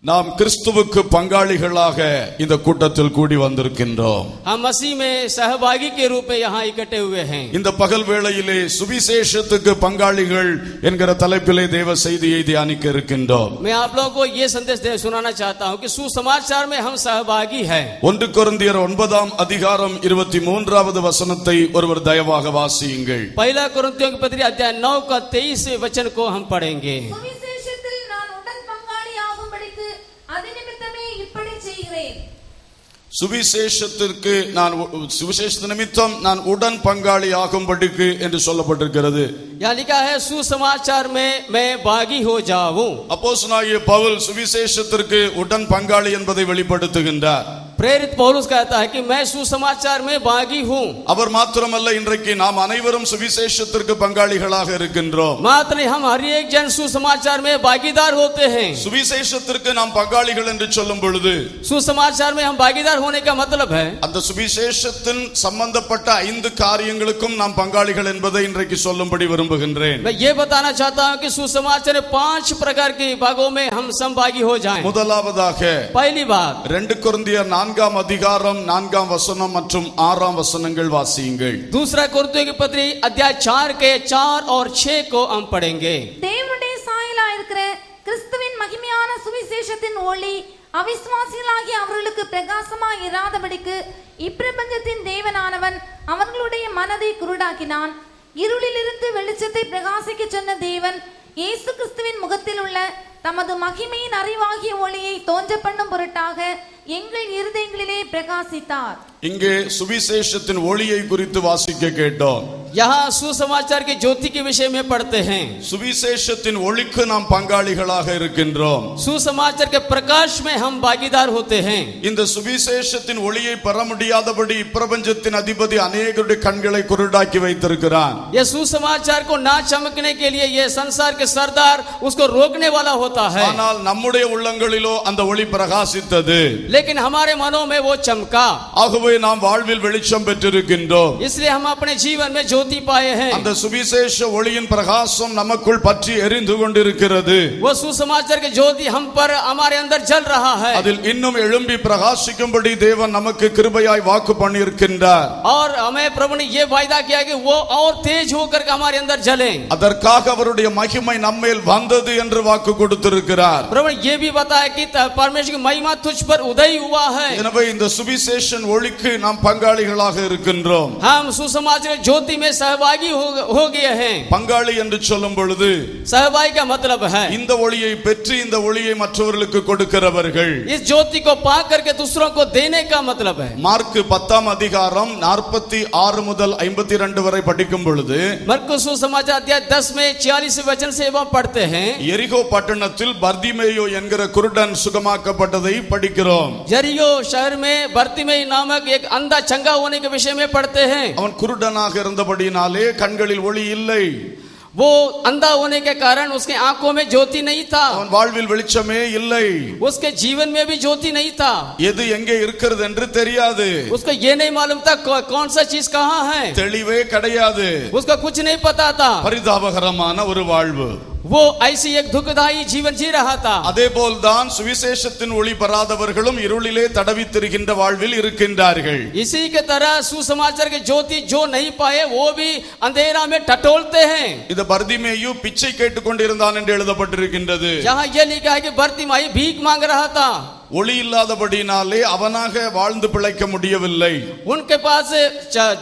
நாம் கிறிஸ்துவுக்கு பங்காளிகளாக இந்த கூட்டத்தில் கூடி வந்திருக்கின்றோம். हम मसीह में सहभागी के रूप में यहाँ इकट्ठे हुए हैं. இந்த பகல் வேளையிலே சுவிசேஷத்துக்கு பங்காளிகள் என்கிற தலைப்பிலே தேவ செய்தியை தியானிக்க இருக்கின்றோம். मैं आप लोगों को ये संदेश सुनाना चाहता हूँ कि सुसमाचार में हम सहभागी हैं. 1 கொரிந்தியர் 9 அதிகாரம் 23வது வசனத்தை ஒருவர் தயவாக வாசியுங்கள். पहला कुरिन्थियों की पत्री अध्याय 9 का 23 वचन को हम पढ़ेंगे. சுவிசேஷத்திற்கு நான் சுவிசேஷ நிமித்தம் நான் உடன் பங்காளி ஆகும்படிக்கு என்று சொல்லப்பட்டிருக்கிறது. यहाँ लिखा है सुसमाचार में मैं भागी हो जाऊं. அப்போஸ்தலனாகிய பவுல் சுவிசேஷத்திற்கு உடன் பங்காளி என்பதை வெளிப்படுத்துகின்றார். प्रेरित पौलुस कहता है कि मैं सुसमाचार में भागी हूं. அவர் மாத்திரமல்ல, இன்றைக்கு நாம் அனைவரும் சுவிசேஷத்திற்கு பங்காளிகளாக இருக்கின்றோம். मात्र हम हर एक जन सुसमाचार में भागीदार होते हैं. சுவிசேஷத்திற்கு நாம் பங்காளிகள் என்று சொல்லும் பொழுது सुसमाचार में हम भागीदार होने का मतलब है அந்த சுவிசேஷத்தின் சம்பந்தப்பட்ட 5 காரியங்களுக்கும் நாம் பங்காளிகள் என்பதை இன்றைக்கு சொல்லும்படி விரும்புகின்றேன். मैं ये बताना चाहता हूं कि सुसमाचार 5 प्रकार के भागों में हम संभागी हो जाएं. முதலாவதாக पहली बात 2 கொரிந்தியர் 4 அதிகாரம் 4 வசனம் மற்றும் 6 வசனங்கள் வாசியுங்கள். दूसरा कुरिन्थियों की पत्री अध्याय 4 के 4 और 6 को हम पढ़ेंगे. தேவனுடைய சாயலா இருக்கிற கிறிஸ்துவின் மகிமையான சுவிசேஷத்தின் ஒளி அவிசுவாசிகளாகிய அவர்களுக்கு பிரகாசமாய் இராதபடிக்கு இப்பிரபஞ்சத்தின் தேவனானவன் அவர்களுடைய மனதை குருடாக்கினான். இருளிலிருந்து வெளிச்சத்தை பிரகாசிக்க சொன்ன தேவன் இயேசு கிறிஸ்துவின் முகத்தில் உள்ள தமது மகிமையின் அறிவாகிய ஒளியை தோன்ற பண்ணும் பொருட்டாக எங்கள் இருதயங்களிலே பிரகாசித்தார். இங்கே சுவிசேஷத்தின் ஒளியை குறித்து வாசிக்க கேட்டோம். यहाँ सुसमाचार की ज्योति के विषय में पढ़ते हैं. சுவிசேஷத்தின் ஒளிக்கு நாம் பங்காளிகளாக இருக்கின்றோம். सुसमाचार के प्रकाश में हम भागीदार होते हैं. இந்த சுவிசேஷத்தின் ஒளியை பெற முடியாதபடி பிரபஞ்சத்தின் அதிபதி अनेகருடைய கண்களை குருடாக்கி வைத்திருக்கிறான். ये सुसमाचार को ना चमकने के लिए ये संसार के सरदार उसको रोकने वाला होता है. ஆனால் நம்முடைய உள்ளங்களிலோ அந்த ஒளி பிரகாசித்தது. लेकिन हमारे मनों में वो चमका. ஆகவே நாம் வாழ்வில் வெளிச்சம் பெற்றிருக்கின்றோம். इसलिए हम अपने जीवन में ज्योति पाए हैं. அந்த சுவிசேஷ ஒளியின் பிரகாசம் நமக்குள் பற்றி எரிந்து கொண்டிருக்கிறது. वो सुसमाचार की ज्योति हम पर हमारे अंदर जल रहा है. அதில் இன்னும் எழும்பி பிரகாசிக்கும்படி தேவன் நமக்கு கிருபையாய் வாக்கு பண்ணியிருக்கின்றார். और हमें प्रभु ने ये वायदा किया कि वो और तेज होकर हमारे अंदर जले. அதற்காக அவருடைய மகிமை நம்மேல் வந்தது என்று வாக்கு கொடுத்திருக்கிறார். प्रभु ने ये भी बताया कि परमेश्वर की महिमा तुझ पर उदय हुआ है. எனவே இந்த சுவிசேஷன் ஒளிக்கு நாம் பங்காளிகளாக இருக்கின்றோம். हम सुसमाचार ज्योति में सहभागी हो गए हैं. பங்காளி என்று சொல்லும் பொழுது सहभागी का मतलब है இந்த ஒளியை பெற்று இந்த ஒளியை மற்றவர்களுக்கு கொடுக்கிறவர்கள். इस ज्योति को पा करके दूसरों को देने का मतलब है. மார்க் 10 அதிகாரம் 46 முதல் 52 வரை படிக்கும் பொழுது मरकुस सुसमाचार अध्याय 10 में 46 वचन से हम पढ़ते हैं. எரிகோ பட்டணத்தில் பர்திமேயு என்கிற குருடன் சுகமாக்கப்பட்டதை படிக்கிறோம். यरीहो शहर में बर्तिमेई नामक एक अंधा चंगा होने के विषय में पढ़ते हैं. அவன் குருடனாக இருந்தபடினாலே கண்களில் ஒளி இல்லை. वो अंधा होने के कारण उसके आंखों में ज्योति नहीं था. அவன் வாழ்வில் வெளிச்சமே இல்லை. उसके जीवन में भी ज्योति नहीं था. எது எங்கே இருக்கிறது என்று தெரியாது. उसको ये नहीं मालूम था कौन सा चीज कहाँ है. தெளிவே கிடையாது. उसका कुछ नहीं पता था. பரிதாபகரமான ஒரு வாழ்வு. वो ऐसी एक दुखदायी जीवन जी रहा था. அதேபோல்தான் சுவிசேஷத்தின் ஒளி பெறாதவர்களும் இருளிலே தடவி திரிகின்ற வாழ்வில் இருக்கின்றார்கள். इसी के तरह सुसमाचार की ज्योति जो नहीं पाए वो भी अंधेरा में टटोलते हैं. இந்த பர்திமேயு பிச்சை கேட்டுக்கொண்டிருந்தான் என்று எழுதப்பட்டிருக்கின்றது. यहाँ ये लिखा है कि बर्तिमाई भीख मांग रहा था. ஒளி இல்லாதபடினாலே அவனாக வாழ்ந்து பிழைக்க முடியவில்லை. उनके पास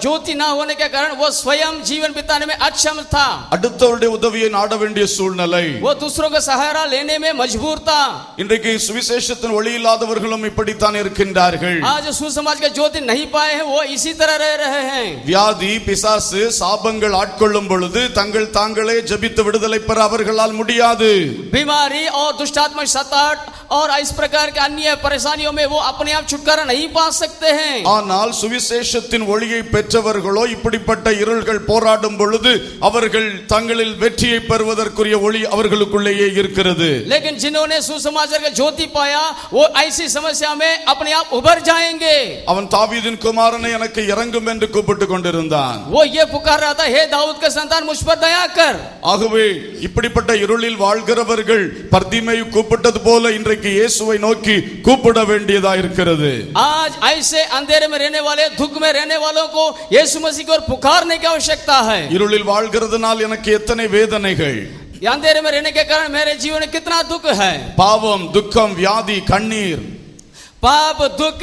ज्योति ना होने के कारण वो स्वयं जीवन बिताने में अक्षम था. அடுத்தவருடைய உதவியை நாட வேண்டிய சூழ்நிலை. वो दूसरों का सहारा लेने में मजबूर था. இன்றைக்கு சுவிசேஷத்தின் ஒளி இல்லாதவர்களும் இப்படித்தான் இருக்கின்றார்கள். आज सुसमाज के ज्योति नहीं पाए हैं वो इसी तरह रह रहे हैं. வியாதி பிசாசு சாபங்கள் ஆட்கொள்ளும் பொழுது தங்கள் தாங்களே ஜெபித்து விடுதலை பெற அவர்களால் முடியாது. बीमारी और दुष्टात्मा सताहट और इस प्रकार के अन्य अन्य परेशानियों में वो अपने आप छुटकारा नहीं पा सकते हैं। ஆனால் சுவிசேஷத்தின் ஒளியை பெற்றவர்களோ இப்படிப்பட்ட இருள்கள் போராடும் பொழுது அவர்கள் தங்களில் வெற்றியை பெறுவதற்குரிய ஒளி அவர்களுக்குள்ளேயே இருக்கிறது. लेकिन जिन्होंने सुसमाचार का ज्योति पाया वो ऐसी समस्या में अपने आप उभर जाएंगे। அவன் தாவீதின் குமாரனை எனக்கு இரங்கும் என்று கூப்பிட்டு கொண்டிருந்தான். वो ये पुकार रहा था, हे दाऊद के संतान मुझ पर दया कर। ஆகவே இப்படிப்பட்ட இருளில் வாழ்கிறவர்கள் பர்திமேயு கூப்பிட்டது போல இன்றைக்கு இயேசுவை நோக்கி கூப்பிட வேண்டியதா இருக்கிறது. आज ऐसे अंधेरे में रहने वाले, दुख में रहने वालों को यीशु मसीह की ओर पुकारने की आवश्यकता है। இருளில் வாழ்கிறதுனால் எனக்கு எத்தனை வேதனைகள், अंधेरे में रहने के कारण मेरे जीवन में कितना दुख है। பாவம், துக்கம், வியாதி, கண்ணீர், पाप, दुख,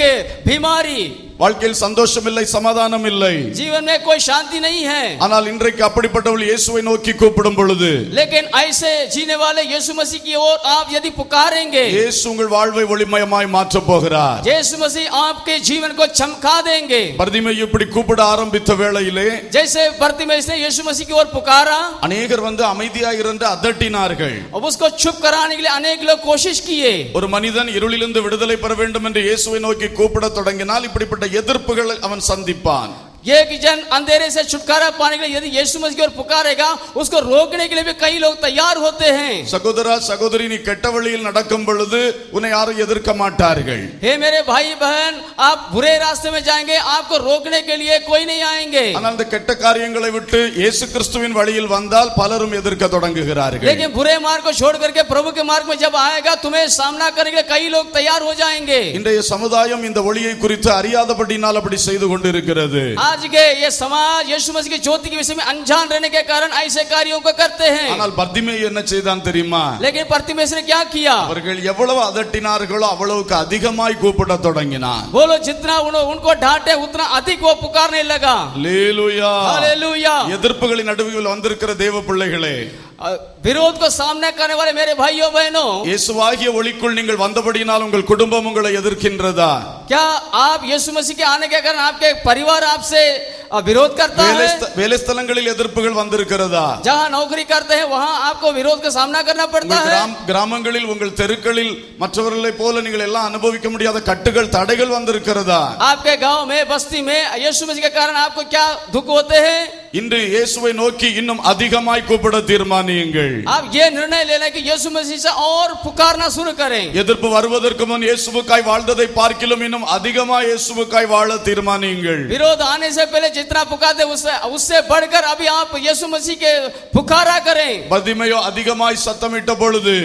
बीमारी, வாழ்க்கையில் சந்தோஷம் இல்லை, சமாதானம் இல்லை. जीवन में कोई शांति नहीं है। ஆனால் இன்றைக்கு அப்படிப்பட்டவர்கள் இயேசுவை நோக்கி கூப்பிடும் பொழுது, लेकिन ऐसे जीने वाले यीशु मसीह की ओर आप यदि पुकारेंगे, இயேசு உங்கள் வாழ்வை ஒளிமயமாய் மாற்றப் போகிறார். यीशु मसीह आपके जीवन को चमका देंगे। பர்திமேயு இப்படி கூப்பிட ஆரம்பித்த வேளையிலே जैसे बरतिमेस ने यीशु मसीह की ओर पुकारा, அநேகர் வந்து அமைதியாய் இருந்து அதட்டினார்கள். अब उसको चुप कराने के लिए अनेक लोग कोशिश किए। ஒரு மனிதன் இருளிலிருந்து விடுதலை பெற வேண்டும் என்று இயேசுவை நோக்கி கூப்பிட தொடங்கினால் இப்படிப்பட்ட எதிர்ப்புகளை அவன் சந்திப்பான். एक जन अंधेरे से छुटकारा पाने के लिए यदि यीशु मसीह की ओर पुकारेगा, उसको रोकने के लिए भी कई लोग तैयार होते हैं। சகோதரா, சகோதரி, நீ கெட்ட வழியில் நடக்கும் பொழுது உன்னை யாரும் எதிர்க்க மாட்டார்கள். हे मेरे भाई बहन, आप बुरे रास्ते में जाएंगे, आपको रोकने के लिए कोई नहीं आएंगे। ஆனால் அந்த கெட்ட காரியங்களை விட்டு இயேசு கிறிஸ்துவின் வழியில் வந்தால் பலரும் எதிர்க்க தொடங்குகிறார்கள். लेकिन बुरे मार्ग को छोड़ करके प्रभु के मार्ग में जब आएगा, तुम्हें सामना करने के लिए कई लोग तैयार हो जाएंगे। இன்றைய சமுதாயம் இந்த ஒளியை குறித்து அறியாதபடினால் அப்படி செய்து கொண்டிருக்கிறது. आज के ये समाज यीशु मसीह की ज्योति के विषय में अनजान रहने के कारण ऐसे कार्यों को करते हैं। ஆனால் பர்திமேயு என்ன செய்தான் தெரியுமா? लेकिन बरतिमेस ने क्या किया? அவர்கள் எவ்வளவு அதட்டினார்களோ அவ்வளவுக்கு அதிகமாய் கூப்பிட தொடங்கினான். वो लोग जितना उनको डांटे उतना अधिक वो पुकारने लगा। அல்லேலூயா, हालेलुया। எதிர்ப்புகளின் நடுவில் வந்திருக்கிற தேவ பிள்ளைகளே, विरोध को सामना करने वाले मेरे भाइयों बहनों, இயேசுவாகிய ஒளிக்குள் நீங்கள் வந்தபடியினால் உங்கள் குடும்பம் உங்களை எதிர்க்கின்றதா? क्या आप यीशु मसीह के आने के कारण आपके परिवार आपसे विरोध करता है? வேலை ஸ்தலங்களில் எதிர்ப்புகள் வந்திருக்கிறதா? जहाँ नौकरी करते हैं वहाँ आपको विरोध का सामना करना पड़ता है। கிராமங்களில் உங்கள் தெருக்களில் மற்றவர்களைப் போல நீங்கள் எல்லாம் அனுபவிக்க முடியாத கட்டுகள், தடைகள் வந்திருக்கிறதா? आपके गांव में, बस्ती में यीशु मसीह के कारण आपको क्या दुख होते हैं? இன்று இயேசுவை நோக்கி இன்னும் அதிகமாய் கூப்பிட தீர்மானியுங்கள். आप ये निर्णय लेना कि यीशु मसीह से और पुकारना शुरू करें। எதிர்ப்பு வருவதற்கு முன் இயேசுவுக்காய் வாழ்ந்ததை பார்க்கிலும் இன்னும் அதிகமாய் இயேசுவுக்காய் வாழ தீர்மானியுங்கள். विरोध आने से पहले जितना पुकारते उससे बढ़कर अभी आप यीशु मसीह के पुकारा करें। பர்திமேயு அதிகமாய் சத்தமிட்ட பொழுது,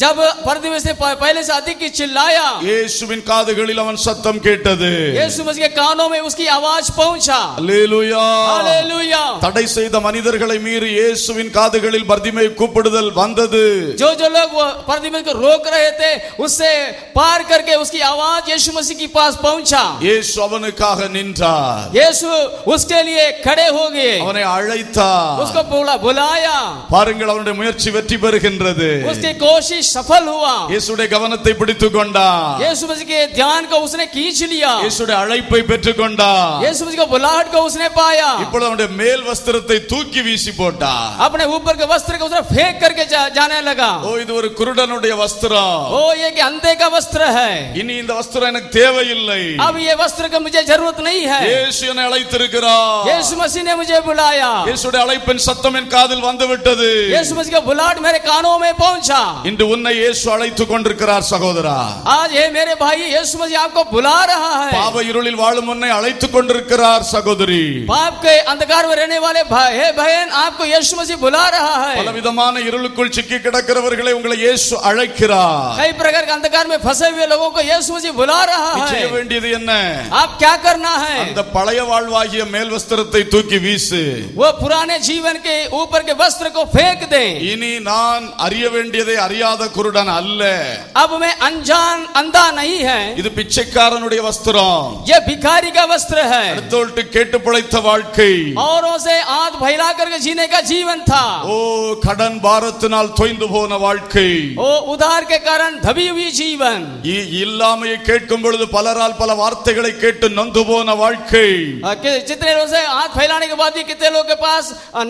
जब बरतिमेस ने पहले से अधिक चिल्लाया, இயேசுவின் காதுகளில் அவன் சத்தம் கேட்டது. यीशु मसीह के कानों में उसकी आवाज पहुंचा। அல்லேலூயா, हालेलुया। தடை செய்த மனிதர்களை மீறி இயேசுவின் காதுகளில் பர்திமேயு கூப்பிடுதல் வந்தது. जो लोग बरतिमेस को रोक रहे थे, उससे पार करके उसकी आवाज यीशु मसीह के पास पहुंचा। இயேசு அவனுக்காக நின்றார். यीशु उसके लिए खड़े हो गए, அவனை அழைத்தார். उसको बुलाया। பாருங்கள், அவனுடைய முயற்சி வெற்றி பெறுகின்றது. उसकी कोशिश सफल हुआ। இயேசுடைய கவனத்தை பிடித்துக் கொண்டார். यीशु मसीह के ध्यान को उसने खींच लिया। இயேசுடைய அழைப்பை பெற்றுக் கொண்டார். यीशु मसीह को बुलाहट को उसने पाया। இப்பொழுது அவனுடைய மேல் வஸ்திரத்தை தூக்கி வீசி போட்டார். अपने ऊपर के वस्त्र को उसने फेंक करके जाने लगा। ஓ, இது ஒரு குருடனுடைய வஸ்திரம். ओ, ये कि अंधे का वस्त्र है। இனி இந்த வஸ்திரம் எனக்கு தேவையில்லை. अब ये वस्त्र का मुझे जरूरत नहीं है। இயேசு என்னை அழைத்திருக்கிறார். यीशु मसीह ने मुझे बुलाया। இயேசுடைய அழைப்பின் சத்தம் என் காதில் வந்து விட்டது. यीशु मसीह का बुलाहट मेरे कानों में पहुंचा। இன்று உன்னை இயேசு அழைத்துக் கொண்டிருக்கிறார் சகோதரா. आज ये मेरे भाई यीशु मसीह आपको बुला रहा है। பாவ இருளில் வாழும் உன்னை அழைத்துக் கொண்டிருக்கிறார் சகோதரி. पाप के अंधकार में रहने वाले भाई हे बहन, आपको यीशु मसीह बुला रहा है। பலவிதமான இருளுக்குள் சிக்கி கிடக்கிறவர்களை உங்களை இயேசு அழைக்கிறார். कई प्रकार के अंधकार में फंसे हुए लोगों को यीशु मसीह बुला रहा நீ செய்ய है। வேண்டியது என்ன? आप क्या करना है? அந்த பழைய வாழ்வாகிய மேல் வஸ்திரத்தை தூக்கி வீசு. वो पुराने जीवन के ऊपर के वस्त्र को फेंक दे। இனி நான் அறிய வேண்டியதை அறியாத குருடன் அல்ல. अब मैं अनजान अंधा नहीं है। இது பிச்சைக்காரனுடைய வஸ்திரம். ये भिखारी का वस्त्र है। அடுத்தவர்கிட்ட கேட்டு பிழைத்த வாழ்க்கை. औरों से हाथ फैला करके जीने का जीवन था। ஓ, கடன் பாரத்தினால் தொய்ந்து போன வாழ்க்கை. ओ, उधार के कारण दबी हुई जीवन। இல்லாமையை கேட்கும் பொழுது பலரால் பல வார்த்தைகளை கேட்டு நொந்து போன வாழ்க்கை. जितने लोग से हाथ फैलाने के बाद भी कितने लोग के पास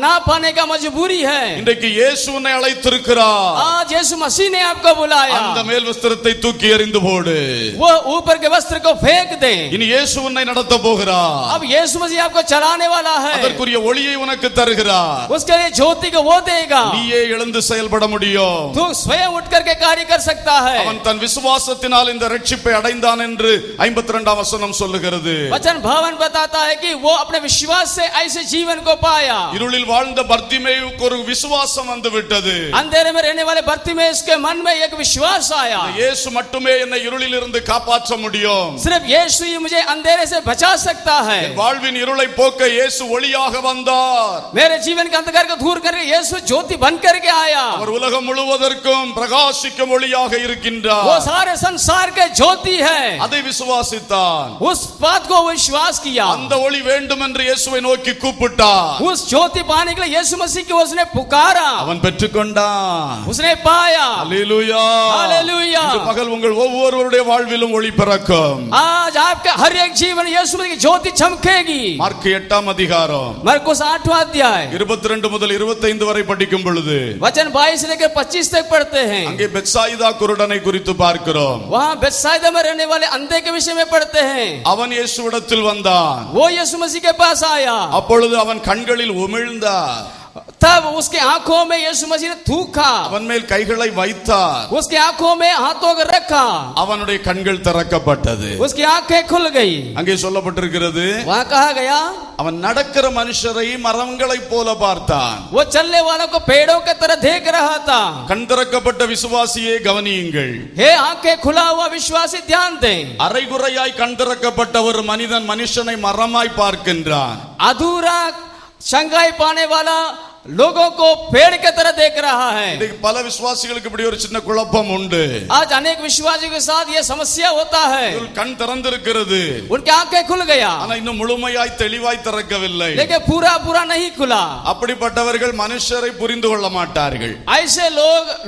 ना पाने का मजबूरी है। இன்றைக்கு இயேசு உன்னை அழைத்திருக்கிறார். आज यीशु मसीह उसी ने आपको बुलाया। அந்த மேல் வஸ்திரத்தை தூக்கி எறிந்து போடு. वो ऊपर के वस्त्र को फेंक दे। இனி இயேசு உன்னை நடத்த போகிறார். अब यीशु मसीह आपको चलाने वाला है। அதற்குரிய ஒளியை உனக்கு தருகிறார். उसके लिए ज्योति को वो देगा। நீயே எழுந்து செயல்பட முடியும். तू स्वयं उठ करके कार्य कर सकता है। அவன் தன் விசுவாசத்தினால் இந்த ரட்சிப்பை அடைந்தான் என்று 52ஆம் வசனம் சொல்லுகிறது. वचन भवन बताता है कि वो अपने विश्वास से ऐसे जीवन को पाया। இருளில் வாழ்ந்த பர்த்திமேயுவுக்கு ஒரு விசுவாசம் வந்து விட்டது. अंधेरे में रहने वाले बर्तिमेयुस के मन में एक विश्वास आया। இயேசு மட்டுமே என்னை இருளில் இருந்து காப்பாற்ற முடியும். सिर्फ यीशु ही मुझे अंधेरे से बचा सकता है। வாழ்வின் இருளை போக்க இயேசு ஒளியாக வந்தார். मेरे जीवन के अंधकार को दूर करके यीशु ज्योति बन करके आया। அவர் உலகம் முழுவதற்கும் பிரகாசிக்கும் ஒளியாக இருக்கின்றார். वो सारे संसार के ज्योति है। அதை விசுவாசித்தான். उस बात को विश्वास किया। அந்த ஒளி வேண்டும் என்று இயேசுவை நோக்கி கூப்பிட்டார். उस ज्योति पाने के लिए यीशु मसीह को उसने पुकारा। அவன் பெற்றுக்கொண்டான். उसने पाया। அல்லேலூயா. हालेलुया। இன்று பகல் உங்கள் ஒவ்வொருவருடைய வாழ்விலும் ஒளி பிறக்கும். आज आपके हर एक जीवन यीशु मसीह की ज्योति चमकेगी। மார்க் 8ஆம் அதிகாரம் मरकुस 8वां अध्याय 22 முதல் 25 வரை படிக்கும் பொழுது वचन 22 से लेकर 25 तक पढ़ते हैं। அங்கே பெத்சாயிதா குருடனை குறித்து பார்க்கிறோம். वहाँ बेथसाइदा में रहने वाले अंधे के विषय में पढ़ते हैं। அவன் இயேசுவிடத்தில் வந்தான். वो यीशु मसीह के पास आया। அப்பொழுது அவன் கண்களில் உமிழ்ந்தார். तब उसके आंखों में यीशु मसीह ने थूका। அவன் மேல் கைகளை வைத்தார். उसके आंखों में हाथों को रखा। அவனுடைய கண்கள் திறக்கப்பட்டது. उसकी आंखें खुल गई। அங்கே சொல்லப்பட்டிருக்கிறது, वहाँ कहा गया அவன் நடக்கிற மனுஷரை மரங்களைப் போல பார்த்தான். वो चलने वालों को पेड़ों की तरह देख रहा था। கண் திறக்கப்பட்ட விசுவாசியே கவனியுங்கள். हे आंखें खुला हुआ विश्वासी ध्यान दें। அரைகுறையாய் கண் திறக்கப்பட்ட ஒரு மனிதன் மனுஷனை மரமாய் பார்க்கின்றான். अधूरा शंगाई पाने वाला लोगों को पेड़ की तरह देख रहा है। இன்னைக்கு பல விசுவாசிகளுக்கு இப்படி ஒரு சின்ன குழப்பம் உண்டு. आज अनेक विश्वासियों के साथ ये समस्या होता है। கண் திறந்திருக்கிறது, उनकी आंखें खुल गया ஆனா இன்னும் முழுமையாய் தெளிவாய் திறக்கவில்லை. लेकिन पूरा पूरा नहीं खुला। அப்படிப்பட்டவர்கள் மனுஷரை புரிந்து கொள்ள மாட்டார்கள். ऐसे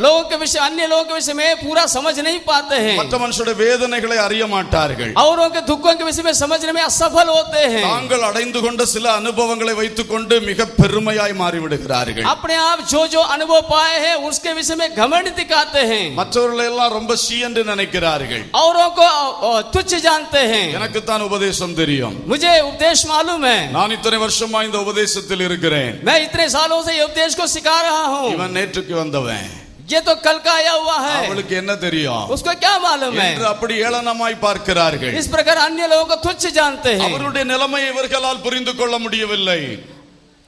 लोगों के विषय अन्य लोगों के विषय में पूरा समझ नहीं पाते हैं। மற்ற மனுஷருடைய வேதனைகளை அறிய மாட்டார்கள். औरों के दुखों के विषय में समझने में असफल होते हैं। தாங்கள் அடைந்து கொண்ட சில அனுபவங்களை வைத்துக்கொண்டு மிக பெருமையாய் மாறிவிடுகிறார்கள். अपने आप जो अनुभव पाए हैं उसके विषय में घमंड दिखाते हैं। மற்றவர்கள் எல்லாம் ரொம்ப சி என்று நினைக்கிறார்கள். औरों को तुच्छ जानते हैं। எனக்கு தான் உபதேசம் தெரியும். मुझे उपदेश मालूम है। நான் இத்தனை வருஷமா இந்த உபதேசத்தில் இருக்கிறேன். मैं इतने सालों से ये उपदेश को सिखा रहा हूँ। இவன் நேற்றுக்கு வந்தவன், ये तो कल का आया हुआ है, அவளுக்கு என்ன தெரியும் उसको क्या मालूम है। என்று அப்படி ஏளனமாய் பார்க்கிறார்கள். इस प्रकार अन्य लोगों को तुच्छ जानते हैं। அவருடைய நிலைமையை இவர்களால் புரிந்து கொள்ள முடியவில்லை.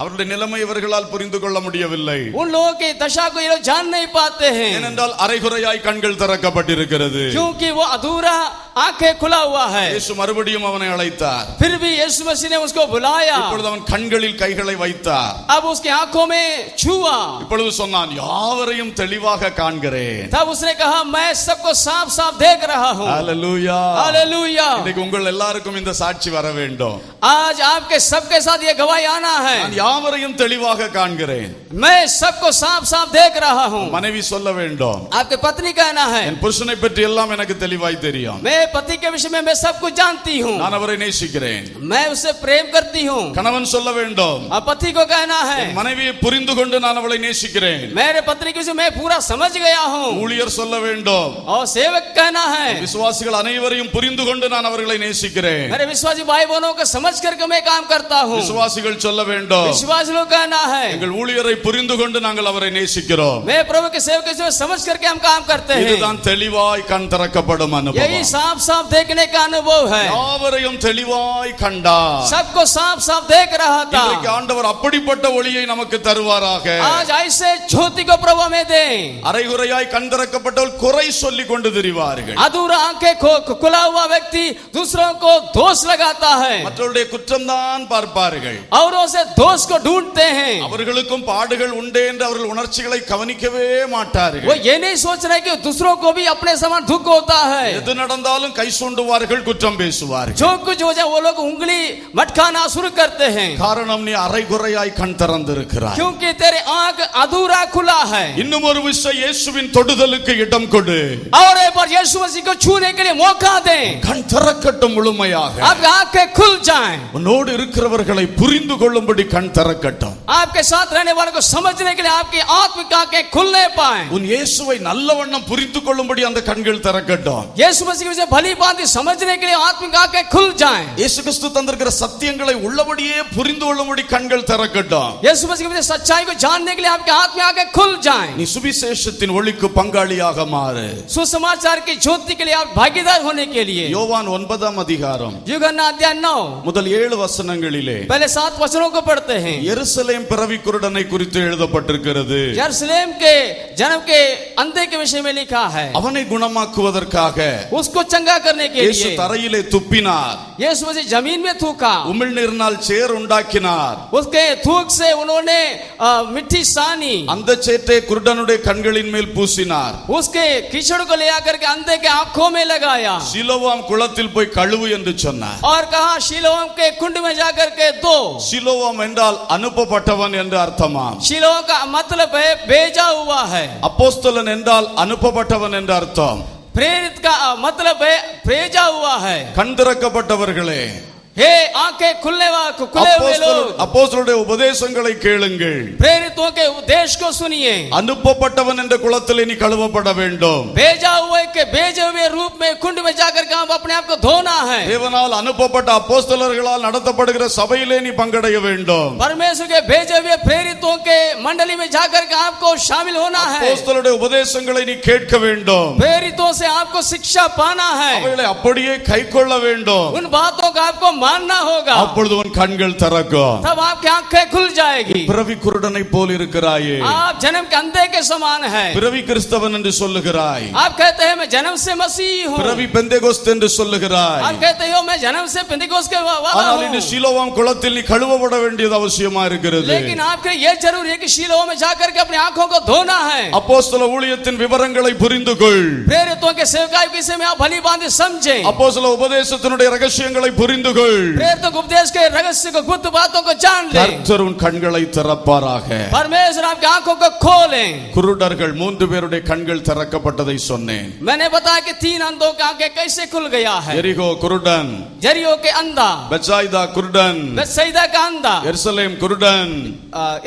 அவருடைய நிலைமை இவர்களால் புரிந்து கொள்ள முடியவில்லை. उन लोगों की दशा को ये लोग जान नहीं पाते हैं। ஏனென்றால் அரைகுறையாய் கண்கள் திறக்கப்பட்டிருக்கிறது. क्योंकि वो अधूरा आंखें खुला हुआ है। இயேசு மறுபடியும் அவனை அழைத்தார். फिर भी यीशु मसीह ने उसको बुलाया। இப்பொழுது அவன் கண்களில் கைகளை வைத்தார். अब उसकी आंखों में छुआ। இப்பொழுது சொன்னான், யாவரையும் தெளிவாக காண்கிறேன். तब उसने कहा मैं सबको साफ साफ देख रहा हूँ। ஹல்லேலூயா. हालेलुया। இன்னைக்கு உங்கள் எல்லாருக்கும் இந்த சாட்சி வர வேண்டும். आज आपके सबके साथ ये गवाही आना है। நான் யாவரையும் தெளிவாக காண்கிறேன். मैं सबको साफ साफ देख रहा हूँ। மனைவி சொல்ல வேண்டும், आपके पत्नी कहना है என் புருஷனை பற்றி எல்லாம் எனக்கு தெளிவாய் தெரியும். मैं पति के विषय में मैं सब कुछ जानती हूँ। நான் அவரை நேசிக்கிறேன். मैं उससे प्रेम करती हूँ। கணவன் சொல்ல வேண்டும், और पति को कहना है என் மனைவியை புரிந்து கொண்டு நான் அவளை நேசிக்கிறேன். मेरे पत्नी के विषय में पूरा समझ गया हूँ। ஊழியர் சொல்ல வேண்டும், और सेवक कहना है விசுவாசிகள் அனைவரையும் புரிந்து கொண்டு நான் அவர்களை நேசிக்கிறேன். मेरे विश्वासी भाई बहनों को समझ करके मैं काम करता हूँ। விசுவாசிகள் சொல்ல வேண்டும், विश्वासी लोग कहना है எங்கள் ஊழியரை புரிந்து கொண்டு நாங்கள் அவரை நேசிக்கிறோம். मैं प्रभु के सेवक के विषय में समझ करके हम काम करते हैं। இதுதான் தெளிவாய் கண் திறக்கப்படும் यही அனுபவம். साफ साफ देखने का अनुभव है। யாவரையும் தெளிவாய் கண்டார். सबको साफ साफ देख रहा था। இன்றைக்கு ஆண்டவர் அப்படிப்பட்ட ஒளியை நமக்கு தருவாராக. आज ऐसे ज्योति को प्रभु हमें दे। அரைகுறையாய் கண் திறக்கப்பட்டவர்கள் குறை சொல்லிக் கொண்டு திரிவார்கள். अधूरा आंखें खुला हुआ व्यक्ति दूसरों को दोष लगाता है। மற்றவருடைய குற்றம் தான் பார்ப்பார்கள். औरों से दोष को ढूंढते हैं। அவர்களுக்கும் பாடுகள் உண்டே என்று அவர்கள் உணர்ச்சிகளை கவனிக்கவே वो மாட்டார்கள். ये नहीं सोच रहे कि दूसरों को भी अपने समान दुख होता है। எது நடந்தாலும் வந்தாலும் கை சூண்டுவார்கள், குற்றம் பேசுவார்கள். जो कुछ हो जाए वो लोग उंगली मटकाना शुरू करते हैं, காரணம் நீ அரைகுறையாய் கண் திறந்திருக்கிறாய். क्योंकि तेरे आंख अधूरा खुला है. இன்னும் ஒரு விஷயம், இயேசுவின் தொடுதலுக்கு இடம் கொடு. और एक बार यीशु मसीह को छूने के लिए मौका दे. கண் திறக்கட்டும் முழுமையாக. आपकी आंखें खुल जाएं. உன்னோடு இருக்கிறவர்களை புரிந்து கொள்ளும்படி கண் திறக்கட்டும். आपके साथ रहने वालों को समझने के लिए आपकी आत्मिक आंखें खुलने पाए. உன் இயேசுவை நல்லவண்ணம் புரிந்து கொள்ளும்படி அந்த கண்கள் திறக்கட்டும். यीशु मसीह से भली भांति समझने के लिए आत्मिक आंखें खुल जाएं. இயேசு கிறிஸ்து தந்திருக்கிற சத்தியங்களை உள்ளபடியே புரிந்து கொள்ளும்படி கண்கள் திறக்கட்டும். यीशु मसीह की सच्चाई को जानने के लिए आपकी आत्मिक आंखें खुल जाएं. நீ சுவிசேஷத்தின் ஒளிக்கு பங்காளியாக மாறு. सुसमाचार की ज्योति के लिए आप भागीदार होने के लिए யோவான் 9ஆம் அதிகாரம் यूहन्ना अध्याय 9 முதல் 7 வசனங்களிலே पहले 7 वचनों को पढ़ते हैं. எருசலேம் பிறவி குருடனை குறித்து எழுதப்பட்டிருக்கிறது. यरूशलेम के जन्म के अंधे के विषय में लिखा है. அவனை குணமாக்குவதற்காக उसको चंगा करने के இயேசு लिए தரையிலே துப்பினார். यीशु मसीह जमीन में थूका. உமிழ்நீரினால் சேர் உண்டாக்கினார். उसके थूक से उन्होंने मिट्टी सानी. அந்த சேற்றை குருடனுடைய கண்களின் மேல் பூசினார். उसके कीचड़ को ले आकर के अंधे के आंखों में लगाया சிலோவாம் குளத்தில் போய் கழுவு என்று சொன்னார். और कहा शीलोम के कुंड में जाकर के दो. சிலோவாம் என்றால் அனுப்பப்பட்டவன் என்று அர்த்தமாம். शीलोम का मतलब है भेजा हुआ है. அப்போஸ்தலன் என்றால் அனுப்பப்பட்டவன் என்று அர்த்தம். प्रेरित का मतलब है भेजा हुआ है. கண் திறக்கப்பட்டவர்களே, हे आंखें खुले हुए लोग, அப்போஸ்தலருடைய உபதேசங்களை கேளுங்கள். प्रेरितों के उपदेश को सुनिए. அனுப்பப்பட்டவன் என்ற குளத்திலே நீ கழுவப்பட வேண்டும். भेजा हुए के भेजे हुए रूप में कुंड में जाकर के आप अपने आप को धोना है. தேவனால் அனுப்பப்பட்ட அப்போஸ்தலர்களால் நடத்தப்படுகிற சபையிலே நீ பங்கடைய வேண்டும். परमेश्वर के भेजे हुए प्रेरितों के मंडली में जाकर के आपको शामिल होना है. அப்போஸ்தலருடைய உபதேசங்களை நீ கேட்க வேண்டும். प्रेरितों से आपको शिक्षा पाना है. அவைகளை அப்படியே கைக்கொள்ள வேண்டும். उन बातों का आपको मानना होगा. அப்பொழுது உன் கண்கள் திறக்கும். तब आपकी आंखें खुल जाएगी. பிறவி குருடனை போல் இருக்கிறாயே, आप जन्म के अंधे के समान है. பிறவி கிறிஸ்தவன் என்று சொல்லுகிறாய். आप कहते हैं मैं जन्म से मसीह हूँ. பிறவி பெந்தேகோஸ்து என்று சொல்லுகிறாய். आप कहते हो मैं जन्म से पेंतिकोस्त के वाला ஆனால் இந்த हूँ. ஷிலோவாம் குளத்தில் நீ கழுவப்பட வேண்டியது அவசியமா இருக்கிறது. लेकिन आपके ये जरूरी है कि शीलोह में जाकर के अपनी आंखों को धोना है. அப்போஸ்தல ஊழியத்தின் விவரங்களை புரிந்து கொள். प्रेरितों के सेवकाई के विषय में आप भली भांति समझें. அப்போஸ்தல உபதேசத்தினுடைய ரகசியங்களை புரிந்து கொள். प्रेरितों के उपदेश के रहस्य को गुप्त बातों को जान ले. கர்த்தர் உன் கண்களை திறப்பாராக. परमेश्वर आपकी आंखों को खोलें. குருடர்கள் 3 பேருடைய கண்கள் திறக்கப்பட்டதை சொன்னேன். मैंने बताया कि 3 अंधों की आंखें कैसे खुल गया है. எரிகோ குருடன், जरियो के अंधा, பெத்சாயிதா குருடன், बेथसाइदा का अंधा, எருசலேம் குருடன்.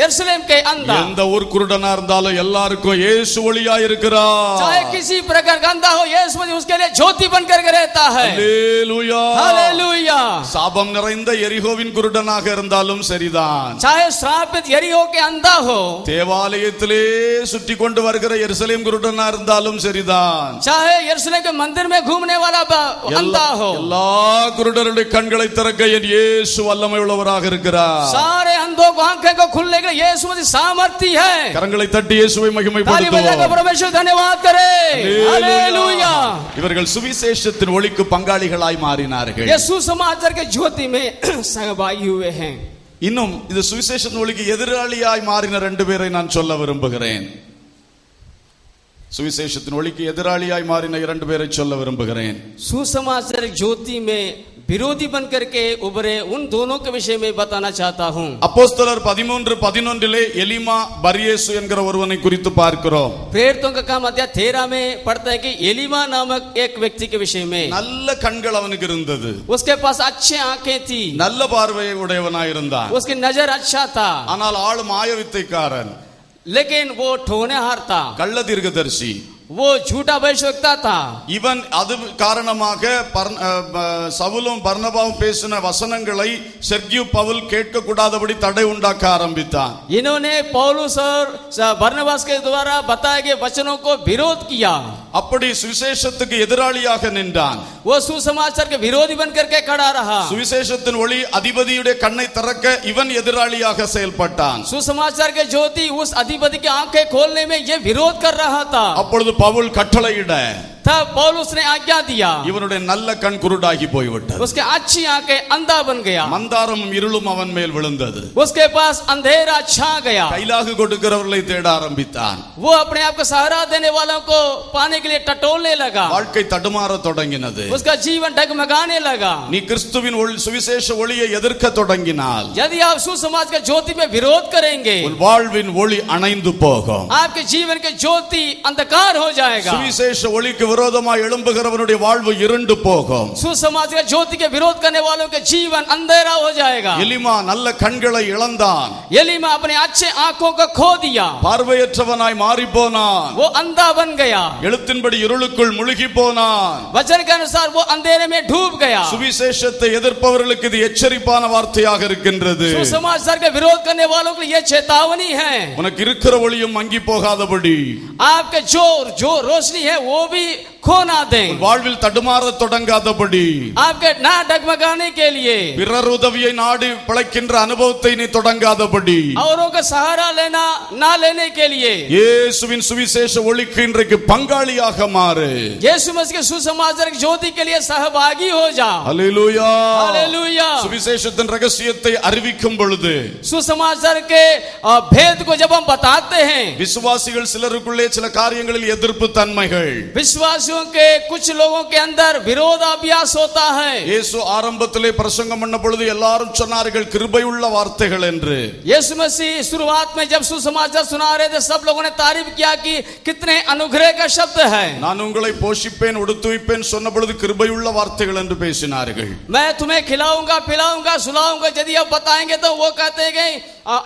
यरूशलेम के अंधा. எந்த ஊர் குருடனா இருந்தாலும் எல்லாருக்கும் இயேசு ஒளியா இருக்கிறார். चाहे किसी प्रकार का अंधा हो, यीशु मसीह उसके लिए ज्योति बनकर के रहता है. அல்லேலூயா. हालेलुया. சாபம் நிறைந்த எரிகோவின் குருடனாக இருந்தாலும் சரிதான். चाहे श्रापित यरीहो के अंधा हो, தேவாலயத்திலே சுற்றி கொண்டு வருகிற எருசலேம் குருடனா இருந்தாலும் சரிதான். चाहे यरूशलेम के मंदिर में घूमने वाला अंधा हो, எல்லா குருடருடைய கண்களை திறக்க என் இயேசு வல்லமை உள்ளவராக இருக்கிறார். सारे अंधों को आंखें को खुलने के लिए यीशु मसीह सामर्थी है. கரங்களை தட்டி இயேசுவை ताली மகிமைப்படுத்துவோம். बजाकर परमेश्वर धन्यवाद करे. हालेलुया. இவர்கள் சுவிசேஷத்தின் ஒளிக்கு பங்காளிகளாய் மாறினார்கள். ये सुसमाचार के ज्योति में सहभागी हुए हैं. இன்னும் இது சுவிசேஷத்தின் ஒளிக்கு எதிராளியாய் மாறின 2 பேரை நான் சொல்ல விரும்புகிறேன். சுவிசேஷத்தின் ஒளிக்கு எதிராளியாய் மாறின 2 பேரை சொல்ல விரும்புகிறேன். सुसमाचार ज्योति में विरोधी बनकर के उभरे उन दोनों के विषय में बताना चाहता हूं. அப்போஸ்தலர் 13:11 எலிமா பரியேசு என்கிற ஒருவனை குறித்து பார்க்கிறோம். प्रेरितों का काम अध्याय 13 में पढ़ता है कि एलीमा नामक एक व्यक्ति के विषय में நல்ல கண்கள் அவனுக்கு இருந்தது. उसके पास अच्छे आंखें थी, நல்ல பார்வை உடையவனாய் இருந்தான். उसकी नजर अच्छा था, ஆனால் ஆள் மாயவித்தைக்காரன், लेकिन वो ठोनेहार था, கள்ள தீர்க்கதரிசி. वो झूठा भविष्यवक्ता था. இவன் அது காரணமாக சவுலும் பர்னபாவும் பேசின வசனங்களை செர்கியு பவுல் கேட்க கூடாதபடி தடை உண்டாக்க ஆரம்பித்தான். इन्होंने पौलुस और बरनबास के द्वारा बताए गए वचनों को विरोध किया. அப்படி சுவிசேஷத்துக்கு எதிராளியாக நின்றான். वो सुसमाचार के विरोधी बनकर के खड़ा रहा. சுவிசேஷத்தின் ஒளி அதிபதியுடைய கண்ணை திறக்க இவன் எதிராளியாக செயல்பட்டான். सुसमाचार के ज्योति उस अधिपति की आंखें खोलने में ये विरोध कर रहा था. அப்பொழுது பவுல் கட்டளையிட, तब पौलुस ने आज्ञा दिया, இவனுடைய நல்ல கண் குருடாகி போய்விட்டது. उसके अच्छी आंखें अंधा बन गया, மந்தாரமும் இருளும் அவன் மேல் விழுந்தது. उसके पास अंधेरा छा गया, கைலாகு கொடுக்கிறவர்களை தேட ஆரம்பித்தான். वो अपने आप को सहारा देने वालों को पाने के लिए टटोलने लगा, வாழ்க்கை தடுமாற தொடங்கினது. उसका जीवन डगमगाने लगा. நீ கிறிஸ்துவின் சுவிசேஷ ஒளியை எதிர்க்க தொடங்கினால் यदि आप सुसमाज के ज्योति में विरोध करेंगे, உன் வாழ்வின் ஒளி அணைந்து போகும். आपके जीवन के ज्योति अंधकार हो जाएगा. சுவிசேஷ ஒளிக்கு விரோதமாய் எழும்புகிறவனுடைய வாழ்வு இருண்டு போகும். सुसमाज के ज्योति के विरोध करने वालों के जीवन अंधेरा हो जाएगा. எலிமா நல்ல கண்களை இழந்தான். एलीमा अपने अच्छे आंखों को खो दिया, பார்வையற்றவனாய் மாறி போனான். वो अंधा बन गया, எழுத்தின்படி இருளுக்குள் முழுகி போனான். वचन के अनुसार वो अंधेरे में डूब गया. சுவிசேஷத்தை எதிர்ப்பவர்களுக்கு இது எச்சரிப்பான வார்த்தையாக இருக்கின்றது. सुसमाचार के विरोध करने वालों के लिए ये चेतावनी है, உனக்கு இருக்கிற ஒளியும் மங்கி போகாதபடி आपके जो रोशनी है वो भी खो ना दें, வாழ்வில் தடுமாற தொடங்காதபடி आपके ना डगमगाने के लिए, பிறர் உதவியை நாடி பிழைக்கின்ற அனுபவத்தை நீ தொடங்காதபடி औरों का सहारा लेना ना लेने के लिए இயேசுவின் சுவிசேஷ ஒளிக்கு இன்றைக்கு பங்காளியாக மாறு. यीशु मसीह के सुसमाचार की ज्योति के लिए सहभागी हो जा. அல்லேலூயா. हालेलुया. சுவிசேஷத்தின் ரகசியத்தை அறிவிக்கும் பொழுது सुसमाचार के भेद को जब हम बताते हैं, விசுவாசிகள் சிலருக்குள்ளே சில காரியங்களில் எதிர்ப்பு தன்மைகள், विश्वासियों के कुछ लोगों के अंदर विरोधाभ्यास होता है. இயேசு ஆரம்பத்திலே பிரசங்கம் பண்ண பொழுது எல்லாரும் சொன்னார்கள் கிருபையுள்ள வார்த்தைகள் என்று. यीशु मसीह शुरुआत में जब सुसमाचार सुना रहे थे, सब लोगों ने तारीफ किया कि कितने अनुग्रह का शब्द है. நான் उங்களை போஷிப்பேன் உடுத்துவிப்பேன் சொன்ன பொழுது கிருபையுள்ள வார்த்தைகள் என்று பேசினார்கள். मैं तुम्हें खिलाऊंगा पिलाऊंगा सुलाऊंगा यदि आप बताएंगे तो वो कहते हैं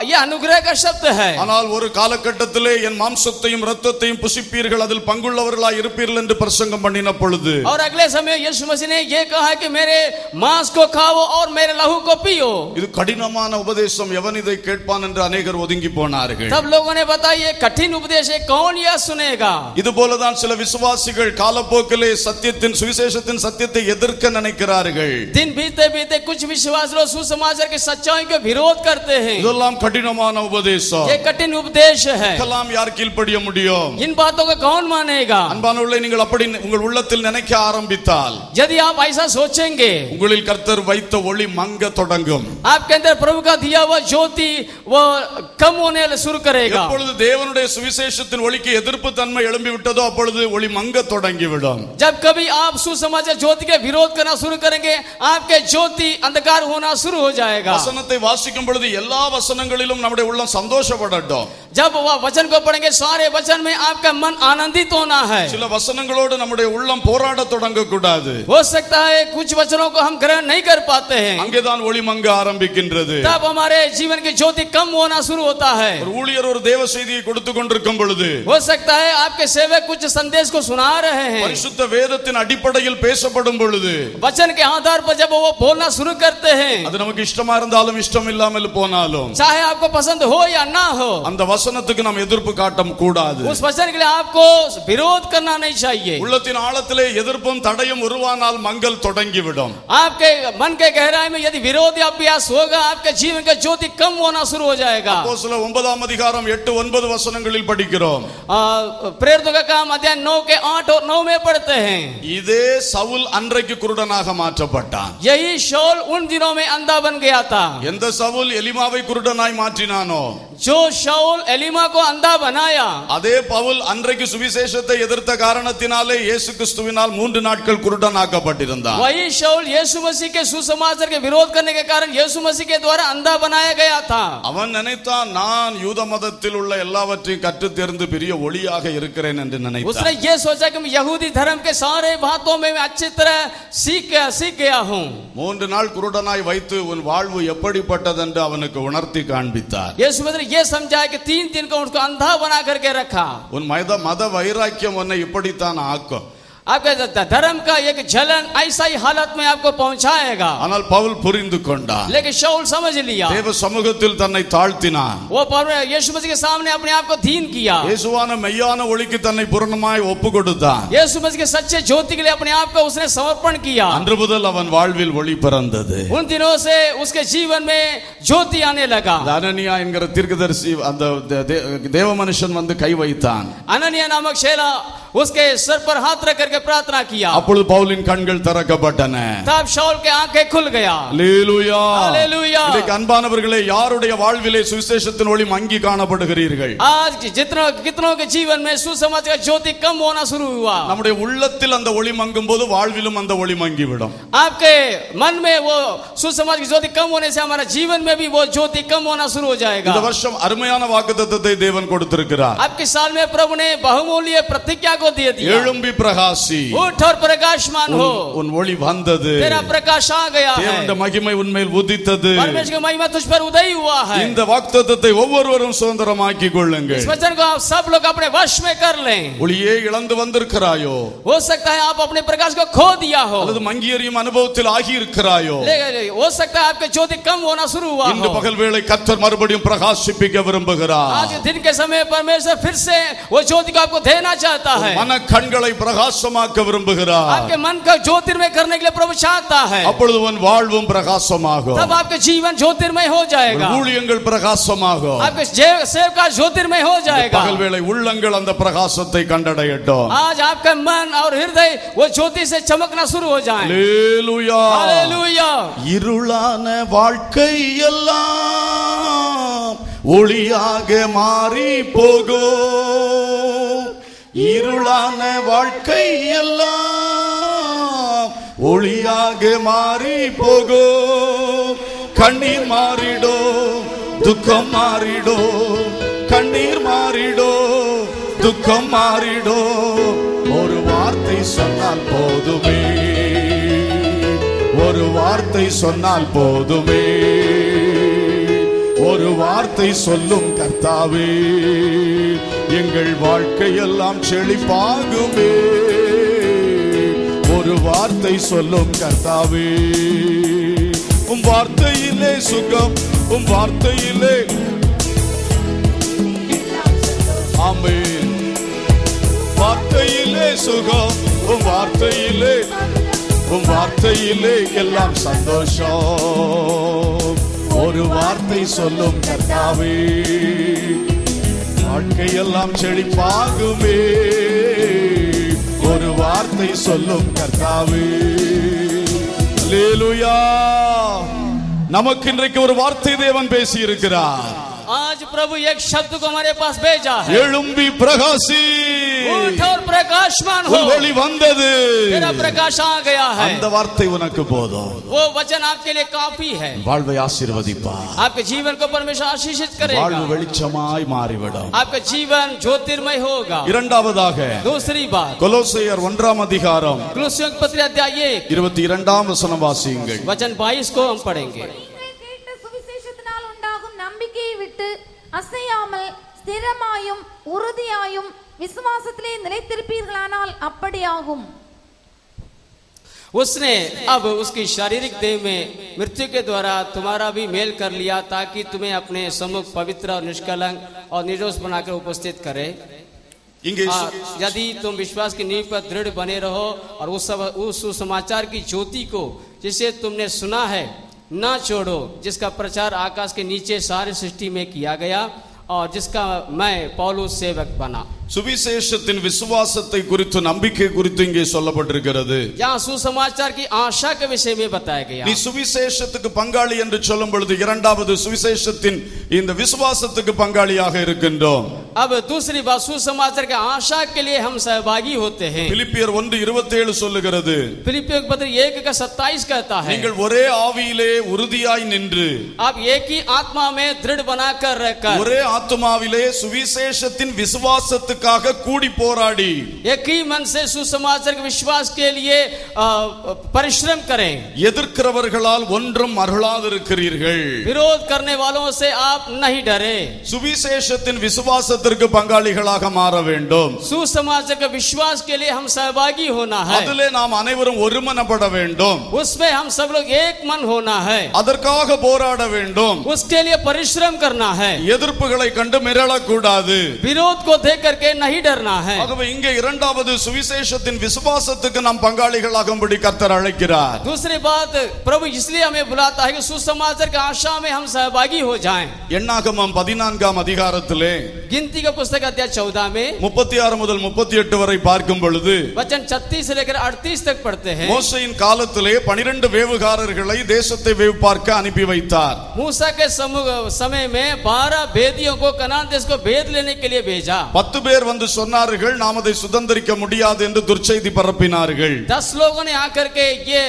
ये अनुग्रह का शब्द है. ஆனால் ஒரு காலகட்டத்திலே என் மாம்சத்தையும் இரத்தத்தையும் புசிப்பீர்கள் அதில் பங்குள்ளவர்களாய் இருப்பீர்கள் என்று பிரசங்கம் பண்ணின பொழுது और अगले समय यीशु मसीह ने ये कहा कि मेरे मांस को खाओ और मेरे लहू को पियो. இது கடினமான உபதேசம், எவன் இதை கேட்பான் என்று अनेகர் ஒதுங்கி போனார்கள். सब लोगों ने बताया ये कठिन उपदेश है, कौन यह सुनेगा. இது போலதான் சில விசுவாசிகள் காலப்போக்கிலே சத்தியத்தின் சுவிசேஷத்தின் சத்தியத்தை எதிர்க்க நினைக்கிறார்கள். दिन बीते बीते कुछ विश्वास लोग सुसमाचार की सच्चाई का विरोध करते हैं. இதெல்லாம் கடினமான உபதேசம். ये कठिन उपदेश है, இதெல்லாம் யார் கீழ்ப்படிய முடியும்? इन बातों को कौन मानेगा. அன்பானவர்களே, நீங்கள் அப்படி உங்கள் உள்ளத்தில் நினைக்க ஆரம்பித்தால் यदि आप ऐसा सोचेंगे, உங்களில் கர்த்தர் வைத்த ஒளி மங்க தொடங்கும். आपके अंदर प्रभु का दिया हुआ ज्योति वो कम होने शुरू करेगा. எப்பொழுது தேவனுடைய சுவிசேஷத்தின் ஒளிக்கு எதிர்ப்பு தன்மை எழும்பி விட்டதோ அப்பொழுது ஒளி மங்க தொடங்கிவிடும். जब कभी आप सुसमाचार ज्योति के विरोध करना शुरू करेंगे, आपके ज्योति अंधकार होना शुरू हो जाएगा. வசனத்தை வாசிக்கும் பொழுது எல்லா வசனங்களிலும் நம்முடைய உள்ளம் சந்தோஷப்படட்டும். जब वह वचन को पढ़ेंगे, सारे वचन में आपका मन आनंदित होना है. சில வசனங்களோடு நம்முடைய உள்ளம் போராட தொடங்க கூடாது. हो सकता है कुछ वचनों को हम ग्रहण नहीं कर पाते हैं, அங்கேதான் ஒளி மங்க ஆரம்பிக்கின்றது. तब हमारे जीवन की ज्योति कम होना शुरू होता है. ஒரு ஊழியர் ஒரு தேவ செய்தியை கொடுத்து கொண்டிருக்கும் பொழுது हो सकता है आपके सेवक कुछ संदेश को सुना रहे हैं, பரிசுத்த வேதத்தின் அடிப்படையில் பேசப்படும் பொழுது वचन के आधार पर जब वो बोलना शुरू करते हैं, அது நமக்கு இஷ்டமா இருந்தாலும் இஷ்டம் இல்லாமல் போனாலும் चाहे आपको पसंद हो या ना हो, அந்த வசனத்துக்கு நாம் எதிர்ப்பு காட்ட கூடாது. उस वचन के लिए आपको विरोध करना नहीं चाहिए. உள்ளத்தின் ஆழத்திலே எதிர்ப்பும் தடையும் உருவானால் மங்கல் தொடங்கிவிடும். आपके मन के गहराई में यदि विरोधी अभ्यास होगा, आपके जीवन का ज्योति कम होना शुरू हो जाएगा. அப்போஸ்தலர் 9 அதிகாரம் 8-9 வசனங்களில் படிக்கிறோம். प्रेरितों का काम अध्याय 9 के 8 और 9 में पढ़ते हैं. இதே சவுல் அன்றைக்கு குருடனாக மாற்றப்பட்டான். यही शाऊल उन दिनों में अंधा बन गया था. எந்த சவுல் எலிமாவை குருடனாய் மாற்றினானோ जो शाऊल एलीमा को अंधा बनाया, அதே பவுல் அன்றைக்கு சுவிசேஷத்தை எதிர்த்த காரணத்தினாலே இயேசு கிறிஸ்துவினால் 3 நாட்கள் குருடனாக்கப்பட்டிருந்தான். वही शाऊल यीशु मसीह के सुसमाचार के विरोध करने के कारण यीशु मसीह के द्वारा अंधा बनाया गया था. அவன் நினைத்தான் நான் யூத மதத்தில் உள்ள எல்லாவற்றையும் கற்று தெரிந்து பெரிய ஒளியாக இருக்கிறேன் என்று उसने நினைத்தான். ये सोचा कि मैं यहूदी धर्म के सारे बातों में मैं अच्छी तरह सीख गया हूं. 3 நாள் குருடனாய் வைத்து உன் வாழ்வு எப்படிப்பட்டது என்று அவனுக்கு உணர்த்தி காண்பித்தார். यीशु मसीह ने ये समझाया कि 3 दिन को उसको अंधा बना करके रखा. உன் மத வைராக்கியம் உன்னை இப்படித்தான் ஆக்கும். आपके धर्म का एक जलन ऐसा ही हालत में आपको पहुंचाएगा. ஆனால் பவுல் புரிந்து கொண்டான். लेकिन शाऊल समझ लिया, தேவ சமூகத்தில் தன்னை தாழ்த்தினான். वो यीशु मसीह के सामने अपने आप को दीन किया. இயேசுவான மெய்யான ஒளிக்கு தன்னை பூரணமாய் ஒப்பு கொடுத்தான். यीशु मसीह के सच्चे ज्योति के लिए अपने आप को उसने समर्पण किया. அன்று முதல் அவன் வாழ்வில் ஒளி பிறந்தது. उन दिनों से उसके जीवन में ज्योति आने लगा. அனனியா என்கிற தீர்க்கதரிசி அந்த தேவ மனுஷன் வந்து கை வைத்தான். अननिया नामक चेला उसके सर पर हाथ रख करके प्रार्थना किया। அப்பொழுது பவுலின் கண்கள் திறக்கப்பட்டன. तब शाऊल के आंखें खुल गया। அல்லேலூயா. हालेलुया। இன்னைக்கு அன்பானவர்களே, யாருடைய வாழ்விலே சுவிசேஷத்தின் ஒளி மங்கி காணப்படுகிறீர்கள்? आज कितनों के जीवन में सुसमाचार का ज्योति कम होना शुरू हुआ। நம்முடைய உள்ளத்தில் அந்த ஒளி மங்கும் போது வாழ்விலும் அந்த ஒளி மங்கிவிடும். आपके मन में वो सुसमाचार की ज्योति कम होने से हमारा जीवन में भी वो ज्योति कम होना शुरू हो जाएगा। இந்த வருஷம் அருமையான வாக்குத்தத்தத்தை தேவன் கொடுத்திருக்கிறார். आपके साल में प्रभु ने बहुमूल्य प्रतिज्ञा को दे दिया। எழும்பி பிரகாசி, उठ और प्रकाशमान हो, உன் ஒளி வந்தது, तेरा प्रकाश आ गया है, தேவனுடைய மகிமை உன்மேல் உதித்தது. परमेश्वर की महिमा तुझ पर उदय हुआ है। இந்த வாக்குத்தத்தத்தை ஒவ்வொருவரும் சுதந்திரமாக்கிக் கொள்ளுங்கள். इस वचन को आप सब लोग अपने वश में कर लें। ஒளியே இழந்து வந்திருக்கிறாயோ, हो सकता है आप अपने प्रकाश को खो दिया हो, அல்லது மங்கி எறியும் அனுபவத்தில் ஆகி இருக்கிறாயோ, हो सकता है आपके ज्योति कम होना शुरू हुआ இந்த हो। பகல் வேளை கர்த்தர் மறுபடியும் பிரகாசிப்பிக்க விரும்புகிறார். आज दिन के समय परमेश्वर फिर से वो ज्योति को आपको देना चाहता है। மன கண்களை பிரகாசமாக்க விரும்புகிறார். आपके मन का ज्योतिर्मय करने के लिए प्रभु चाहता है। அப்பொழுது உன் வாழ்வும் பிரகாசமாகும், तब आपके जीवन ज्योतिर्मय हो जाएगा, ஊழியங்கள் பிரகாசமாகும். आपके सेवका ज्योतिर्मय हो जाएगा। பகல் வேளை உள்ளங்கள் அந்த பிரகாசத்தை கண்டடையட்டும். आज आपका मन और हृदय वो ज्योति से चमकना शुरू हो जाए। அல்லேலூயா. हालेलुया। இருளான வாழ்க்கை எல்லாம் ஒளியாக மாறி போகும். இருளான வாழ்க்கை எல்லாம் ஒளியாக மாறி போகும். கண்ணீர் மாறிடும், துக்கம் மாறிடும். கண்ணீர் மாறிடும், துக்கம் மாறிடும். ஒரு வார்த்தை சொன்னால் போதுமே, ஒரு வார்த்தை சொன்னால் போதுமே. ஒரு வார்த்தை சொல்லும் கர்த்தாவே, எங்கள் வாழ்க்கையெல்லாம் செழிப்பாகுமே. ஒரு வார்த்தை சொல்லும் கர்த்தாவே, உம் வார்த்தையிலே சுகம், உம் வார்த்தையிலே ஆமென். வார்த்தையிலே சுகம், உம் வார்த்தையிலே, உம் வார்த்தையிலே எல்லாம் சந்தோஷம். ஒரு வார்த்தை சொல்லும் கர்த்தாவே, வாழ்க்கையெல்லாம் செழிப்பாகுமே. ஒரு வார்த்தை சொல்லும் கர்த்தாவே. அல்லேலூயா. நமக்கு இன்றைக்கு ஒரு வார்த்தை தேவன் பேசி இருக்கிறார். आज प्रभु एक शब्द को हमारे पास भेजा है। எழும்பி பிரகாசி, उठ और प्रकाशमान हो, உன் ஒளி வந்தது. तेरा प्रकाश आ गया है। அந்த வார்த்தை உனக்கு போதும். वो वचन आपके लिए काफी है। வாழ்வை ஆசீர்வதிப்பார். आपके जीवन को परमेश्वर आशीषित करेगा। வாழ்வு வெளிச்சமாய் மாறிவிடும். आपका जीवन ज्योतिर्मय होगा। இரண்டாவதாக दूसरी बात, கொலோசையர் 1 அதிகாரம் कुलुस्सियों के पत्र अध्याय 1 22 वचனம் வாசியுங்கள். वचन 22 को हम पढ़ेंगे। கேட்ட சுவிசேஷத்தினால் உண்டாகும் நம்பிக்கையை விட்டு அசையாமல் ஸ்திரமாயும் உறுதியாயும் விசுவாசத்திலே நிலைத்திருப்பீர்களானால் அப்படியாகும். उसने अब उसकी शारीरिक देह में मृत्यु के द्वारा तुम्हारा भी मेल कर लिया, ताकि तुम्हें अपने सम्मुख पवित्र और निष्कलंक और निर्दोष बनाकर उपस्थित करे। இங்கே यदि तुम विश्वास की नींव पर दृढ़ बने रहो और उस सुसमाचार की ज्योति को जिसे तुमने सुना है ना छोड़ो, जिसका प्रचार आकाश के नीचे सारी सृष्टि में किया गया और जिसका मैं पौलुस सेवक बना। சுவிசேஷத்தின் விசுவாசத்தை குறித்து, நம்பிக்கை குறித்து இங்கே சொல்லப்பட்டிருக்கிறது. यहाँ सुसमाचार की आशा के विषय में बताया गया। நீ சுவிசேஷத்துக்கு பங்காளி என்று சொல்லும் பொழுது இரண்டாவது சுவிசேஷத்தின் இந்த விசுவாசத்துக்கு பங்காளியாக இருக்கின்றோம். अब दूसरी बात, सुसमाचार के आशा के लिए हम सहभागी होते हैं। பிலிப்பியர் 1:27 சொல்லுகிறது, फिलिप्पियों के पत्र 1:27 कहता है, நீங்கள் ஒரே ஆவியிலே உறுதியாய் நின்று, आप एक ही आत्मा में दृढ़ बनाकर रहकर, ஒரே ஆத்துமாவிலே சுவிசேஷத்தின் விசுவாசத்துக்காக கூடி போராடி, एक ही मन से सुसमाचार के विश्वास के लिए परिश्रम करें। எதிர்க்கிறவர்களால் ஒன்றும் அருளாதிருக்கிறீர்கள். विरोध करने वालों से आप नहीं डरे। சுவிசேஷத்தின் விசுவாசத்திற்கு பங்காளிகளாக மாற வேண்டும். सुसमाचार के विश्वास के लिए हम सहभागी होना है। அதிலே நாம் அனைவரும் ஒருமனப்பட வேண்டும். उसमें हम सब लोग एक मन होना है। அதற்காக போராட வேண்டும். उसके लिए परिश्रम करना है। எதிர்ப்புகளை கண்டு மிரளக்கூடாது. विरोध को देख करके नहीं डरना है। ஆகவே இங்கே இரண்டாவது சுவிசேஷத்தின் விசுவாசத்துக்கு நாம் பங்காளிகளாகும்படி கர்த்தர் அழைக்கிறார். दूसरी बात, प्रभु इसलिए हमें बुलाता है कि सुसमाचार की आशा में हम सहभागी हो जाएं। என்னாகமம் 14ஆம் அதிகாரத்திலே गिनती का पुस्तक अध्याय 14 में 36 முதல் 38 வரை பார்க்கும் பொழுது वचन 36 से लेकर 38 तक पढ़ते हैं। மோசேயின் காலத்திலே 12 வேவுகாரர்களை தேசத்தை வேவு பார்க்க அனுப்பி வைத்தார். मूसा के समय में 12 भेदियों को कनान देश को भेद लेने के लिए भेजा। 10 பேர் வந்து சொன்னார்கள், நாம் அதை சுதந்தரிக்க முடியாது என்று துர்ச்செய்தி பரப்பினார்கள். 10 लोगों ने आकर के ये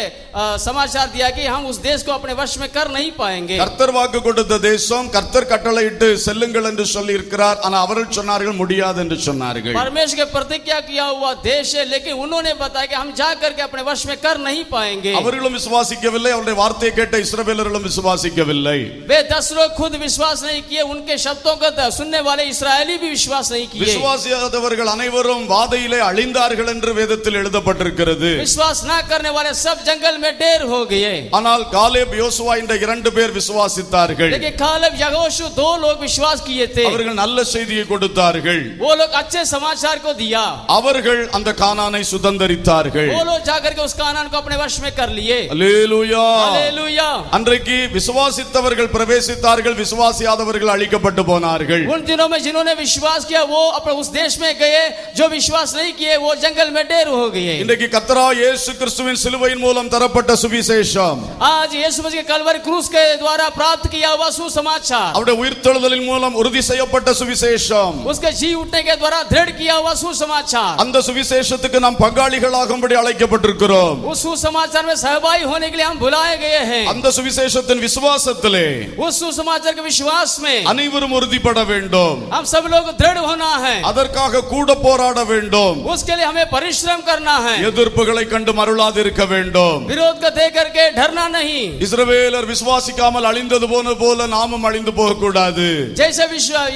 समाचार दिया कि हम उस देश को अपने वश में कर नहीं पाएंगे। கர்த்தர் வாக்கு கொடுத்த தேசம், கர்த்தர் கட்டளையிட்டு செல்லுங்கள் என்று சொல்லி இருக்கிறார். ஆனா அவர்கள் சொன்னார்கள் முடியாது என்று சொன்னார்கள். परमेश्वर के प्रतिज्ञा किया हुआ देश है, लेकिन उन्होंने बताया कि हम जा करके अपने वश में कर नहीं पाएंगे। அவர்களும் விசுவாசிக்கவில்லை, அவருடைய வார்த்தையை கேட்ட இஸ்ரவேலர்களும் விசுவாசிக்கவில்லை. वे 10 लोग खुद विश्वास नहीं किए, उनके शब्दों को सुनने वाले इस्राएली भी विश्वास नहीं किए। விசுவாசியாதவர்கள் அனைவரும் வாதையிலே அழிந்தார்கள் என்று வேதத்தில் எழுதப்பட்டிருக்கிறது. विश्वास न करने वाले सब जंगल में ढेर हो गए। ஆனால் காலேப் யோசுவா என்ற 2 பேர் விசுவாசித்தார்கள். लेकिन कालेब यहोशू 2 लोग विश्वास किए थे। அவர்கள் நல்ல செய்தியை கொடுத்தார்கள். वो लोग अच्छे समाचार को दिया। அவர்கள் அந்த கானானை சுதந்தரித்தார்கள். वो लोग जाकर के उस कानान को अपने वश में कर लिए। அல்லேலூயா, हालेलुया। அன்றைக்கு விசுவாசித்தவர்கள் பிரவேசித்தார்கள், விசுவாசியாதவர்கள் அழிக்கப்பட்டு போனார்கள். उन दिनों में जिन्होंने विश्वास किया वो अपने उस देश में गए, जो विश्वास नहीं किए वो जंगल में ढेर हो गए। இன்றைக்கு கர்த்தராகிய இயேசு கிறிஸ்துவின் சிலுவையின் மூலம் தரப்பட்ட சுவிசேஷம், आज यीशु मसीह के कलवरी क्रूस के द्वारा प्राप्त किया हुआ सुसमाचार, அவருடைய உயிர்த்தெழுதலின் மூலம் உறுதி செய்யப்பட்ட சுவிசேஷம், उसके जी उठने के द्वारा दृढ़ किया हुआ सुसमाचार, அந்த சுவிசேஷத்துக்கு நாம் பங்காளிகளாகும்படி அழைக்கப்பட்டிருக்கிறோம். उस सुसमाचार में सहभागी होने के लिए हम बुलाए गए हैं। அந்த சுவிசேஷத்தின் விசுவாசத்திலே उस सुसमाचार के विश्वास में அனைவரும் உறுதிப்பட வேண்டும். हम सब लोग दृढ़ होना है। அதற்காக கூட போராட வேண்டும். उसके लिए हमें परिश्रम करना है। எதிர்ப்புகளை கண்டு மருளாது இருக்க வேண்டும். विरोध को देख करके डरना नहीं। இஸ்ரவேலர் விசுவாசிக்காமல் அழிந்தது போல நாமும் அழிந்து போக கூடாது. जैसे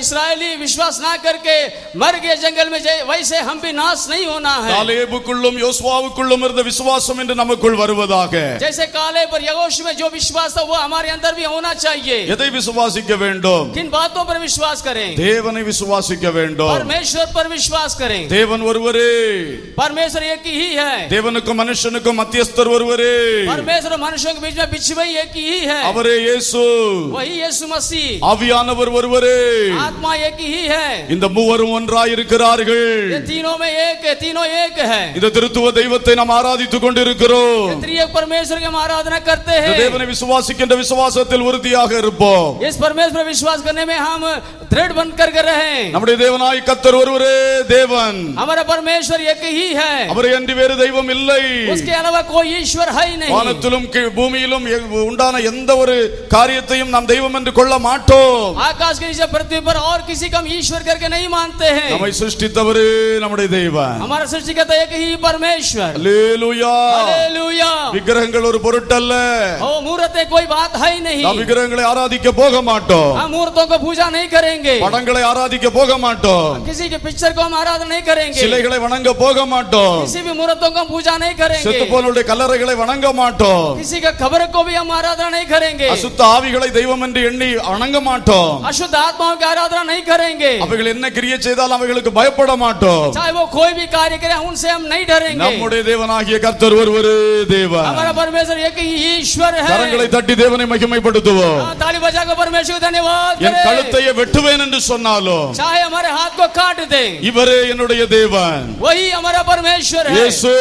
इस्राएली विश्वास ना करके मर गए जंगल में, वैसे हम भी नाश नहीं होना है। காலேபுக்குள்ளும் யோசுவாவுக்குள்ளும் இருந்த விசுவாசம் என்று நமக்குள் வருவதாக. जैसे काले पर यहोशू में जो विश्वास था वो हमारे अंदर भी होना चाहिए। எதை விசுவாசிக்க வேண்டும்? किन बातों पर विश्वास करें? தேவனை விசுவாசிக்க வேண்டும். परमेश्वर पर विश्वास करें। தேவன் ஒருவரே. परमेश्वर एक ही है। தேவனுக்கும் மனுஷனுக்கும் மத்தியஸ்தர் ஒருவரே. परमेश्वर और मनुष्यों के बीच में बिछुई एक ही है। அவரே இயேசு. वही यीशु मसीह। ஆவியானவர் ஒருவரே. आत्मा एक ही है। இந்த மூவரும் ஒன்றாய் இருக்கிறார்கள். ये तीनों में एक है, तीनों एक है। இந்த திருத்துவ தெய்வத்தை நாம் ஆராதித்துக் கொண்டிருக்கிறோம். त्रिएक परमेश्वर की हम आराधना करते இந்த हैं। தேவனை விசுவாசிக்கின்ற விசுவாசத்தில் உறுதியாக இருப்போம். इस परमेश्वर पर विश्वास करने में हम दृढ़ बनकर के रहें। நம்முடைய தேவனாய் கர்த்தர் ஒருவரே தேவன். हमारा परमेश्वर एक ही है। அவரை அன்றி வேறு தெய்வம் இல்லை. उसके अलावा कोई ईश्वर है ही नहीं। வானத்திலும் பூமியிலும் உண்டான எந்த ஒரு காரியத்தையும் நாம் தெய்வம் என்று கொள்ள மாட்டோம். आकाश के नीचे पृथ्वी पर और किसी को हम ईश्वर करके नहीं मानते हैं। நம்மை சிருஷ்டித்தவரே நம்முடைய தேவன். हमारा सृष्टिकर्ता एक ही परमेश्वर। அல்லேலூயா. हालेलुया। விக்கிரகங்கள் ஒரு பொருட்டல்ல. ओ मूर्तें कोई बात है ही नहीं। நாம் விக்கிரகங்களை ஆராதிக்க போக மாட்டோம். हम मूर्तों को पूजा नहीं करेंगे। படங்களை ஆராதிக்க போக மாட்டோம். किसी के पिक्चर को हम आराधना नहीं करेंगे। சிலைகளை வணங்க போக மாட்டோம். किसी भी मूर्तों को हम पूजा नहीं करेंगे। செத்துப்போனவருடைய கல்லறைகளை வணங்க மாட்டோம். किसी का खबर को भी हम आराधना नहीं करेंगे। அசுத்த ஆவிகளை தெய்வம் என்று எண்ணி வணங்க மாட்டோம். अशुद्ध आत्माओं की आराधना नहीं करेंगे। அவைகள் என்ன கிரியை செய்தால் அவைகளுக்கு பயப்பட மாட்டோம். चाहे वो कोई भी कार्य करे उनसे हम नहीं डरेंगे। நம்முடைய தேவனாகிய கர்த்தர் ஒருவரே தேவன். हमारा परमेश्वर एक ही ईश्वर है। கரங்களை தட்டி தேவனை மகிமைப்படுத்துவோம். ताली बजाकर परमेश्वर को धन्यवाद என் करें। கழுத்தையே வெட்டுவேன் என்று சொன்னாலும் चाहे हमारे हाथ को काट दे, இவரே என்னுடைய தேவன். वही हमारा परमेश्वर है। இயேசு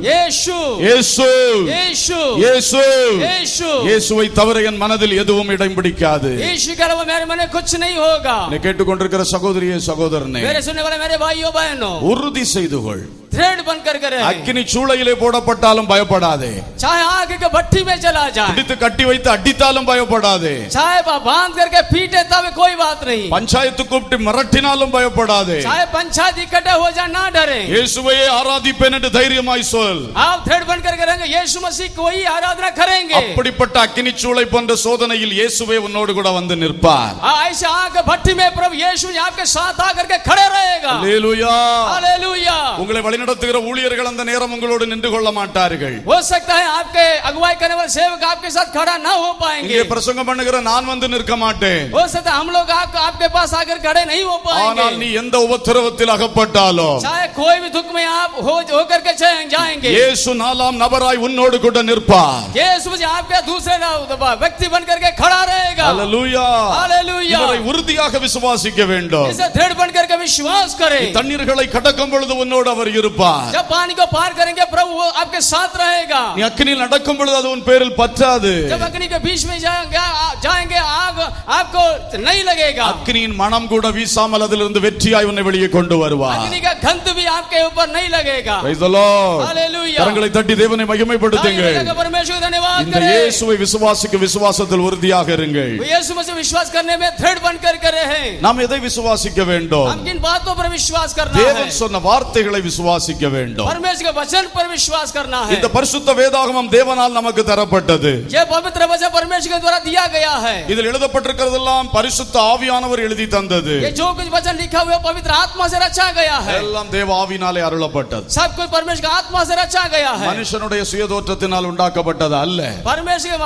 यीशु இயேசு यीशु இயேசு यीशु இயேசுவை தவிர என் மனதில் எதுவும் இடம் பிடிக்காது. यीशु के अलावा मेरे मन में कुछ नहीं होगा। என்னை கேட்டுக்கொண்டிருக்கிற சகோதரியே சகோதரனே, मेरे सुनने वाले मेरे भाइयों बहनों, உறுதி செய்து கொள். दृढ़ बनकर के रहे। அக்கினி சூளையிலே போடப்பட்டாலும் பயப்படாதே. चाहे आग के भट्टी में चला जाए, பிடித்து கட்டி வைத்து அடித்தாலும் பயப்படாதே. चाहे बांध करके पीटे तब कोई बात नहीं। பஞ்சாயத்து கூப்பிட்டு மிரட்டினாலும் பயப்படாதே. चाहे पंचायत इकट्ठे हो जाए ना डरे। இயேசுவையே ஆராதிப்பேன் என்று தைரியமாய் சொல். आप दृढ़ बनकर के रहेंगे, यीशु मसीह को ही आराधना करेंगे। அப்படிப்பட்ட அக்கினி சூளை போன்ற சோதனையில் இயேசுவே உன்னோடு கூட வந்து நிற்பார். ऐसे आग भट्टी में प्रभु यीशु आपके साथ आकर के खड़े रहेगा। அல்லேலூயா. हालेलुया। உங்களை வழிநடத்துகிற ஊழியர்கள் அந்த நேரம் உங்களோடு நின்று கொள்ள மாட்டார்கள். हो सकता है आपके अगुवाई करने वाले सेवक आपके साथ खड़ा ना हो पाएंगे. இங்கே பிரசங்கம் பண்ணுகிற நான் வந்து நிற்க மாட்டேன். हो सकता है हम लोग आपके पास आकर खड़े नहीं हो ஆனால் पाएंगे. நீ எந்த உபத்திரவத்தில் அகப்பட்டாலும் चाहे कोई भी दुख में आप होकर के जाएंगे. இயேசு நாலாம் நபராய் உன்னோடு கூட நிற்பார். यीशु मसीह आपके दूसरे व्यक्ति बन करके खड़ा रहेगा. ஹல்லேலூயா. हालेलुया. இவரை உறுதியாக விசுவாசிக்க வேண்டும். इसे दृढ़ बन करके विश्वास करें. தண்ணீர்களை கடக்கும் பொழுது உன்னோடு அவர் இருப்பார். जब पानी को पार करेंगे प्रभु वो आपके साथ रहेगा. நீ அக்கினியில் நடக்கும் பொழுது அது உன் பேரில் பற்றாது. जब अग्नि के बीच में जाएंगे आग आपको नहीं लगेगा. அக்கினியின் மனம் கூட வீசாமல் அதிலிருந்து வெற்றியாய் உன்னை வெளியே கொண்டு வருவார். अग्नि का गंध भी आपके ऊपर नहीं लगेगा. Praise the Lord. हालेलुया. கரங்களை தட்டி தேவனை மகிமைப்படுத்துங்கள். परमेश्वर को धन्यवाद இந்த करें. இயேசுவை விசுவாசிக்க விசுவாசத்தில் உறுதியாக இருங்கள். यीशु मसीह विश्वास करने में दृढ़ बन करके रहे. நாம் எதை விசுவாசிக்க வேண்டும்? हम किन बातों पर विश्वास करना है? தேவன் சொன்ன வார்த்தைகளை விசுவாசிக்க வேண்டும். परमेश्वर के वचन पर विश्वास करना है. இந்த பரிசுத்த வேதாகமம் தேவனால் நமக்கு தரப்பட்டது. ये पवित्र वचन परमेश्वर के द्वारा दिया गया है. இதில் எழுதப்பட்டிருக்கிறதெல்லாம் பரிசுத்த ஆவியானவர் எழுதி தந்தது. ये जो कुछ वचन लिखा हुआ है पवित्र आत्मा से रचा गया है. எல்லாம் தேவ ஆவியினாலே அருளப்பட்டது. सब कुछ परमेश्वर की आत्मा से रचा गया है. மனுஷனுடைய சுயதோற்றத்தினால் உண்டாக்கப்பட்டது அல்ல. परमेश्वर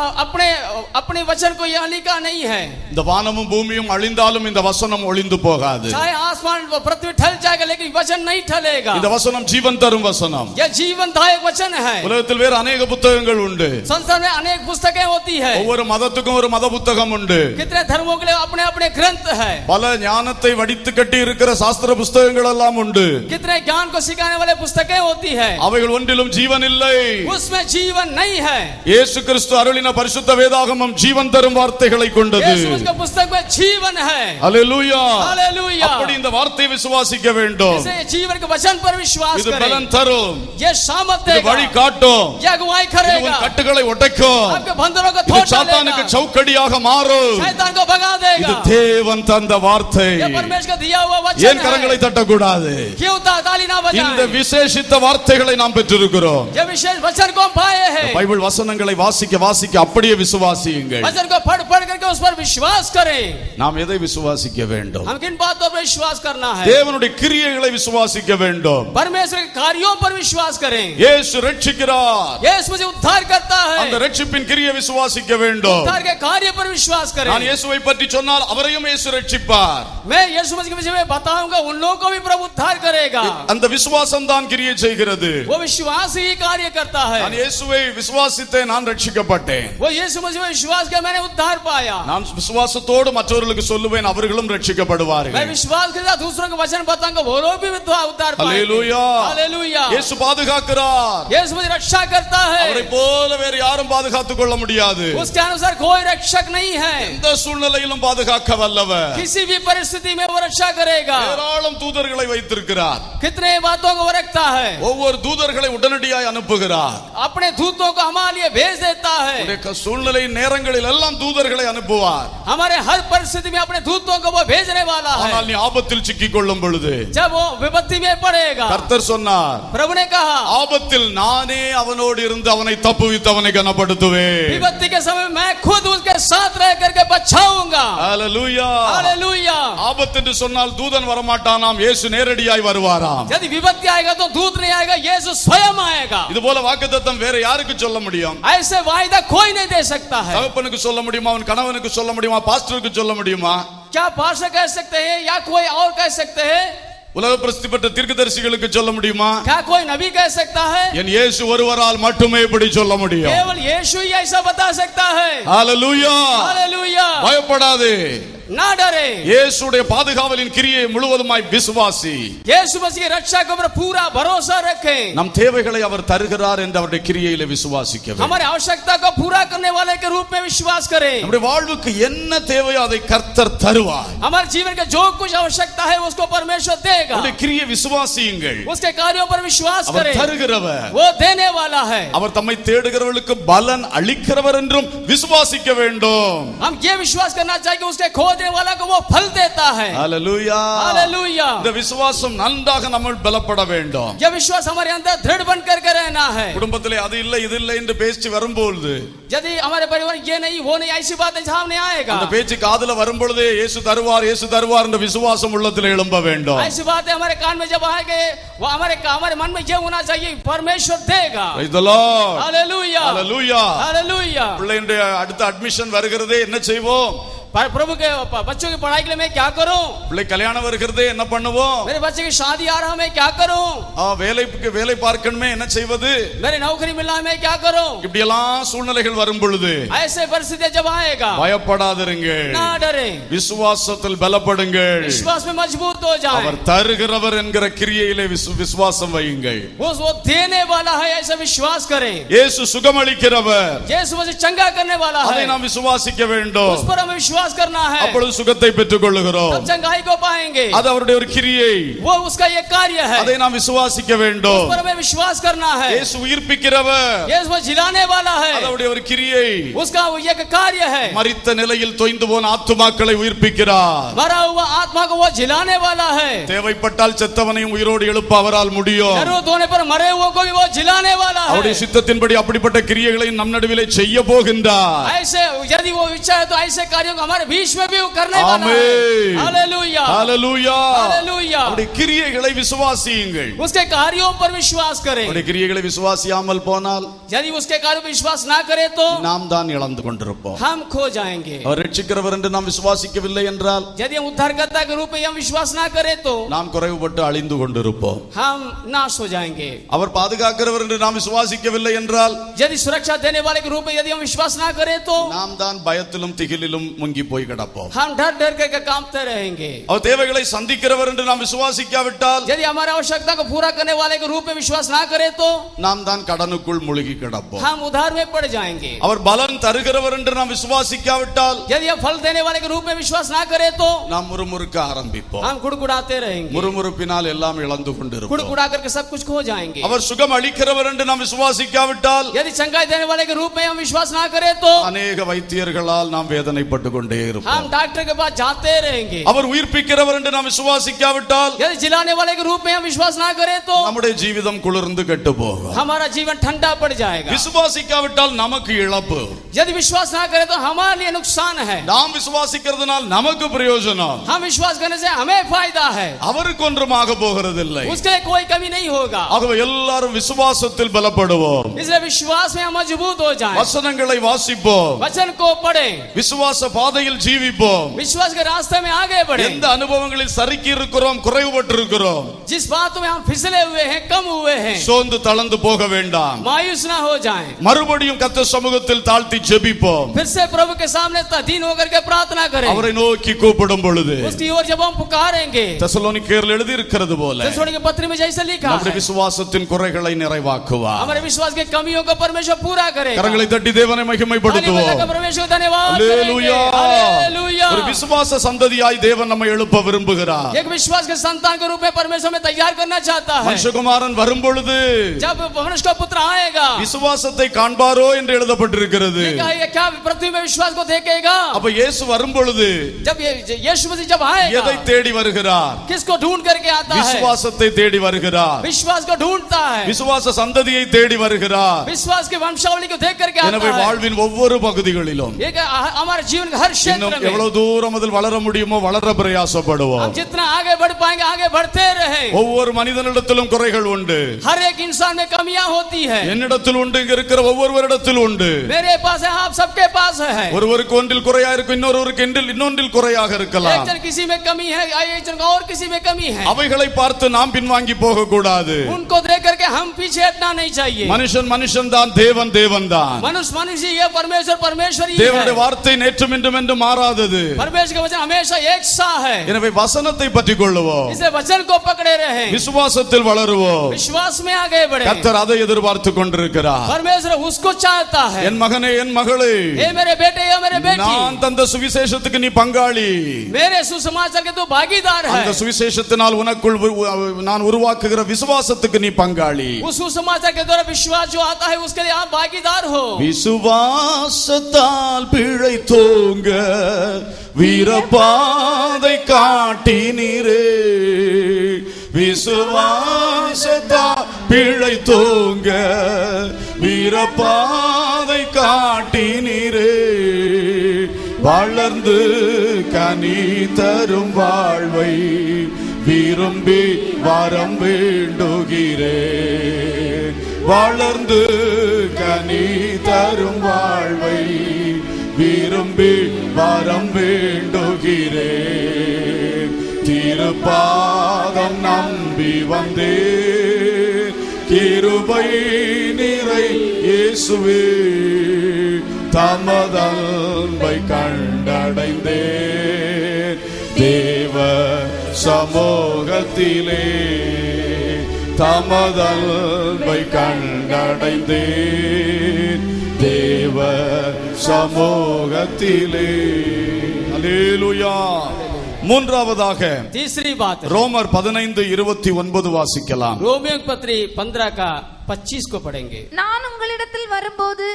अपने वचन को यह लिखा नहीं है. இந்த வானமும் பூமியும் அழிந்தாலும் இந்த வசனம் ஒளிந்து போகாது. चाहे आसमान पृथ्वी ठल जाएगा लेकिन वचन नहीं ठलेगा. இந்த வசனம் ஜீவன் தரும் வசனம். यह जीवनदायक वचन है. உலகத்தில் வேறு अनेक புத்தகங்கள் உண்டு. संसार में अनेक पुस्तकें होती है. ஒவ்வொரு மதத்துக்கும் ஒரு மத புத்தகம் உண்டு. कितने धर्मों के लिए अपने अपने ग्रंथ है. பல ஞானத்தை வடித்து கட்டி இருக்கிற சாஸ்திர புத்தகங்கள் எல்லாம் உண்டு. कितने ज्ञान को सिखाने वाले पुस्तकें होती है. அவைகள் ஒன்றிலும் ஜீவன் இல்லை. उसमें जीवन नहीं है. இயேசு கிறிஸ்து அருளின பரிசுத்த வேதாகமம் ஜீவன் தரும் வார்த்தைகளை கொண்டது. यीशु मसीह के पुस्तक में जीवन है. ஹல்லேலூயா. हालेलुया. அப்படி இந்த வார்த்தையை விசுவாசிக்க வேண்டும். इसे जीवन के वचन पर विश्वास இது करें. பலன் தரும். ये सामर्थ இது देगा. வழி காட்டும். ये अगुवाई இது करेगा. உன் கட்டுகளை உடைக்கும். आपके बंधनों को இது तोड़ சாத்தானுக்கு डालेगा. சவுக்கடியாக மாறும். शैतान को भगा இது देगा. தேவன் தந்த வார்த்தை. ये परमेश्वर का दिया हुआ वचन ஏன் கரங்களை है. தட்டக்கூடாது? क्यों ताली ना இந்த बजाएं? விசேஷித்த வார்த்தைகளை நாம் பெற்றிருக்கிறோம். ये विशेष वचन को हम पाए हैं. பைபிள் வசனங்களை வாசிக்க வாசிக்க அப்படியே விசுவாசியுங்கள். वचन को पढ़ पढ़ करके उस पर विश्वास करें. நாம் எதை விசுவாசிக்க வேண்டும்? हम किन बातों पर विश्वास करना है? தேவனுடைய கிரியைகளை விசுவாசிக்க வேண்டும். परमेश्वर के कार्यों पर विश्वास करें. இயேசு ரட்சிக்கிறார். यीशु मुझे उद्धार करता அந்த है. ரட்சிப்பின் கிரியை விசுவாசிக்க வேண்டும். उद्धार के कार्य पर विश्वास நான் करें. இயேசுவை பற்றி சொன்னால் அவரையும் இயேசு ரட்சிப்பார். मैं यीशु मसीह के विषय में बताऊंगा उन लोगों को भी प्रभु उद्धार करेगा. அந்த விசுவாசம் தான் கிரியை செய்கிறது. वो विश्वास ही कार्य करता है. நான் இயேசுவை விசுவாசித்தேன், நான் ரட்சிக்கப்பட்டேன். वो यीशु मसीह में विश्वास किया मैंने उद्धार पाया. நான் விசுவாசத்தோடு மற்றவர்களுக்கு சொல்லுவேன், அவர்களும் मैं ரட்சிக்கப்படுவார்கள். विश्वास के साथ दूसरों को वचन बताऊंगा वो लोग भी उद्धार पाएंगे. ஹல்லேலூயா. हालेलुया. இயேசு பாதுகாக்கிறார். यीशु मसीह रक्षा करता அவரை है. போல வேறு யாரும் பாதுகாத்துக் கொள்ள முடியாது. उसके अनुसार कोई रक्षक नहीं है. எந்த சூழ்நிலையிலும் பாதுகாக்க வல்லவர். किसी भी परिस्थिति में वो रक्षा करेगा. ஏராளம் தூதர்களை வைத்திருக்கிறார். कितने बातों को वो रखता है. ஒவ்வொரு தூதர்களை உடனடியாய் அனுப்புகிறார். अपने दूतों को हमारे लिए भेज देता है. உடைய சூழ்நிலை நேரங்களில் எல்லாம் தூதர்களை அனுப்புவார். हमारे हर परिस्थिति में अपने दूतों को वो भेजने वाला है. ஆனால் நீ ஆபத்தில் சிக்கிக் கொள்ளும் பொழுது जब वो विपत्ति में पड़ेगा கர்த்தர் சொன்னார், प्रभु ने कहा ஆபத்தில் நானே அவனோடு இருந்து அவனை தப்புவித்து அவனை கனப்படுத்துவேன். विपत्ति के समय मैं खुद उसके साथ रह करके बचाऊंगा. ஹல்லேலூயா. हालेलुया. ஆபத்து என்று சொன்னால் தூதன் வரமாட்டானாம், இயேசு நேரடியாய் வருவாராம். यदि विपत्ति आएगा तो दूत नहीं आएगा, यीशु स्वयं आएगा. இது போல வாக்குத்தத்தம் வேற யாருக்கு சொல்ல முடியும்? ऐसे वायदा कोई नहीं दे सकता है. தகப்பனுக்கு சொல்ல முடியுமா? அவன் கணவனுக்கு சொல்ல முடியுமா? பாஸ்டருக்கு சொல்ல முடியுமா? क्या पास्टर कह सकते हैं या कोई और कह सकते हैं? உலக பிரசித்தி பெற்ற தீர்க்கதரிசிகளுக்கு சொல்ல முடியுமா? क्या कोई नबी कह सकता है? என் இயேசு ஒருவரால் மட்டுமே இப்படி சொல்ல முடியும். केवल यीशु ही ऐसा बता सकता है. ஹல்லேலூயா. हालेलुया. பயப்படாதே. ना डरे. இயேசுடைய பாதுகாவலின் கிரியை முழுவதுமாய் விசுவாசி. यीशु मसीह रक्षा के ऊपर पूरा भरोसा रखें. நம் தேவைகளை அவர் தருகிறார் என்று அவருடைய கிரியையிலே விசுவாசிக்க வேண்டும். हमारी आवश्यकता को पूरा करने वाले के रूप में विश्वास करें. நம்முடைய வாழ்வுக்கு என்ன தேவையோ அதை கர்த்தர் தருவார். हमारे जीवन के जो कुछ आवश्यकता है उसको परमेश्वर देगा. அவருடைய கிரியை விசுவாசியுங்கள். उसके कार्यों पर विश्वास அவர் करें. தருகிறவர். वो देने वाला है. அவர் தம்மை தேடுகிறவர்களுக்கு பலன் அளிக்கிறவர் என்றும் விசுவாசிக்க வேண்டும். हम ये विश्वास करना चाहिए कि उसके खो बांटने वाला को वो फल देता है। ஹalleluya. हालेलुया। இந்த விசுவாசம் நன்றாக நம்ம பலப்பட வேண்டும். यह विश्वास हमारे अंदर दृढ़ बनकर के रहना है। குடும்பத்திலே அது இல்லை இது இல்லை என்று பேசி வரும்போது यदि हमारे परिवार ये नहीं वो नहीं ऐसी बातें सामने आएगा, அந்த பேச்சு காதுல வரும்பொழுதே இயேசு தருவார் இயேசு தருவார் என்ற விசுவாசம் உள்ளத்திலே எழும்ப வேண்டும். ऐसी बातें हमारे कान में जब आएंगे वो हमारे मन में ये होना चाहिए परमेश्वर देगा। Praise the Lord. Hallelujah Hallelujah. Hallelujah. பிள்ளைகளுடைய அடுத்த அட்மிஷன் வருகிறதே என்ன செய்வோம்? प्रभु के बच्चों की पढ़ाई के लिए मैं क्या करूं? பிள்ளை கல்யாணம் வருகிறதே என்ன பண்ணுவோம்? मेरे बच्चे की शादी आ रहा मैं क्या करूं? வேலை பார்க்கணுமே என்ன செய்வது? मेरे नौकरी मिलना मैं क्या करूं? இப்படி எல்லாம் சூழ்நிலைகள் வரும் பொழுது ऐसे परिस्थितियां जब आएगा பயப்படாதிருங்கள், ना डरें, விசுவாசத்தில் பலப்படுங்கள். विश्वास में मजबूत हो जाएं। அவர் தருகிறவர் என்கிற கிரியையிலே விசுவாசம் வையுங்கள். वो देने वाला है ऐसा विश्वास करें। இயேசு சுகமளிக்கிறவர், यीशु मुझे चंगा करने वाला அதை है, நாம் விசுவாசிக்க வேண்டும். उस पर हमें विश्वास करना है, அப்பொழுது சுகத்தை பெற்றுக் கொள்ளுகிறோம். तब चंगाई को पाएंगे। அது அவருடைய ஒரு கிரியை, वो उसका ये कार्य है, அதை நாம் விசுவாசிக்க उस வேண்டும். पर हमें विश्वास करना है। இயேசு உயிர்ப்பிக்கிறவர், यीशु वो जिलाने वाला है, அது அவருடைய ஒரு கிரியை. उसका वो ये कार्य है। மரித்த நிலையில் தொய்ந்து போன ஆத்துமாக்களை உயிர்ப்பிக்கிறார். मरा हुआ आत्मा को वो जिलाने वाला है। தேவைப்பட்டால் செத்தவனையும் உயிரோடு எழுப்ப அவரால் முடியும். जरूरत होने पर मरे हुए को भी वो जिलाने वाला है। அவருடைய சித்தத்தின்படி அப்படிப்பட்ட கிரியைகளை நம் நடுவிலே செய்ய போகின்றார். ऐसे यदि वो इच्छा है तो ऐसे कार्यों को हमारे बीच में भी वो करने वाला है। आमीन। हालेलुया ஹalleluya. हालेलुया। அவருடைய கிரியைகளை விசுவாசியுங்கள். उसके कार्यों पर विश्वास करें। அவருடைய கிரியைகளை விசுவாசியாமல் போனால் यदि उसके कार्यों पर विश्वास ना करें तो நாம் தான் இழந்து கொண்டிருப்போம். हम खो जाएंगे। அவர் ரட்சிக்கிறவர் என்று நாம் விசுவாசிக்கவில்லை என்றால் यदि हम उद्धारकर्ता के रूप में हम विश्वास ना करें तो நாம் குறைவுபட்டு அழிந்து கொண்டிருப்போம். हम नाश हो जाएंगे। அவர் பாதுகாக்கிறவர் என்று நாம் விசுவாசிக்கவில்லை என்றால் यदि सुरक्षा देने वाले के रूप में यदि हम विश्वास ना करें तो நாம் தான் பயத்திலும் திகிலிலும் முங்கி போய் கிடப்போம். हम डर डर के कांपते रहेंगे। அவர் தேவைகளை சந்திக்கிறவர் என்று நாம் விசுவாசிக்காவிட்டால் यदि हमारी आवश्यकता को पूरा करने वाले के रूप में विश्वास ना करें तो நாம் தான் கடனுக்குள் முழுகி கிடப்போம். हम उधार में पड़ जाएंगे। அவர் பலன் தருகிறவர் என்று நாம் விசுவாசிக்காவிட்டால் यदि हम फल देने वाले के रूप में विश्वास ना करें तो நாம் முறுமுறுக்க ஆரம்பிப்போம். हम गुड़गुड़ाते रहेंगे। முறுமுறுப்பினால் எல்லாம் இழந்து கொண்டிருப்போம். गुड़गुड़ा करके सब कुछ खो जाएंगे। அவர் சுகம் அளிக்கிறவர் என்று நாம் விசுவாசிக்காவிட்டால் यदि चंगाई देने वाले के रूप में हम विश्वास ना करें तो அநேக வைத்தியர்களால் நாம் வேதனைப்பட்டு கொண்டே இருப்போம். हम डॉक्टर के पास जाते रहेंगे। அவர் உயிர்ப்பிக்கிறவர் என்று நாம் விசுவாசிக்காவிட்டால் यदि जिलाने वाले के रूप में हम विश्वास ना करें तो நம்முடைய ஜீவிதம் குளிர்ந்து கெட்டு போகும். हमारा जीवन ठंडा पड़ जाएगा। விசுவாசிக்காவிட்டால் நமக்கு இழப்பு. यदि विश्वास ना करें तो हमारे लिए नुकसान है। நாம் விசுவாசிக்கிறதுனால் நமக்கு பிரயோஜனம். हम विश्वास करने से हमें फायदा है, அவருக்கு ஒன்றுமாக போகிறதில்லை. उसके लिए कोई कमी नहीं होगा। ஆகவே எல்லாரும் விசுவாசத்தில் பலப்படுவோம். इसलिए विश्वास में हम मजबूत हो जाएं। வசனங்களை வாசிப்போம். वचन को पढ़ें, விசுவாச பாதையில் ஜீவிப்போம். विश्वास के रास्ते में आगे बढ़ें। எந்த அனுபவங்களில் சறுக்கி இருக்கிறோம், குறைவுபட்டு இருக்கிறோம், जिस बात में हम फिसले हुए हैं, कम हुए हैं, சோர்ந்து தளர்ந்து போக வேண்டாம். मायूस ना हो जाएं। மறுபடியும் கர்த்தர் சமூகத்தில் தாழ்த்தி ஜெபிப்போம். फिर से प्रभु के सामने तदीन होकर के प्रार्थना करें। அவரை நோக்கி கூப்பிடும் பொழுது उसकी ओर जब हम पुकारेंगे, தெசலோனிக்கேயரில் எழுதி இருக்கிறது போல तेसलोनिके के पत्र में जैसे लिखा நம்முடைய है, விசுவாசத்தின் குறைகளை நிறைவாக்குவார். हमारे विश्वास के कमियों को परमेश्वर पूरा करेगा। கரங்களை தட்டி தேவனை மகிமைப்படுத்துவோம். परमेश्वर धन्यवाद அல்லேலூயா. हालेलुया। ஒரு விசுவாச சந்ததியாய் தேவன் நம்மை எழுப்ப விரும்புகிறார். एक विश्वास के संतान के रूप में परमेश्वर हमें तैयार करना चाहता है। மனுஷகுமாரன் வரும் பொழுது जब मनुष्य का पुत्र आएगा, விசுவாசத்தை காண்பாரோ என்று எழுதப்பட்டிருக்கிறது. लिखा है क्या पृथ्वी में विश्वास को देखेगा। அப்ப இயேசு வரும் பொழுது जब यीशु मसीह जब आएगा, எதை தேடி வருகிறார்? किसको ढूंढ करके आता है? விசுவாசத்தை தேடி வருகிறார். विश्वास को ढूंढता है, விசுவாச சந்ததியை தேடி வருகிறார். विश्वास की वंशावली को देख करके आता எனவே है। வாழ்வின் ஒவ்வொரு பகுதிகளிலும் एक हमारे जीवन के हर क्षेत्र இன்னும் में எவ்வளவு தூரம் அதில் வளர முடியுமோ வளர பிரயாசப்படுவோம். हम जितना आगे बढ़ पाएंगे आगे बढ़ते रहे। ஒவ்வொரு மனிதனிடத்திலும் குறைகள் உண்டு. हर एक इंसान में कमियां होती है। என்னிடத்தில் உண்டு, இங்க இருக்கிற ஒவ்வொருவரிடத்தில் உண்டு. मेरे पास है, आप सबके पास है। ஒருவருக்கு ஒன்றில் குறையா இருக்கும், இன்னொருவருக்கு இன்னொன்றில் குறையாக एक இருக்கலாம். जन किसी में कमी है, एक जन और किसी में कमी है। அவைகளை பார்த்து நாம் பின்வாங்கி போக கூடாது. उनको देख करके हम पीछे हटना नहीं चाहिए। மனுஷன் மனுஷன் தான், தேவன் தேவன் தான். मनुष्य मनुष्य ये परमेश्वर परमेश्वर ही தேவனுடைய है। வார்த்தை நேற்றும் இன்றும் என்று மாறாதது. परमेश्वर का वचन हमेशा एक सा है। எனவே வசனத்தை பற்றிக் கொள்ளுவோம். इसे वचन को पकड़े रहे, விசுவாசத்தில் வளருவோம். विश्वास में आगे बढ़े। கர்த்தர் அதை எதிர்பார்த்து கொண்டிருக்கிறார். परमेश्वर उसको चाहता है। என் மகனே, என் மகளே, हे मेरे बेटे या मेरे बेटी, நான் தந்த சுவிசேஷத்துக்கு நீ பங்காளி. मेरे सुसमाचार के तू भागीदार है। அந்த சுவிசேஷத்தினால் உனக்குள் நான் உருவாக்குகிற விசுவாசத்துக்கு நீ பங்காளி. उस सुसमाचार के द्वारा विश्वास जो आता है उसके लिए आप भागीदार हो। விசுவாசத்தால் பிழைத்தோங்க வீரபாதை காட்டினீரே, விசுவாசத்தா பிழை தூங்க வீரபாதை காட்டினீரே, வளர்ந்து கனி தரும் வாழ்வை விரும்பி வரம் வேண்டுகிறேன், வளர்ந்து கனி தரும் வாழ்வை விரும்பி வரம் வேண்டுகிறேன், திருப்பாதம் நம்பி வந்தேன், கிருபை நிறை இயேசுவே, தமதன்பை கண்டடைந்தேன், தேவ சமூகத்திலே தமதன்பை கண்டடைந்தேன், தேவ சமூகத்திலே. அல்லேலூயா. மூன்றாவதாக तीसरी बात ரோமர் 15:29 வாசிக்கலாம். रोमियो की पत्री 15:25 को पढ़ेंगे. நான் உங்களிடத்தில் வரும்போது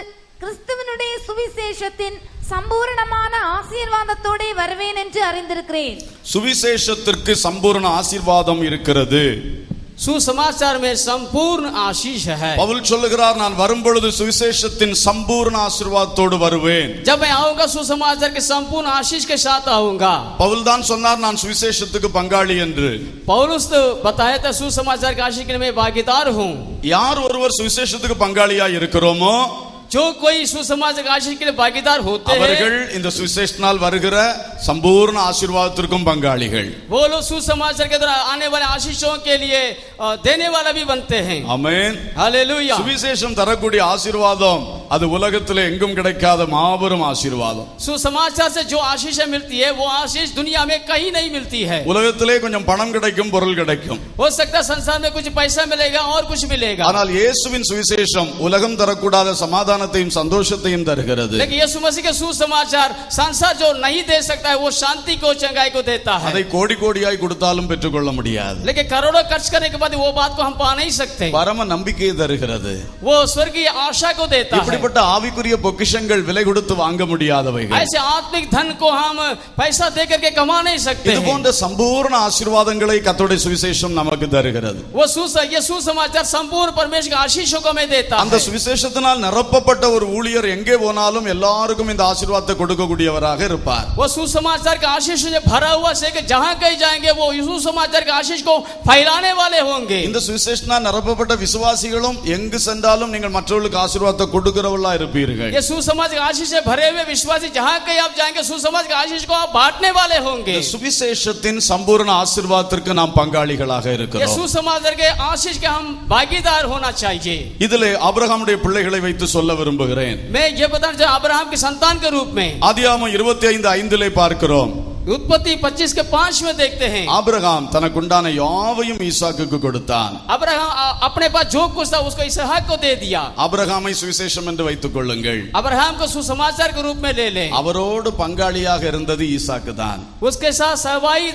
கிறிஸ்துவனுடைய சுவிசேஷத்தின் சம்பூரணமான ஆசீர்வாதத்தோட வருவேன் என்று அறிந்திருக்கிறேன். சுவிசேஷத்திற்கு சம்பூர்ண ஆசீர்வாதம் இருக்கிறது. सुसमाचार में संपूर्ण आशीष है. பவுல் சொல்லுகிறார், நான் வரும்பொழுது சுவிசேஷத்தின் சம்பூர்ண ஆசீர்வாதத்தோடு வருவேன். जब मैं आऊंगा सुसमाचार के संपूर्ण आशीष के साथ आऊंगा. பவுல் தான் சொன்னார், நான் சுவிசேஷத்துக்கு பங்காளி என்று. पौलुस तो बताया था सुसमाचार के आशीष के मैं भागीदार हूँ. யார் ஒருவர் சுவிசேஷத்துக்கு பங்காளியா இருக்கிறோமோ जो कोई सुसमाचार के आशीष के लिए भागीदार होते அவர்கள் हैं, இந்த சுவிசேஷனால் வருகிற சம்பூர்ண ஆசீர்வாதத்திற்கும் பங்காளிகள். वो लोग सुसमाचार के द्वारा आने वाले आशीषों के लिए देने वाला भी बनते हैं. ஆமென். हालेलुया. சுவிசேஷம் தரக்கூடிய ஆசீர்வாதம் அது உலகத்திலே எங்கும் கிடைக்காத மாபெரும் ஆசீர்வாதம். सुसमाचार से जो आशीष मिलती है वो आशीष दुनिया में कहीं नहीं मिलती है. உலகத்திலே கொஞ்சம் பணம் கிடைக்கும், பொருள் கிடைக்கும். हो सकता है संसार में कुछ पैसा मिलेगा और कुछ मिलेगा, ஆனால் இயேசுவின் சுவிசேஷம் உலகம் தரக்கூடாத சமாதானத்தையும் சந்தோஷத்தையும் தருகிறது. लेकिन यीशु मसीह के सुसमाचार संसार जो नहीं दे सकता है वो शांति को, चंगाई को देता है. அதை கோடி கோடியாய் கொடுத்தாலும் பெற்றுக்கொள்ள முடியாது. लेकिन करोड़ों खर्च करने के बाद वो बात को हम पा नहीं सकते. பரம நம்பிக்கையை தருகிறது. वो स्वर्गीय आशा को देता है. இப்படிப்பட்ட ஆவிக்குரிய பொக்கிஷங்கள் விலை கொடுத்து வாங்க முடியாதவைகள். ऐसे आत्मिक धन को हम पैसा दे करके कमा नहीं सकते இது हैं. போன்ற சம்பூர்ண ஆசீர்வாதங்களை கர்த்தருடைய சுவிசேஷம் நமக்கு தருகிறது. वो ये सुसमाचार संपूर्ण परमेश्वर के आशीषों को मैं देता அந்த है. சுவிசேஷத்தினால் நிரப்பப்பட்ட ஒரு ஊழியர் எங்கே போனாலும் எல்லாருக்கும் இந்த ஆசீர்வாதத்தை கொடுக்கக்கூடியவராக இருப்பார். वो सुसमाचार का आशीष से भरा हुआ से कि जहां कहीं जाएंगे वो सुसमाचार के आशीष को फैलाने वाले होंगे. இந்த சுவிசேஷத்தினால் நிரப்பப்பட்ட விசுவாசிகளும் எங்கு சென்றாலும் நீங்கள் மற்றவர்களுக்கு ஆசீர்வாதத்தை கொடுக்கிறவர்களா இருப்பீர்கள். ये सुसमाचार के आशीष से भरे हुए विश्वासी जहां कहीं आप जाएंगे सुसमाचार के आशीष को आप बांटने वाले होंगे. இந்த சுவிசேஷத்தின் சம்பூர்ண ஆசீர்வாதத்திற்கு நாம் பங்காளிகளாக ये இருக்கிறோம். सुसमाचार के आशीष के हम भागीदार होना चाहिए. இதிலே ஆபிரகாமுடைய பிள்ளைகளை வைத்து சொல்ல விரும்புகிறேன். मैं ये बताना चाहता हूं अब्राहम की संतान के रूप में ஆதியாகமம் 25:5 பார்க்கிறோம். उत्पत्ति 25:5 में देखते हैं. ஆபிரகாம் தனக்குண்டான யாவையும் ஈசாக்குக்கு கொடுத்தான். अब्राहम अपने पास जो कुछ था उसको इसहाक को दे दिया. ஆபிரகாமை சுவிசேஷம் என்று வைத்துக் கொள்ளுங்கள். अब्राहम को सुसमाचार के रूप में ले लें. அவரோடு பங்காளியாக இருந்தது ஈசாக்கு தான். उसके साथ सहभागी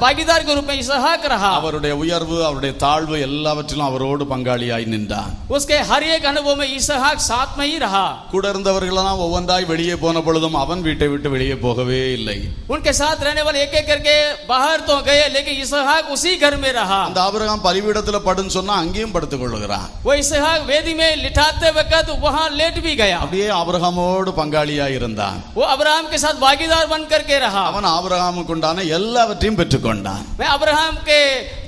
भागीदार के रूप में इसहाक रहा. அவருடைய உயர்வு அவருடைய தாழ்வு எல்லாவற்றிலும் அவரோடு பங்காளியாய் நின்றான். उसके हर एक अनुभव में इसहाक साथ में ही रहा. கூட இருந்தவர்களெல்லாம் ஒவ்வொன்றாய் வெளியே போன பொழுதும் அவன் வீட்டை விட்டு வெளியே போகவே இல்லை. उनके साथ रहने वाले एक एक करके बाहर तो गए लेकिन इसहाक उसी घर में रहा. அந்த ஆபிரகாம் பலிபீடத்துல படுன்னு சொன்னா அங்கேயும் படுத்துக் கொள்ளுகிறான். वो इसहाक वेदी में लिटाते वक्त वहां लेट भी गया. அப்படியே ஆபிரகாமோடு பங்காளியாய் இருந்தான். वो अब्राहम के साथ भागीदार बन करके रहा. அவன் ஆபிரகாமுக்கு உண்டான எல்லாவற்றையும் பெற்றுக்கொண்டான். मैं अब्राहम के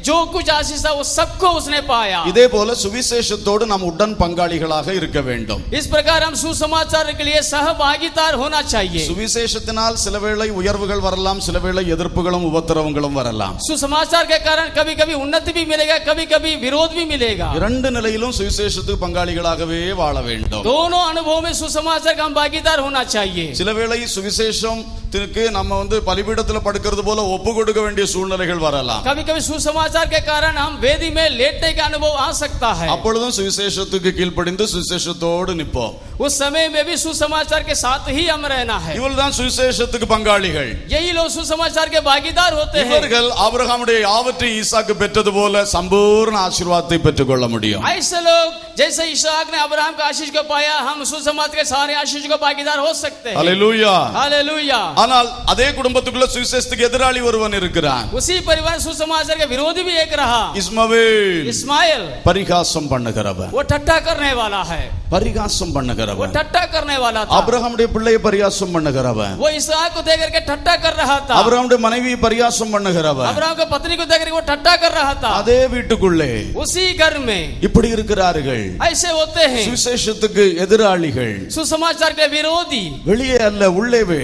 जो कुछ आशीष था वो सबको उसने पाया. இதே போல சுவிசேஷத்தோடு நாம் உடன் பங்காளிகளாக இருக்க வேண்டும். इस प्रकार हम सुसमाचार के लिए सहभागीदार होना चाहिए. சுவிசேஷத்தினால் சில வேளை உயர்வுகள் வரலாம், சில வேளை எதிர்ப்புகளும் உபத்திரவங்களும் வரலாம். सुसमाचार के कारण कभी कभी उन्नति भी मिलेगा, कभी कभी विरोध भी मिलेगा. இரண்டு நிலையிலும் சுவிசேஷத்துக்கு பங்காளிகளாகவே வாழ வேண்டும். दोनों अनुभव में सुसमाचार का हम भागीदार होना चाहिए. சில வேளை சுவிசேஷத்திற்கு நம்ம பலிபீடத்துல படுக்கிறது போல ஒப்பு கொடுக்க வேண்டிய சூழ்நிலைகள் வரலாம். कभी कभी सुसमाचार के कारण हम वेदी में लेटने का अनुभव आ सकता है. அப்பொழுதும் சுவிசேஷத்துக்கு கீழ்ப்படிந்து சுவிசேஷத்தோடு நிற்போம். उस समय में भी सुसमाचार के साथ ही हम रहना है। இவள்தான் சுவிசேஷத்துக்கு பங்காளிகள். यही लोग सुसमाचार के भागीदार होते हैं। இவர்கள் ஆபிரகாமுடைய யாவற்றையும் ஈசாக்கு பெற்றது போல சம்பூர்ண ஆசீர்வாதத்தை பெற்றுக்கொள்ள முடியும். ऐसे लोग जैसे इसहाक ने अब्राहम का आशीष को पाया, हम सुसमाचार के सारे आशीष को भागीदार हो सकते हैं। ஹல்லேலூயா. हालेलुया। ஆனால் அதே குடும்பத்துக்குள்ள சுவிசேஷத்துக்கு எதிராளி ஒருவன் இருக்கிறான். उसी परिवार सुसमाचार के विरोधी भी एक रहा, இஸ்மவேல். इस्माइल। பரிகாசம் பண்ணுகிறவன். वो ठट्टा करने वाला है, பரிகாசம் वो பண்ணுகிறவன். ठट्टा करने वाला था। ஆபிரகாமுடைய பிள்ளையை பரிகாசம் பண்ணுகிறவன். वो इसहाक को देख करके ठट्टा कर रहा था। ஆபிரகாமுடைய மனைவியை பரிகாசம் பண்ணுகிறவன். अब्राहम की पत्नी को देख करके वो ठट्टा कर रहा था। அதே வீட்டுக்குள்ளே उसी घर में இப்படி இருக்கிறார்கள். ऐसे होते हैं சுவிசேஷத்துக்கு எதிராளிகள். सुसमाचार के विरोधी, வெளியே அல்ல உள்ளேவே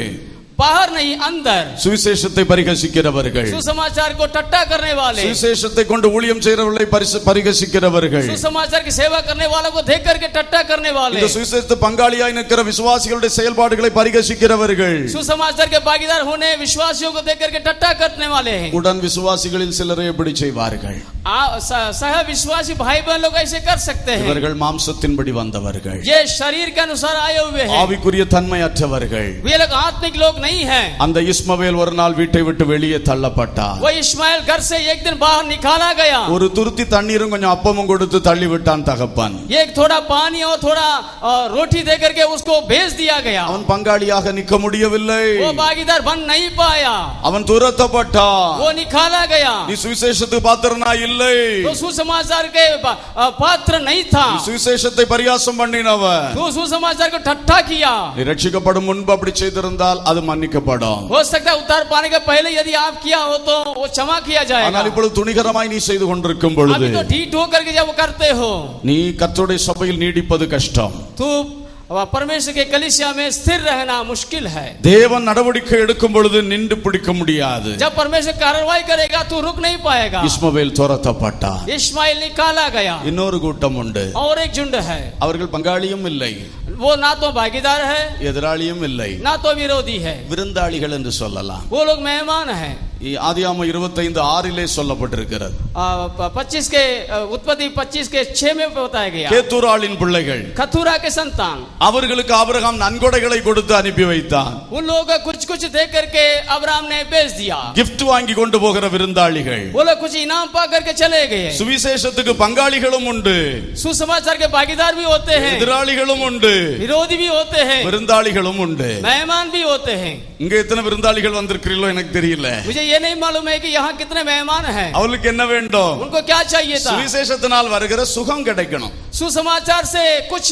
बाहर नहीं अंदर। சுவிசேஷத்தை பரிகசிக்கிறவர்கள். सुसमाचार को ठट्टा करने वाले, சுவிசேஷத்தை கொண்டு ஊழியம் செய்கிறவர்களை பரிகசிக்கிறவர்கள். सुसमाचार की सेवा करने वालों को देख करके ठट्टा करने वाले, இந்த சுவிசேஷத்து பங்காளியாய் நிற்கிற விசுவாசிகளுடைய செயல்பாடுகளை பரிகசிக்கிறவர்கள். सुसमाचार के भागीदार होने विश्वासियों को देख करके ठट्टा करने वाले हैं। உடன் விசுவாசிகளில் சிலரை எப்படி செய்வார்கள்? सह विश्वासी भाई बहन लोग ऐसे कर सकते हैं। இவர்கள் மாம்சத்தின்படி வந்தவர்கள். ये शरीर के अनुसार आए हुए हैं, ஆவிக்குரிய தன்மையற்றவர்கள். वे लोग आत्मिक लोग नहीं है। அந்த இஸ்மவேல் ஒரு நாள் வீட்டை விட்டு வெளியே தள்ளப்பட்டான். वो इस्माइल घर से एक दिन बाहर निकाला गया। ஒரு துருத்தி தண்ணீரும் கொஞ்சம் அப்பமும் கொடுத்து தள்ளி விட்டான் தகப்பன். एक थोड़ा पानी और थोड़ा रोटी दे करके उसको भेज दिया गया। அவன் பங்காளியாக நிற்க முடியவில்லை. वो भागीदार बन नहीं पाया, அவன் துரத்தப்பட்டான். वो निकाला गया। நீ சுவிசேஷத்துக்கு பாத்திரனா இல்லை. तो सुसमाचार के पात्र नहीं था, நீ சுவிசேஷத்தை பரியாசம் பண்ணினவன். तो सुसमाचार को ठट्ठा किया। நீ ரட்சிக்கப்படும் முன்பு அப்படி செய்திருந்தால் அது மன்னிக்கப்படும். हो सकता है उद्धार पाने के पहले यदि आप किया हो तो वो क्षमा किया जाएगा। ஆனால் இப்பொழுது துணிகரமாய் நீ செய்து கொண்டிருக்கும் பொழுது अभी तो ढीठ होकर के जब करते हो, நீ கர்த்தருடைய சபையில் நீடிப்பது கஷ்டம். तो परमेश्वर के कलीसिया में स्थिर रहना मुश्किल है। தேவன் நடவடிக்கை எடுக்கும் பொழுது நின்று பிடிக்க முடியாது. जब परमेश्वर कार्रवाई करेगा तो रुक नहीं पाएगा। இஸ்மவேல் துரத்தப்பட்டான். इस्माइल निकाला गया। இன்னொரு கூட்டம் உண்டு. और एक झुंड है, அவர்கள் பங்காளியும் இல்லை, वो ना तो भागीदार है எதிராளியும் இல்லை, ना तो विरोधी है, விருந்தாளிகள் என்று சொல்லலாம். वो लोग मेहमान है। ஆதியாகமம் 25:6 சொல்லப்பட்டிருக்கிறது. 25 के उत्पत्ति 25 के 6 में बताया गया। கேத்தூராளின் பிள்ளைகள், खतूरा के संतान, அவர்களுக்கு ஆபிரகாம் நன்கொடைகளை கொடுத்து அனுப்பி வைத்தான். उन लोगों को कुछ कुछ दे करके अब्राहम ने भेज दिया। gift வாங்கி கொண்டு போகிற விருந்தாளிகள். वो लोग कुछ इनाम पा करके चले गए। சுவிசேஷத்துக்கு பங்காளிகளும் உண்டு, सुसमाचार के भागीदार भी होते हैं, எதிராளிகளும் உண்டு, विरोधी भी होते हैं, விருந்தாளிகளும் உண்டு. मेहमान भी होते हैं। இங்க எத்தனை விருந்தாளிகள் வந்திருக்கிறீங்களோ எனக்கு தெரியல. मुझे ये नहीं मालूम है कि यहाँ कितने मेहमान हैं। அவளுக்கு என்ன வேண்டும்? उनको क्या चाहिए था? சுவிசேஷத்தினால் வருகிற சுகம் கிடைக்கணும், सुसमाचार से कुछ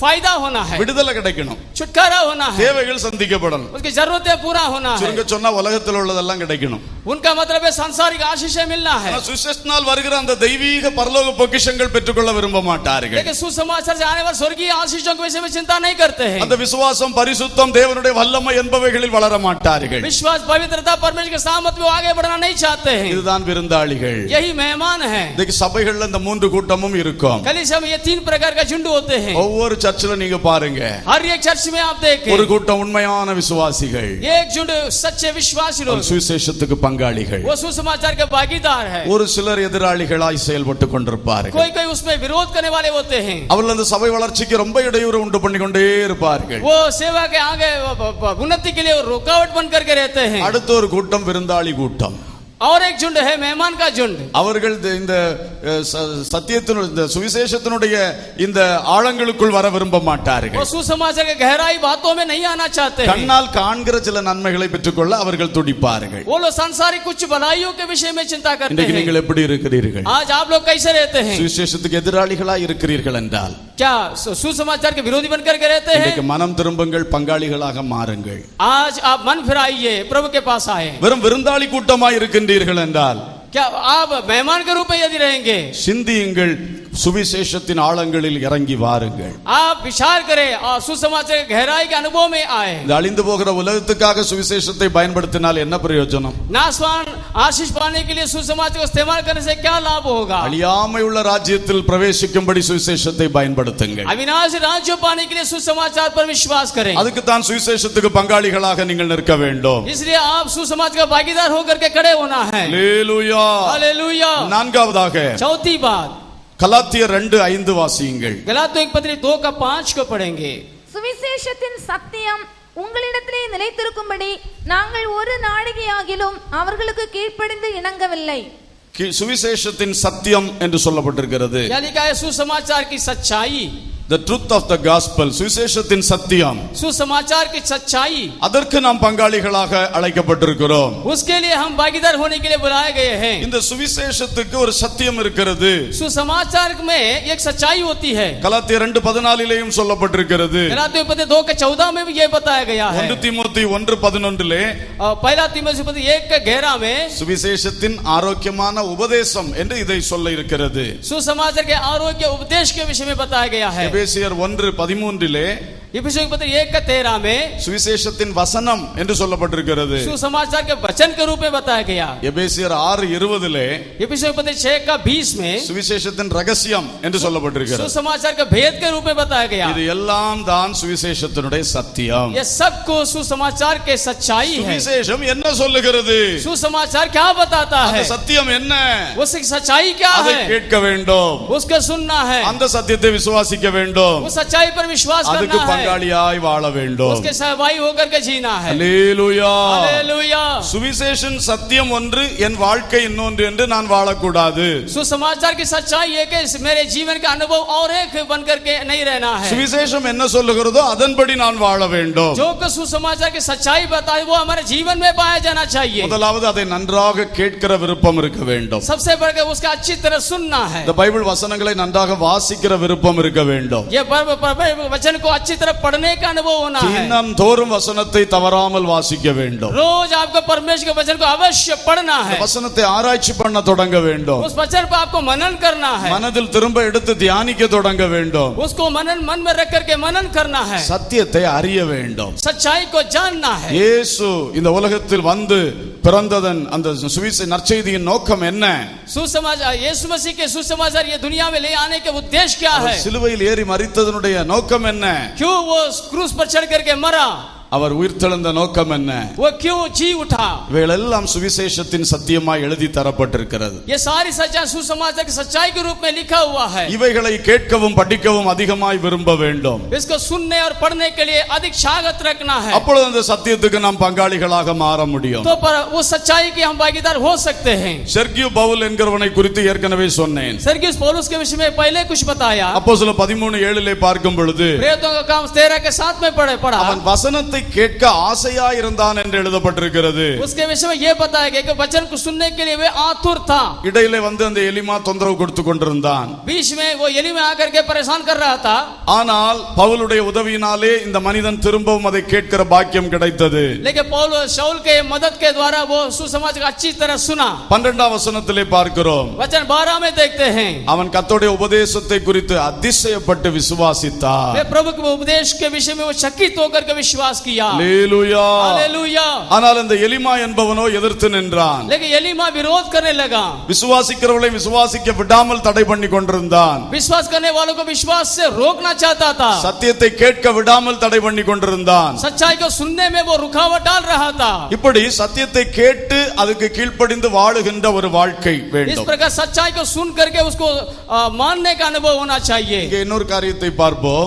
फायदा होना है, விடுதலை கிடைக்கணும், छुटकारा होना है, தேவைகள் சந்திக்கப்படணும். उसकी जरूरतें पूरा होना है। சுருங்க சொன்னா உலகத்தில் உள்ளதெல்லாம் கிடைக்கணும். उनका मतलब है सांसारिक आशीषें मिलना है, ஆனா சுவிசேஷத்தினால் வருகிற அந்த தெய்வீக பரலோக பொக்கிஷங்கள் பெற்றுக்கொள்ள விரும்ப மாட்டார்கள். लेकिन सुसमाचार से आने वाले स्वर्गीय आशीषों के विषय में चिंता नहीं करते हैं। அந்த விசுவாசம், பரிசுத்தம், தேவனுடைய வல்லமை என்பவைகளில் வளர மாட்டார்கள். विश्वास, पवित्रता, परमेश्वर के सामर्थ्य में आगे बढ़ना नहीं चाहते हैं। இதுதான் விருந்தாளிகள். यही मेहमान है। இன்னைக்கு சபைகள்ல இந்த மூன்று கூட்டமும் இருக்கும். कलीसिया में ये 3 प्रकार का झुंड होते हैं। ஒவ்வொரு சர்ச்சில நீங்க பாருங்க, हर एक चर्च में आप देखें, ஒரு கூட்டம் உண்மையான விசுவாசிகள், एक झुंड सच्चे विश्वासी लोग, சுவிசேஷத்துக்கு பங்காளிகள். वो सुसमाचार के भागीदार है। ஒரு சிலர் எதிராளிகளாய் செயல்பட்டு கொண்டிருப்பார்கள். कोई कोई उसमें विरोध करने वाले होते हैं। அவர்கள் அந்த சபை வளர்ச்சிக்கு ரொம்ப இடையூறு உண்டு பண்ணி கொண்டே இருப்பார்கள். वो सेवा के आगे उन्नति के लिए रुकावट बन करके रहते हैं। அடுத்த ஒரு கூட்டம் விருந்தாளி கூட்டம். और एक झुंड है मेहमान का झुंड। அவர்கள் இந்த சத்தியத்தினுடைய, இந்த சுவிசேஷத்தினுடைய இந்த ஆழங்களுக்குள் வர விரும்ப மாட்டார்கள். वो सुसमाचार के गहराई बातों में नहीं आना चाहते हैं। கண்ணால் காண்கிற சில நன்மைகளை பெற்றுக்கொள்ள அவர்கள் துடிப்பார்கள். वो लोग सांसारिक कुछ भलाइयों के विषय में चिंता करते இன்றைக்கு हैं। நீங்கள் எப்படி இருக்கிறீர்கள்? आज आप लोग कैसे रहते हैं? சுவிசேஷத்துக்கு எதிராளிகளாய் இருக்கிறீர்கள் என்றால் क्या सुसमाचार के विरोधी बनकर के रहते हैं? இன்றைக்கு மனம் திரும்புங்கள், பங்காளிகளாக மாறுங்கள். आज आप मन फिराइए, प्रभु के पास आए। வெறும் விருந்தாளி கூட்டமாய் இருக்கின்றீர்கள் என்றால் क्या आप मेहमान के रूप में यदि रहेंगे? சிந்தியுங்கள், சுவிசேஷத்தின் ஆழங்களில் இறங்கி வாருங்கள். आप विचार करें और सुसमाचार के गहराई के अनुभव में आए। இந்த அழிந்து போகிற உலகத்துக்காக சுவிசேஷத்தை பயன்படுத்தினால் என்ன பிரயோஜனம்? नासवान आशीष पाने के लिए सुसमाचार को इस्तेमाल करने से क्या लाभ होगा? அழியாமை உள்ள ராஜ்யத்தில் பிரவேசிக்கும்படி சுவிசேஷத்தை பயன்படுத்துங்கள். अविनाशी राज्य पाने के लिए सुसमाचार पर विश्वास करें। அதுக்கு தான் சுவிசேஷத்துக்கு பங்காளிகளாக நீங்கள் நிற்க வேண்டும். इसलिए आप सुसमाचार का भागीदार होकर के खड़े होना है। அல்லேலூயா. हालेलुया। நான்காவதாக चौथी बात, கலாத்தியர் 2:5 வாசியுங்கள். गलातियों की पत्री 2 का 5 को पढ़ेंगे। சுவிசேஷத்தின் சத்தியம் உங்களிடத்திலே நிலைத்திருக்கும்படி நாங்கள் ஒரு நாழிகையாகிலும் அவர்களுக்கு கீழ்ப்படிந்து இணங்கவில்லை. சுவிசேஷத்தின் சத்தியம் என்று சொல்லப்பட்டிருக்கிறது. क्या लिखा है? सुसमाचार की सच्चाई. The truth of the gospel, சுவிசேஷத்தின் சத்தியம். सुसमाचार की सच्चाई. அதற்கு நாம் பங்காளிகளாக அழைக்கப்பட்டிருக்கிறோம். उसके लिए हम भागीदार होने के लिए बुलाए गए हैं. இந்த சுவிசேஷத்துக்கு ஒரு சத்தியம் இருக்கிறது. सुसमाचार में एक सच्चाई होती है. கலாத்தியர் 2:14 சொல்லப்பட்டிருக்கிறது. गलातियों पत्र 2:14 में भी ये बताया गया है. 1 தீமோத்தி 1:11 पहला तीमुथियुस पत्र 1:11 में சுவிசேஷத்தின் ஆரோக்கியமான உபதேசம் என்று இதை சொல்ல இருக்கிறது. सुसमाचार के आरोग्य उपदेश के विषय में बताया गया है. எபேசியர் 1:13 इफिसियों के पत्र 1:13 में சுவிசேஷத்தின் வசனம் என்று சொல்லப்பட்டிருக்கிறது. सुसमाचार के वचन के रूप में बताया गया. எபேசியர் 6:20 इफिसियों के पत्र 6:20 में சுவிசேஷத்தின் ரகசியம் என்று சொல்லப்பட்டிருக்கிறது. सुसमाचार के भेद के रूप में बताया गया. இது எல்லாம் தான் சுவிசேஷத்தினுடைய சத்தியம். ये सब को सुसमाचार के सच्चाई है. சுவிசேஷம் என்ன சொல்லுகிறது? सुसमाचार क्या बताता है? அந்த சத்தியம் என்ன? उसकी सच्चाई क्या அதை है? கேட்க வேண்டும். उसको सुनना है. அந்த சத்தியத்தை விசுவாசிக்க வேண்டும். उस सच्चाई पर विश्वास அதுக்கு करना है. பங்காளியாய் வாழ வேண்டும். उसके सहभागी होकर के जीना है. அல்லேலூயா. हालेलुया. சுவிசேஷன் சத்தியம் ஒன்று, என் வாழ்க்கை இன்னொன்று என்று நான் வாழக்கூடாது. सुसमाचार की सच्चाई है कि मेरे जीवन का अनुभव और एक बनकर के नहीं रहना है. சுவிசேஷம் என்ன சொல்லுகிறதோ அதன்படி நான் வாழ வேண்டும். जो कि सुसमाचार की सच्चाई बताए वो हमारे जीवन में पाया जाना चाहिए. முதலாவது அதை நன்றாக கேட்கிற விருப்பம் இருக்க வேண்டும். सबसे बढ़कर उसका अच्छी तरह सुनना है. இந்த பைபிள் வசனங்களை நன்றாக வாசிக்கிற விருப்பம் இருக்க வேண்டும். ये वचन को अच्छी तरह पढ़ने का अनुभव होना है. தினந்தோறும் வசனத்தை தவறாமல் வாசிக்க வேண்டும். रोज आपको परमेश्वर के वचन को अवश्य पढ़ना है. வசனத்தை ஆராய்ச்சி பண்ண தொடங்க வேண்டும். उस वचन पर आपको मनन करना है. மனதில் திரும்ப எடுத்து தியானிக்க தொடங்க வேண்டும். उसको मन में रख करके मनन करना है. சத்தியத்தை அறிய வேண்டும். सच्चाई को जानना है. இயேசு இந்த உலகத்தில் வந்து பிறந்ததன் அந்த சுவிசேஷ நற்செய்தியின் நோக்கம் என்ன? सुसमाचार यीशु मसीह के सुसमाचार ये दुनिया में ले आने के उद्देश्य क्या है? சிலுவையில் ஏறி மரித்ததனுடைய நோக்கம் என்ன? क्यों वो क्रूस पर चढ़ करके मरा? அவர் உயிர்த்தெழுந்த நோக்கம் என்ன? वो क्यों जी उठा? இவைகளெல்லாம் சுவிசேஷத்தின் சத்தியமாய் எழுதி தரப்பட்டிருக்கிறது. ये सारी सच्चाई सुसमाचार की सच्चाई के रूप में लिखा हुआ है. இவைகளை கேட்கவும் படிக்கவும் அதிகமாய் விரும்ப வேண்டும். इसको सुनने और पढ़ने के लिए अधिक चाहत रखना है. அப்பொழுது அந்த சத்தியத்துக்கு நாம் பங்காளிகளாக மாற முடியும். तो पर वो सच्चाई के हम भागीदार हो सकते हैं. செர்கியு பவுல் என்கிறவனை குறித்து ஏற்கனவே சொன்னேன். सर्गियुस पौलुस के विषय में पहले कुछ बताया. அப்போஸ்தலர் 13:7 பார்க்கும் பொழுது प्रेरितों का काम 13 के 7 में पढ़ा. அவன் வசனத்தை கேட்க ஆசையா இருந்தான் என்று எழுதப்பட்டிருக்கிறது. उसके विषय में ये बताया गया कि वचन को सुनने के लिए वे आतुर था. இடையிலே வந்து அந்த எலிமா தொந்தரவு கொடுத்து கொண்டிருந்தான். बीच में वो एली में आकर के परेशान कर रहा था. ஆனால் பவுலுடைய உதவியினாலே இந்த மனிதன் திரும்பவும் அதை கேட்கிற பாக்கியம் கிடைத்தது. लेकिन पौलुस शाऊल के मदद के द्वारा वो सुसमाचार को अच्छी तरह सुना. 12ஆம் வசனத்திலே பார்க்கிறோம். वचन 12 में देखते हैं. அவன் கர்த்தருடைய உபதேசத்தை குறித்து அதிசயப்பட்டு விசுவாசித்தான். वे प्रभु के उपदेश के विषय में वो चकित होकर के विश्वास किया. அல்லேலூயா. हालेलुया. ஆனால் அந்த எலிமா என்பவனோ எதிர்த்து நின்றான். लेकिन एलीमा विरोध करने लगा. விசுவாசிக்கிறவர்களை விசுவாசிக்க விடாமல் தடை பண்ணி கொண்டிருந்தான். विश्वास करने वालों को विश्वास से रोकना चाहता था. சத்தியத்தை கேட்க விடாமல் தடை பண்ணி கொண்டிருந்தான். सच्चाई को सुनने में वो रुकावट डाल रहा था. இப்படி சத்தியத்தை கேட்டு அதுக்கு கீழ்ப்படிந்து வாழுகின்ற ஒரு வாழ்க்கை इस வேண்டும். प्रकार सच्चाई को सुन करके उसको मानने का अनुभव होना चाहिए. இங்கே இன்னொரு காரியத்தை பார்ப்போம்.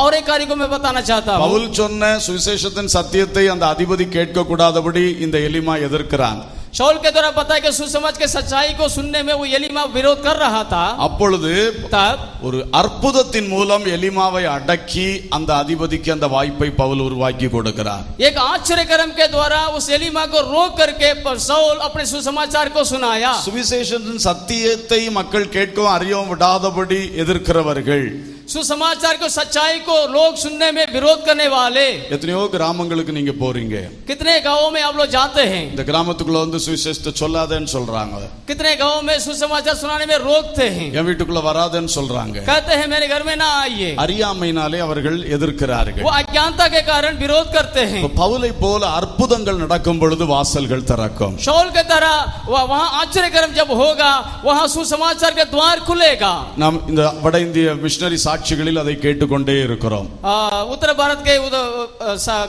और एक कार्य को मैं बताना चाहता हूँ. பவுல் சொன்ன சுவிசேஷத்தின் சத்தியத்தை அந்த அதிபதி கேட்க கூடாதபடி இந்த எலிமா எதிர்க்கிறான். शाऊल के द्वारा पता है कि सुसमाचार के सच्चाई को सुनने में वो एलीमा विरोध कर रहा था. அப்பொழுது तब ஒரு அற்புதத்தின் மூலம் எலிமாவை அடக்கி அந்த அதிபதிக்கு அந்த வாய்ப்பை பவுல் உருவாக்கி கொடுக்கிறார். एक आश्चर्यकर्म के द्वारा उस एलीमा को रोक करके शाऊल अपने सुसमाचार को सुनाया. சுவிசேஷத்தின் சத்தியத்தை மக்கள் கேட்கவும் அறியவும் விடாதபடி எதிர்க்கிறவர்கள், सुसमाचार को सच्चाई को लोग सुनने में विरोध करने वाले எத்தனையோ கிராமங்களுக்கு நீங்க போறீங்க. कितने गांवों में आप लोग जाते हैं. இந்த கிராமத்துக்குள்ள வந்து சுவிசேஷத்தை சொல்லாதேன்னு சொல்றாங்க. कितने गांवों में सुसमाचार सुनाने में रोकते हैं. என் வீட்டுக்குள்ள வராதேன்னு சொல்றாங்க. कहते हैं मेरे घर में ना आइए. அறியாமையினாலே அவர்கள் எதிர்க்கிறார்கள். वो अज्ञानता के कारण विरोध करते हैं. பவுலை போல அற்புதங்கள் நடக்கும் பொழுது வாசல்கள் திறக்கும். शाऊल के तरह वहां आश्चर्यकर्म जब होगा वहां सुसमाचार के द्वार खुलेगा. நாம் இந்த வட இந்திய மிஷனரி சாட்சி சாட்சிகளில் அதை கேட்டுக்கொண்டே இருக்கிறோம். उत्तर भारत के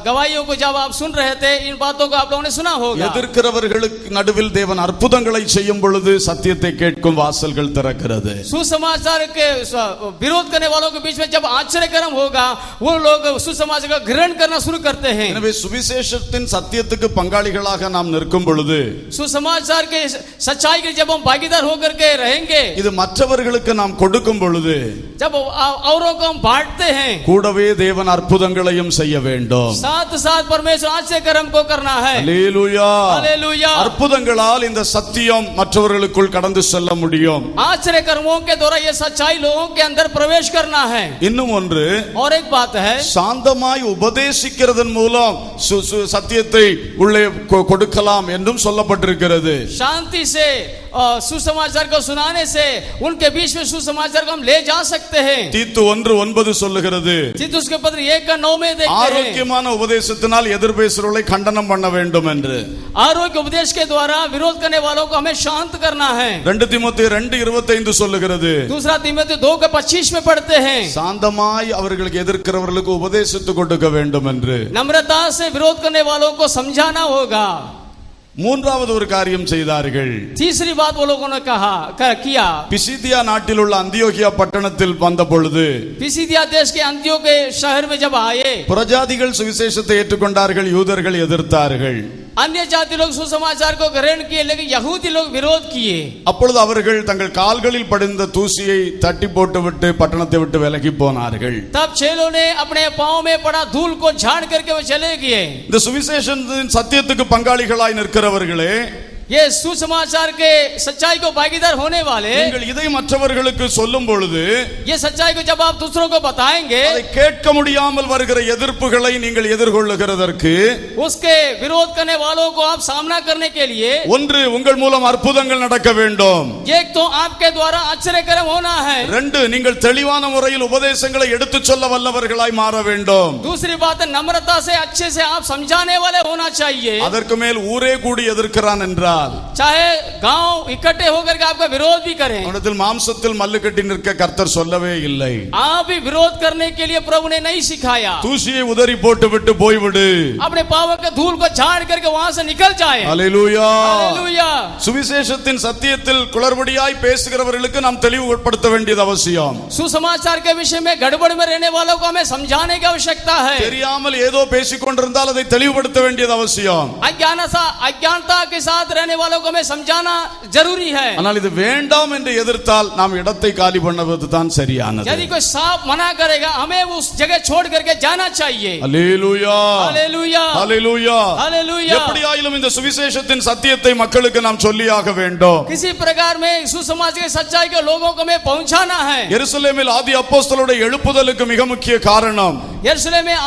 गवाहियों को जब आप सुन रहे थे, इन बातों को आप लोगों ने सुना होगा. எதிர்க்கிறவர்களுக்கு நடுவில் தேவன் அற்புதங்களை செய்யும் பொழுது சத்தியத்தை கேட்கும் வாசல்கள் திறக்கிறது. सुसमाचार के विरोध करने वालों के बीच में जब आश्चर्यकर्म होगा, वो लोग सुसमाचार का ग्रहण करना शुरू करते हैं. எனவே சுவிசேஷத்தின் சத்தியத்துக்கு பங்காளிகளாக நாம் நிற்கும் பொழுது, सुसमाचार के सच्चाई के जब हम भागीदार होकर के रहेंगे, இது மற்றவர்களுக்கு நாம் கொடுக்கும் பொழுது, जब औरों को हम बांटते हैं, கூடவே தேவன் அற்புதங்களையும் செய்ய வேண்டும். साथ साथ परमेश्वर आश्चर्यकर्म को करना है. அல்லேலூயா. हालेलुया. அற்புதங்களால் இந்த சத்தியம் மற்றவர்களுக்குள் கடந்து செல்ல முடியும். आश्चर्यकर्मों के द्वारा ये सच्चाई लोगों के अंदर प्रवेश करना है. இன்னும் ஒன்று, और एक बात है, சாந்தமாய் உபதேசிக்கிறதன் மூலம் சத்தியத்தை உள்ளே கொடுக்கலாம் என்றும் சொல்லப்பட்டிருக்கிறது. शांति से सुसमाचार को सुनाने से उनके बीच में सुसमाचार को हम ले जा सकते हैं. தீத்து 1:9 சொல்லுகிறது, तीतुस के पत्र 1:9 में देखते हैं, ஆரோக்கியமான உபதேசத்தினால் எதிர்பேசுறவர்களை கண்டனம் பண்ண வேண்டும் என்று. आरोग्य उपदेश के द्वारा विरोध करने वालों को हमें शांत करना है. 2 தீமோத்தேயு 2:25 சொல்லுகிறது, दूसरा तीमुथियुस 2:25 में पढ़ते हैं, சாந்தமாய் அவர்களுக்கு எதிர்க்கிறவர்களுக்கு உபதேசித்து கொடுக்க வேண்டும் என்று. नम्रता से विरोध करने वालों को समझाना होगा. மூன்றாவது ஒரு காரியம் செய்தார்கள். तीसरी बात वो लोगों ने किया. பிசிதியா நாட்டில் உள்ள அந்தியோகியா பட்டணத்தில் வந்த பொழுது, पिसिदिया देश के अंत्यों के शहर में जब आए, புறஜாதிகள் சுவிசேஷத்தை ஏற்றுக்கொண்டார்கள், யூதர்கள் எதிர்த்தார்கள். अन्य जाति लोग सुसमाचार को ग्रहण किए, लेकिन यहूदी लोग विरोध किए. அப்பொழுது அவர்கள் தங்கள் கால்களில் படிந்த தூசியை தட்டி போட்டுவிட்டு பட்டணத்தை விட்டு விலகி போனார்கள். तब चेलों ने अपने पांव में पड़ा धूल को झाड़ करके वो चले गए. இந்த சுவிசேஷத்தின் சத்தியத்துக்கு பங்காளிகளாய் நிற்கிறவர்களே, ये सुसमाचार के सच्चाई को भागीदार होने वाले, நீங்கள் இதை மற்றவர்களுக்கு சொல்லும் பொழுது, ये सच्चाई को जब आप दूसरों को बताएंगे, அதை கேட்க முடியாமல் வருகிற எதிர்ப்புகளை நீங்கள் எதிர்கொள்ளுகிறதற்கு, उसके विरोध करने वालों को आप सामना करने के लिए, ஒன்று, உங்கள் மூலம் அற்புதங்கள் நடக்க வேண்டும். एक तो आपके द्वारा आश्चर्यकर्म होना है. 2, நீங்கள் தெளிவான முறையில் உபதேசங்களை எடுத்துச் சொல்ல வல்லவர்களாய் மாற வேண்டும். दूसरी बात है, नम्रता से अच्छे से आप समझाने वाले होना चाहिए. அதற்கு மேல் ஊரே கூடி எதிர்க்கிறான் என்றால், चाहे गांव इकट्ठे होकर के आपका विरोध भी करें, அவனத்தில் மாம்சத்தில் மல்லு கட்டி நிற்க கர்த்தர் சொல்லவே இல்லை. आप भी विरोध करने के लिए प्रभु ने नहीं सिखाया. தூசியை உதறி போட்டு விட்டு போய்விடு. अपने पावों के धूल को झाड़ करके वहां से निकल जाए. அல்லேலூயா. हालेलुया. சுவிசேஷத்தின் சத்தியத்தில் குளறுபடியாய் பேசுகிறவர்களுக்கு நாம் தெளிவுபடுத்த வேண்டியது அவசியம். सुसमाचार के विषय में गड़बड़ में रहने वालों को हमें समझाने की आवश्यकता है. தெரியாமல் ஏதோ பேசிக் கொண்டிருந்தால் அதை தெளிவுபடுத்த வேண்டியது அவசியம். अज्ञानता के साथ रहने वालों को हमें समझाना जरूरी है. ஆனால் இது வேண்டாம் என்று எதிர்த்தால் நாம் இடத்தை காலி பண்ணுவது தான் சரியானது. यदि कोई साफ मना करेगा, हमें उस जगह छोड़ करके जाना चाहिए. அல்லேலூயா. हालेलुया. அல்லேலூயா. हालेलुया. எப்படியாயிலும் இந்த சுவிசேஷத்தின் சத்தியத்தை மக்களுக்கு நாம் சொல்லியாக வேண்டும். किसी प्रकार में सुसमाज के सच्चाई के लोगों को हमें पहुंचाना है. எருசலேமில் ஆதி அப்போஸ்தலருடைய எழுப்புதலுக்கு மிக முக்கிய காரணம், यरूशलेम में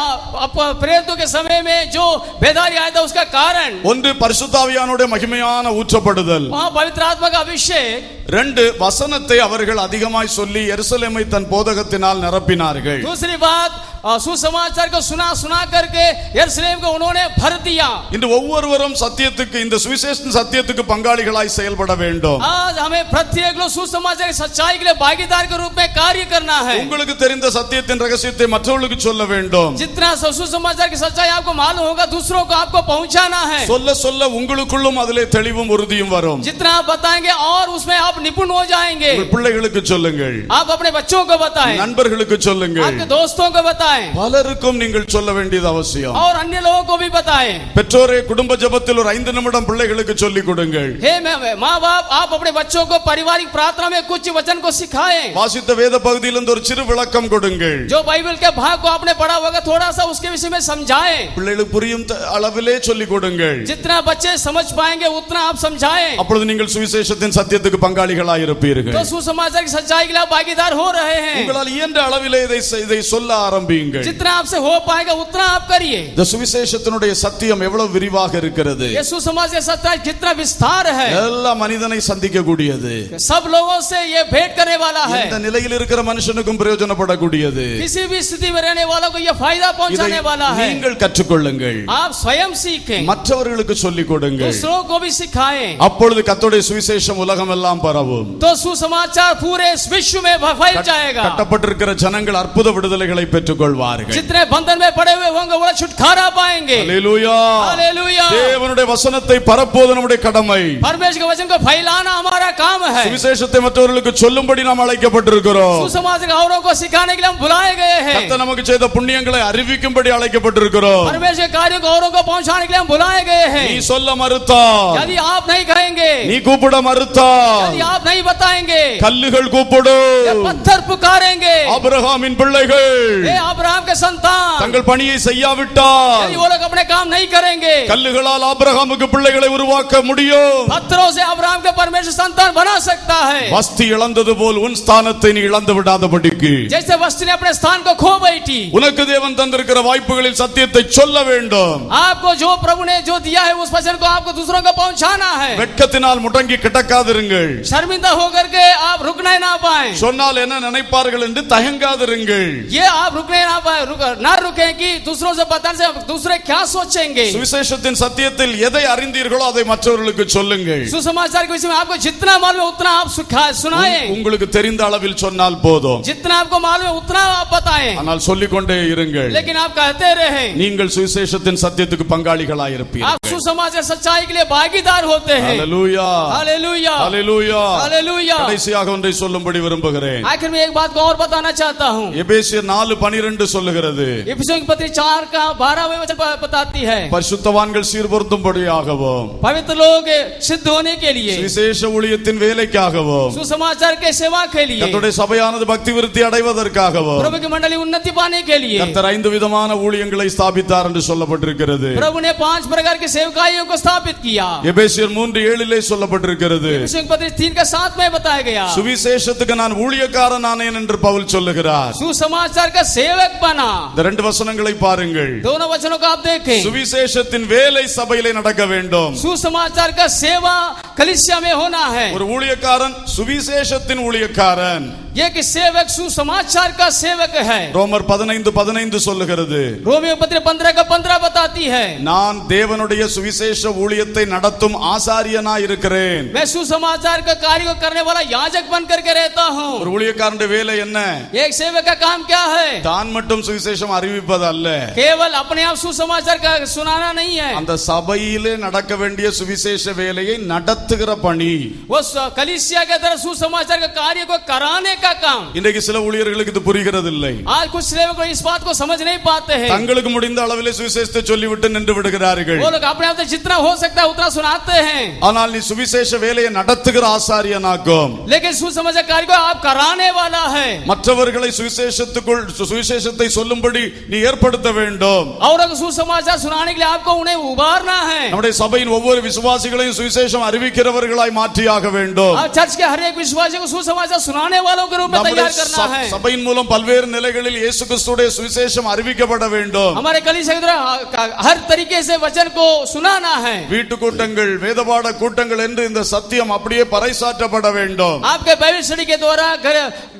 प्रेरितों के समय में जो बेदारी आया था, उसका कारण, ஒன்று பரிசுத்தாவியானுடைய மகிமையான ஊற்றப்படுதல், वहां पवित्र आत्मा का अभिषेक. 2, வசனத்தை அவர்கள் அதிகமாய் சொல்லி எருசலேமை தன் போதகத்தினால் நிரப்பினார்கள். दूसरी बात, सुसमाचार को सुना करके यरूशलेम को उन्होंने भर दिया. இன்று ஒவ்வொருவரும் சத்தியத்துக்கு, இந்த சுவிசேஷத்தின் சத்தியத்துக்கு பங்காளிகளாய் செயல்பட வேண்டும். आज हमें प्रत्येक लोग सुसमाचार की सच्चाई के लिए भागीदार के रूप में कार्य करना है. உங்களுக்கு தெரிந்த சத்தியத்தின் ரகசியத்தை மற்றவர்களுக்கு சொல்ல வேண்டும். जितना सुसमाचार की सच्चाई आपको मालूम होगा, दूसरों को आपको पहुंचाना है. சொல்ல சொல்ல உங்களுக்குள்ளும் அதிலே தெளிவும் உறுதியும் வரும். जितना आप बताएंगे और उसमें आप निपुण हो जाएंगे. உங்கள் பிள்ளைகளுக்கு சொல்லுங்கள், आप अपने बच्चों को बताएं, நண்பர்களுக்கு சொல்லுங்கள், आपके दोस्तों को बताएं, பலருக்கும் நீங்கள் சொல்ல வேண்டியது அவசியம். और अन्य लोगों को भी बताएं. பெற்றோரே, குடும்ப ஜெபத்தில் ஒரு 5 நிமிடம் பிள்ளைகளுக்கு சொல்லிக் கொடுங்கள். हे माँ बाप, आप अपने बच्चों को पारिवारिक प्रार्थना में कुछ वचन को सिखाएं. வாசித்த வேத பகுதியிலிருந்து ஒரு சிறு விளக்கம் கொடுங்கள். जो बाइबल के भाग को आपने पढ़ा होगा, थोड़ा सा उसके विषय में समझाएं. பிள்ளைகளுக்கு புரியும் அளவிலே சொல்லிக் கொடுங்கள். जितना बच्चे समझ पाएंगे उतना आप समझाएं. அப்பொழுது நீங்கள் சுவிசேஷத்தின் சத்தியத்துக்கு பங்காளிகளாய் இருப்பீர்கள். तो सुसमाचार की सच्चाई के लिए भागीदार हो रहे हैं. உங்களால் இயன்ற அளவிலே இதை சொல்ல ஆரம்பியுங்கள். படியுங்கள். जितना आपसे हो पाएगा उतना आप करिए. இந்த சுவிசேஷத்தினுடைய சத்தியம் எவ்வளவு விரிவாக இருக்கிறது. ये सुसमाचार का सत्य जितना विस्तार है, எல்லா மனிதனை சந்திக்க கூடியது, सब लोगों से ये भेंट करने वाला है. இந்த நிலையில் இருக்கிற மனுஷனுக்கும் பிரயோஜனப்படக்கூடியது. किसी भी स्थिति में रहने वालों को ये फायदा पहुंचाने वाला है. நீங்கள் கற்றுக்கொள்ளுங்கள், आप स्वयं सीखें, மற்றவர்களுக்கு சொல்லிக் கொடுங்கள். दूसरों को भी सिखाएं. அப்பொழுது கர்த்தருடைய சுவிசேஷம் உலகமெல்லாம் பரவும். तो सुसमाचार पूरे विश्व में फैल जाएगा. கட்டப்பட்டிருக்கிற ஜனங்கள் அற்புத விடுதலைகளை பெற்றுக்கொள்வார்கள். जितने बंधन में पड़े हुए होंगे वो छुटकारा पाएंगे. ஹல்லேலூயா, हालेलुया. தேவனுடைய வசனத்தை பரப்புவது நம்முடைய கடமை. परमेश्वर के वचन को फैलाना हमारा काम है. சுவிசேஷத்தை மற்றவர்களுக்கு சொல்லும்படி நாம் அழைக்கப்பட்டிருக்கிறோம். सुसमाचार औरों को सिखाने के लिए हम बुलाए गए हैं. கர்த்தர் நமக்கு செய்த புண்ணியங்களை அறிவிக்கும்படி अழைக்கப்பட்டிருக்கிறோம். परमेश्वर के कार्यों को औरों को पहुंचाने के लिए हम बुलाए गए हैं. நீ சொல்ல மறுத்தால், यदि आप नहीं कहेंगे, நீ கூப்பிட மறுத்தால், यदि आप नहीं बताएंगे, கல்லுகள் கூப்பிடும். ये पत्थर पुकारेंगे. ஆபிரகாமின் பிள்ளைகள் हे अब्राहम के संतान, தங்கள் பணியை செய்யாவிட்டால் यदि वो लोग अपने काम नहीं करेंगे, கல்லுகளால் ஆபிரகாமுக்கு பிள்ளைகளை உருவாக்க முடியும். पत्थरों से अब्राहम के परमेश्वर संतान बना सकता है. வஸ்தி இழந்தது போல் உன் ஸ்தானத்தை நீ இழந்து விடாதபடிக்கு, जैसे वस्तु ने अपने स्थान को खो बैठी, உனக்கு தேவன் தந்திருக்கிற வாய்ப்புகளில் சத்தியத்தை சொல்ல வேண்டும். आपको जो प्रभु ने जो दिया है उस वचन को आपको दूसरों को पहुंचाना है. வெட்கத்தினால் முடங்கி கிடக்காதிருங்கள். शर्मिंदा होकर के आप रुकना ही ना पाए. சொன்னால் என்ன நினைப்பார்கள் என்று தயங்காதிருங்கள். ये आप रुकने ना पाए, ना रुके कि दूसरों से बताने से दूसरे क्या सोचेंगे. சுவிசேஷத்தின் சத்தியத்தில் எதை அறிந்தீர்களோ அதை மற்றவர்களுக்கு சொல்லுங்கள். सुसमाचार के विषय में आपको जितना मालूम है उतना आप सुनाएं. உங்களுக்கு தெரிந்த அளவில் சொன்னால் போதும். जितना आपको मालूम है उतना आप बताएं. ஆனால் சொல்லிக்கொண்டே இருங்கள். लेकिन आप कहते रहें. நீங்கள் சுவிசேஷத்தின் சத்தியத்துக்கு பங்காளிகளாய் आप இருப்பீர்கள். सुसमाचार सच्चाई के लिए भागीदार होते हैं. ஹல்லேலூயா, हालेलुया, ஹல்லேலூயா. हालेलुया. கடைசியாக ஒன்றை சொல்லும்படி விரும்புகிறேன். आखिर में एक बात को और बताना चाहता हूँ. எபேசியர் 4:12 சொல்லுகிறது, इफिसियों की पत्री 4 का 12वें वचन बताती है, பரிசுத்தவான்கள் சீர்பொருந்தும்படியாகவும், पवित्र लोग सिद्ध होने के लिए, சுவிசேஷ ஊழியத்தின் வேலைக்காகவும், सुसमाचार के सेवा के लिए, கர்த்தருடைய சபையானது பக்தி விருத்தி அடைவதற்காகவும், प्रभु की मंडली उन्नति पाने के लिए, கர்த்தர் 5 விதமான ஊழியங்களை ஸ்தாபித்தார் என்று சொல்லப்பட்டிருக்கிறது. प्रभु ने 5 प्रकार के सेवकाइयों को स्थापित किया. எபேசியர் 3:7 சொல்லப்பட்டிருக்கிறது, इफिसियों की पत्री 3 का 7 में बताया गया, சுவிசேஷத்துக்கு நான் ஊழியக்காரன் ஆனேன் என்று பவுல் சொல்லுகிறார். सुसमाचार का सेवक बना. இந்த ரெண்டு வசனங்களை பாருங்கள். दोनों वचनों को आप देखें. சுவிசேஷத்தின் வேலை சபையிலே நடக்க வேண்டும். सुसमाचार का सेवा कलीसिया में होना है. ஒரு ஊழியக்காரன் சுவிசேஷத்தின் ஊழியக்காரன். ये कि सेवक सुसमाचार का सेवक है. ரோமர் 15:15 சொல்லுகிறது, रोमियो पत्र 15 का 15 बताती है, நான் தேவனுடைய சுவிசேஷ ஊழியத்தை நடத்தும் ஆசாரியனாய் இருக்கிறேன். मैं सुसमाचार का कार्य को करने वाला याजक बन करके रहता हूँ. ஒரு ஊழியக்காரனுடைய வேலை என்ன? एक सेवक का काम क्या है? தான் மட்டும் சுவிசேஷம் அறிவிப்பது அல்ல, केवल अपने आप सुसमाचार का सुनाना नहीं है. அந்த சபையிலே நடக்க வேண்டிய சுவிசேஷ வேலையை நடத்துகிற பணி. वो कलीसिया के तरह सुसमाचार का कार्य को कराने का काम. இன்றைக்கு சில ஊழியர்களுக்கு இது புரிகிறது இல்லை. आज कुछ सेवक इस बात को समझ नहीं पाते हैं. தங்களுக்கு முடிந்த அளவிலே சுவிசேஷத்தை சொல்லிவிட்டு நின்று விடுகிறார்கள். वो लोग अपने आप से जितना हो सकता है उतना सुनाते हैं. ஆனால் நீ சுவிசேஷ வேலையை நடத்துகிற ஆசாரியனாகும். लेकिन सुसमाचार कार्य को आप कराने वाला है. மற்றவர்களை சுவிசேஷத்துக்குள் சுவிசேஷத்தை சொல்லும்படி நீ ஏற்படுத்த வேண்டும். और सुसमाचार सुनाने के लिए आपको उन्हें उभारना है. நம்முடைய சபையின் ஒவ்வொரு விசுவாசிகளையும் சுவிசேஷம் அறிவிக்கிறவர்களாய் மாற்றியாக வேண்டும். और चर्च के हर एक विश्वासी को सुसमाचार सुनाने वालों के रूप में तैयार करना है. சபையின் மூலம் பல்வேறு நிலைகளில் இயேசு கிறிஸ்துவுடைய சுவிசேஷம் அறிவிக்கப்பட வேண்டும். हमारे कलीसिया के द्वारा हर तरीके से वचन को सुनाना है. வீட்டு கூட்டங்கள், வேதபாட கூட்டங்கள் என்று இந்த சத்தியம் அப்படியே பறைசாற்றப்பட வேண்டும். आपके बाइबल स्टडी के द्वारा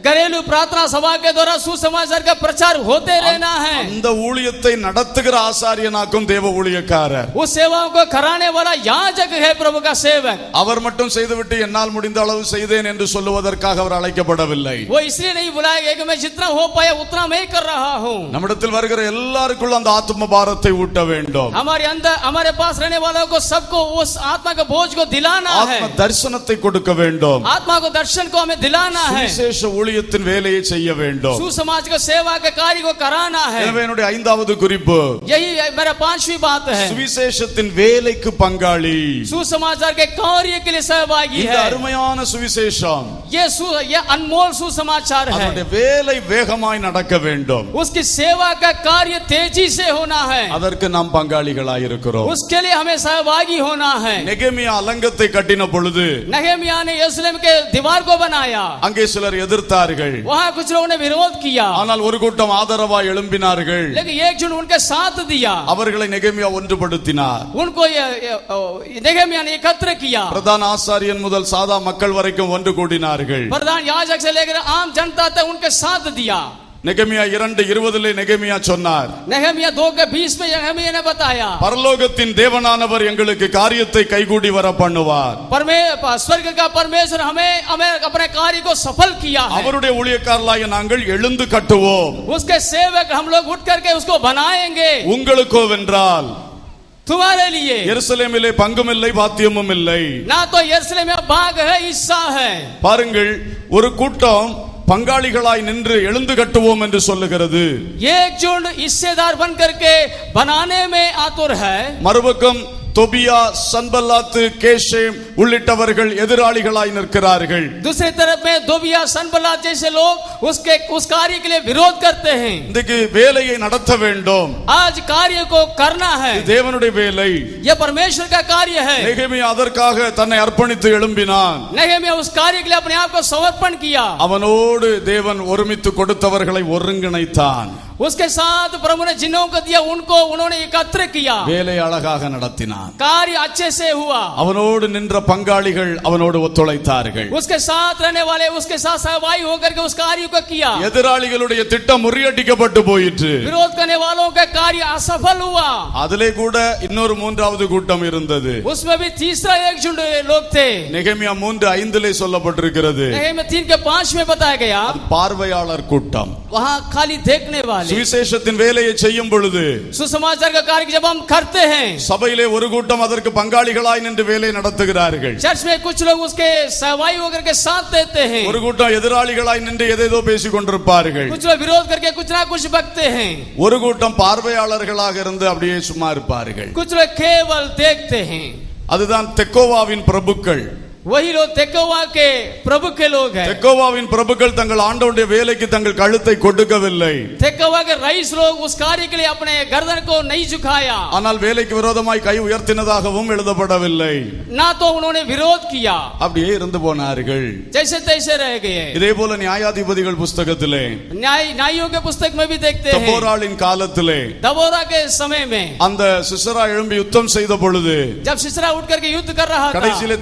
घरेलू प्रार्थना सभा के द्वारा सुसमाचार का प्रचार होते रहना है. அந்த ஊழியத்தை நடத்துகிற ஆசாரியனாக்கும் தேவ ஊழியக்காரர். उस सेवाओं को कराने वाला याजक है प्रभु का सेवक. அவர் மட்டும் செய்துவிட்டு என்னால் முடிந்த அளவு செய்தேன் என்று சொல்லுவதற்காக அவர் அழைக்கப்படவில்லை. वो इसलिए नहीं बुलाया गया कि मैं जितना हो पाया उतना मैं कर रहा हूँ. நம்மிடத்தில் வருகிற எல்லாருக்குள்ள அந்த ஆத்ம பாரத்தை ஊட்ட வேண்டும். हमारे अंदर हमारे पास रहने वालों को सबको उस आत्मा के बोझ को दिलाना है. ஆத்ம தரிசனத்தை கொடுக்க வேண்டும். आत्मा को दर्शन को हमें दिलाना है. சுவிசேஷ ஊழியத்தின் வேலையை செய்ய வேண்டும். सुसमाज को सेवा के कार्य को कराना है. எனவே என்னுடைய 5வது குறிப்பு, यही मेरा 5वीं बात है. சுவிசேஷத்தின் வேலைக்கு பங்காளி. सुसमाचार के कार्य के लिए सहभागी இந்த है. அருமையான சுவிசேஷம் ये अनमोल केवल सुसमाचार है, அதனுடைய வேலை வேகமாய் நடக்க வேண்டும். उसकी सेवा का कार्य तेजी से होना है, அதற்கு நாம் பங்காளிகளாய் இருக்கிறோம். उसके लिए हमें सहभागी होना है. நெகேமியா அலங்கத்தை கட்டின பொழுது नहम्याह ने यरूशलेम के दीवार को बनाया, அங்கே சிலர் எதிர்த்தார்கள். वहाँ कुछ लोगों ने विरोध किया, ஆனால் ஒரு கூட்டம் ஆதரவாய் எழும்பினார்கள். लेकिन एक झुंड उनके साथ दिया, அவர்களை நெகேமியா ஒன்றுபடுத்தினார். उनको नहम्याह ने एकत्र किया. பிரதான ஆசாரியன் முதல் சாதா மக்கள் வரைக்கும் ஒன்று கூடினார்கள். प्रधान याजक से लेकर आम जनता तक उनके साथ दिया. நெகேமியா 2:20 நெகேமியா சொன்னார், नहम्याह 2:20 में नहम्याह ने बताया, பரலோகத்தின் தேவனானவர் எங்களுக்கு காரியத்தை கைகூடி வர பண்ணுவார். स्वर्ग का परमेश्वर हमें अपने कार्य को सफल किया है. அவருடைய ஊழியக்காரர்களாகிய நாங்கள் எழுந்து கட்டுவோம். उसके सेवक हम लोग उठ करके उसको बनाएंगे. உங்களுக்கோ வென்றால் तुम्हारे लिए எருசலேமிலே பங்கும் இல்லை பாத்தியமும் இல்லை. ना तो यरूशलेम में भाग है, हिस्सा है. பாருங்கள், ஒரு கூட்டம் பங்காளிகளாய் நின்று எழுந்து கட்டுவோம் என்று சொல்லுகிறது. एक झुंड हिस्सेदार बन करके बनाने में आतुर है. மறுபக்கம் தொபியா, சன்பல்லாத்து, கேஷேம் உள்ளிட்டவர்கள் எதிராளிகளாய் நிற்கிறார்கள். दूसरी तरफ में दोबिया, सनबल्लात जैसे लोग उस कार्य के लिए विरोध करते हैं. இன்றைக்கு வேலையை நடத்த வேண்டும். आज कार्य को करना है, இது தேவனுடைய வேலை. यह परमेश्वर का कार्य है. நெகேமியா அதற்காக தன்னை அர்ப்பணித்து எழும்பினான். नहम्याह उस कार्य के लिए अपने आप को समर्पण किया. அவனோடு தேவன் ஒருமித்து கொடுத்தவர்களை ஒருங்கிணைத்தான். उसके साथ प्रभु ने जिन्हों को दिया उन्होंने एकत्र किया. வேலை அழகாக நடத்தினான். कार्य अच्छे से हुआ. அவனோடு நின்ற பங்காளிகள் அவனோடு ஒத்துழைத்தார்கள். उसके साथ रहने वाले उसके साथ सहभागी होकर के उस कार्य को किया. எதிராளிகளுடைய திட்டம் முறியடிக்கப்பட்டு போயிற்று. विरोध करने वालों का कार्य असफल हुआ. அதிலே கூட இன்னொரு மூன்றாவது கூட்டம் இருந்தது. उसमें भी तीसरा एक झुंड लोग थे. நெகேமியா 3:5 சொல்லப்பட்டிருக்கிறது. नहम्याह 3:5 में बताया गया, பார்வையாளர் கூட்டம். वहाँ खाली देखने वाले. சுவிசேஷத்தின் வேலையை செய்யும் பொழுது, सुसमाचार का कार्य जब हम करते हैं, சபையிலே ஒரு கூட்டம் அதற்கு பங்காளிகளாய் நின்று வேலை நடத்துகிறார்கள். चर्च में कुछ लोग उसके सहभागी होकर के साथ देते हैं. ஒரு கூட்டம் எதிராளிகளாய் நின்று எதேதோ பேசிக் கொண்டிருப்பார்கள். कुछ लोग विरोध करके कुछ ना कुछ बकते हैं. ஒரு கூட்டம் பார்வையாளர்களாக இருந்து அப்படியே சும்மா இருப்பார்கள். कुछ लोग केवल देखते हैं. அதுதான் தெக்கோவாவின் பிரபுக்கள். वही लोग तेकोवा के प्रभु के लोग हैं. தெக்கோவாவின் பிரபுக்கள் தங்கள் ஆண்டவருடைய வேலைக்கு தங்கள் கழுத்தை கொடுக்கவில்லை. तेकोवा के रईस लोग उस कार्य के लिए अपने गर्दन को नहीं झुकाया. ஆனால் வேலைக்கு விரோதமாய் கை உயர்த்தினதாகவும் எழுதப்படவில்லை. ना तो उन्होंने विरोध किया, அப்படியே இருந்து போனார்கள். जैसे तैसे रह गए. இதே போல நியாயாதிபதிகள் புஸ்தகத்திலே, न्यायियों के पुस्तक में भी देखते हैं, தபோராளின் காலத்திலே दबोरा के समय में அந்த சிசரா எழும்பி யுத்தம் செய்த பொழுது, जब सिसरा उठ करके युद्ध कर रहा था, கடைசியிலே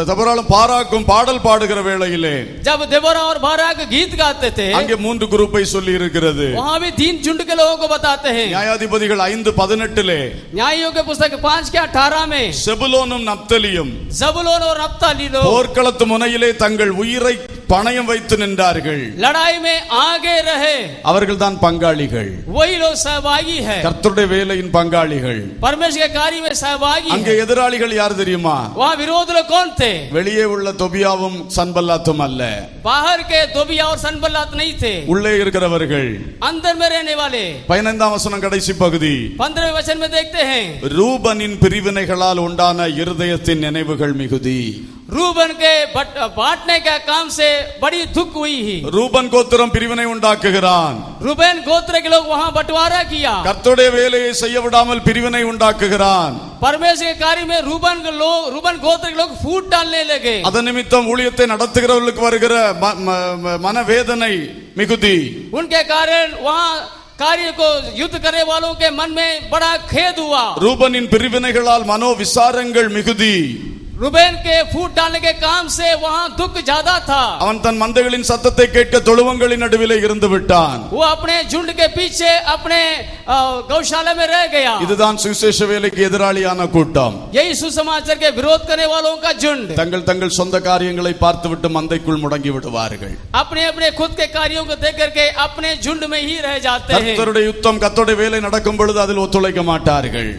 தபோராலும் பாராக்கும் பாடல் பாடுகிற வேளையிலே जब देबोरा और बाराक गीत गाते थे, அங்கே 3 குரூப்பை சொல்லி இருக்கிறது. वहाँ भी 3 झुंड के लोगों को बताते हैं. நியாயாதிபதிகள் 5:18 न्यायियों के पुस्तक 5:18 में செபுலோனும் நப்தலியும் जबूलून और नप्ताली लोग போர்க்களத்து முனையிலே தங்கள் உயிரை பணயம் வைத்து நின்றார்கள். लड़ाई में आगे रहे. அவர்கள் தான் பங்காளிகள். वही लोग सहभागी है, கர்த்தருடைய வேலையின் பங்காளிகள். परमेश्वर के कार्य में सहभागी அங்கே है. எதிராளிகள் யார் தெரியுமா? वहाँ विरोध लोग कौन थे? வெளியே உள்ள தொபியாவும் சன்பல்லாத்தும் அல்ல, बाहर के दोबिया और सनबल्लात नहीं थे, உள்ளே இருக்கிறவர்கள். अंदर में रहने वाले. 15ஆம் வசனம் கடைசி பகுதி, 15वें वचन में देखते हैं, ரூபனின் பிரிவினைகளால் உண்டான இருதயத்தின் நினைவுகள் மிகுதி. रूबन के बांटने का काम से बड़ी दुख हुई ही. ரூபன் கோத்திரம் பிரிவினை உண்டாக்குகிறான். रूबेन गोत्र के लोग वहाँ बंटवारा किया. கர்த்தருடைய வேலையை செய்ய விடாமல் பிரிவினை உண்டாக்குகிறான். परमेश्वर के कार्य में रूबन गोत्र के लोग फूट डालने लगे. அதன் நிமித்தம் ஊழியத்தை நடத்துகிறவர்களுக்கு வருகிற மனவேதனை மிகுதி. उनके कारण वहाँ कार्य को युद्ध करने वालों के मन में बड़ा खेद हुआ. ரூபனின் பிரிவினைகளால் மனோவிசாரங்கள் மிகுதி. रूबेन के फूट डालने के काम से वहाँ दुख ज्यादा था. அவன் தன் மந்தைகளின் சத்தத்தை கேட்க தொழுவங்களின் நடுவிலே இருந்து விட்டான். वो अपने झुंड के पीछे अपने गौशाला में रह गया. இதுதான் சுவிசேஷ வேலைக்கு எதிராளியான கூட்டம். यही सुसमाचार के विरोध करने वालों का झुंड. தங்கள் சொந்த காரியங்களை பார்த்துவிட்டு மந்தைக்குள் முடங்கி விடுவார்கள். अपने अपने खुद के कार्यों को देख करके अपने झुंड में ही रह जाते हैं. கர்த்தருடைய யுத்தம், கர்த்தருடைய வேலை நடக்கும் பொழுது அதில் ஒத்துழைக்க மாட்டார்கள்.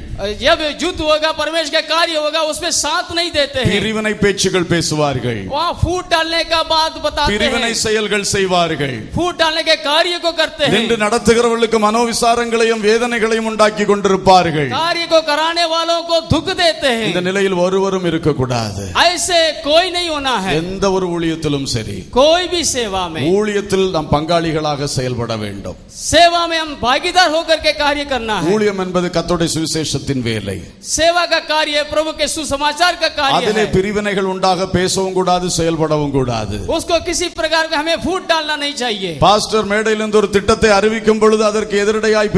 जब युद्ध होगा, परमेश्वर का कार्य होगा, उसमें साथ नहीं देते. देते हैं। பிரிவினை பேச்சுகள் பேசுவார்கள், वहाँ फूट डालने का बात बताते பிரிவினை हैं, செயல்கள் செய்வார்கள். फूट डालने के कार्य को करते हैं, நின்று நடத்துகிறவர்களுக்கு மனோவிசாரங்களையும் வேதனைகளையும் உண்டாக்கி கொண்டிருப்பார்கள். कार्य को कराने वालों को दुख देते இந்த हैं। நிலையில் ஒருவரும் இருக்கக்கூடாது. ऐसे कोई नहीं होना है। எந்த ஒரு ஊழியத்திலும் சரி, कोई भी सेवा में, ஊழியத்தில் நாம் பங்காளிகளாக செயல்பட வேண்டும். सेवा में हम भागीदार होकर के कार्य करना है। ஊழியம் என்பது கர்த்தருடைய சுவிசேஷத்தின் வேலை. सेवा का कार्य प्रभु के सुसमाचार का कार्य அதிலே है। பிரிவினைகள் உண்டாக பேசவும் கூடாது, செயல்படவும் கூடாது. उसको किसी प्रकार का हमें फूट डालना नहीं चाहिए। பாஸ்டர் மேடையிலிருந்து ஒரு திட்டத்தை அறிவிக்கும் பொழுது அதற்கு எதிரடையாய்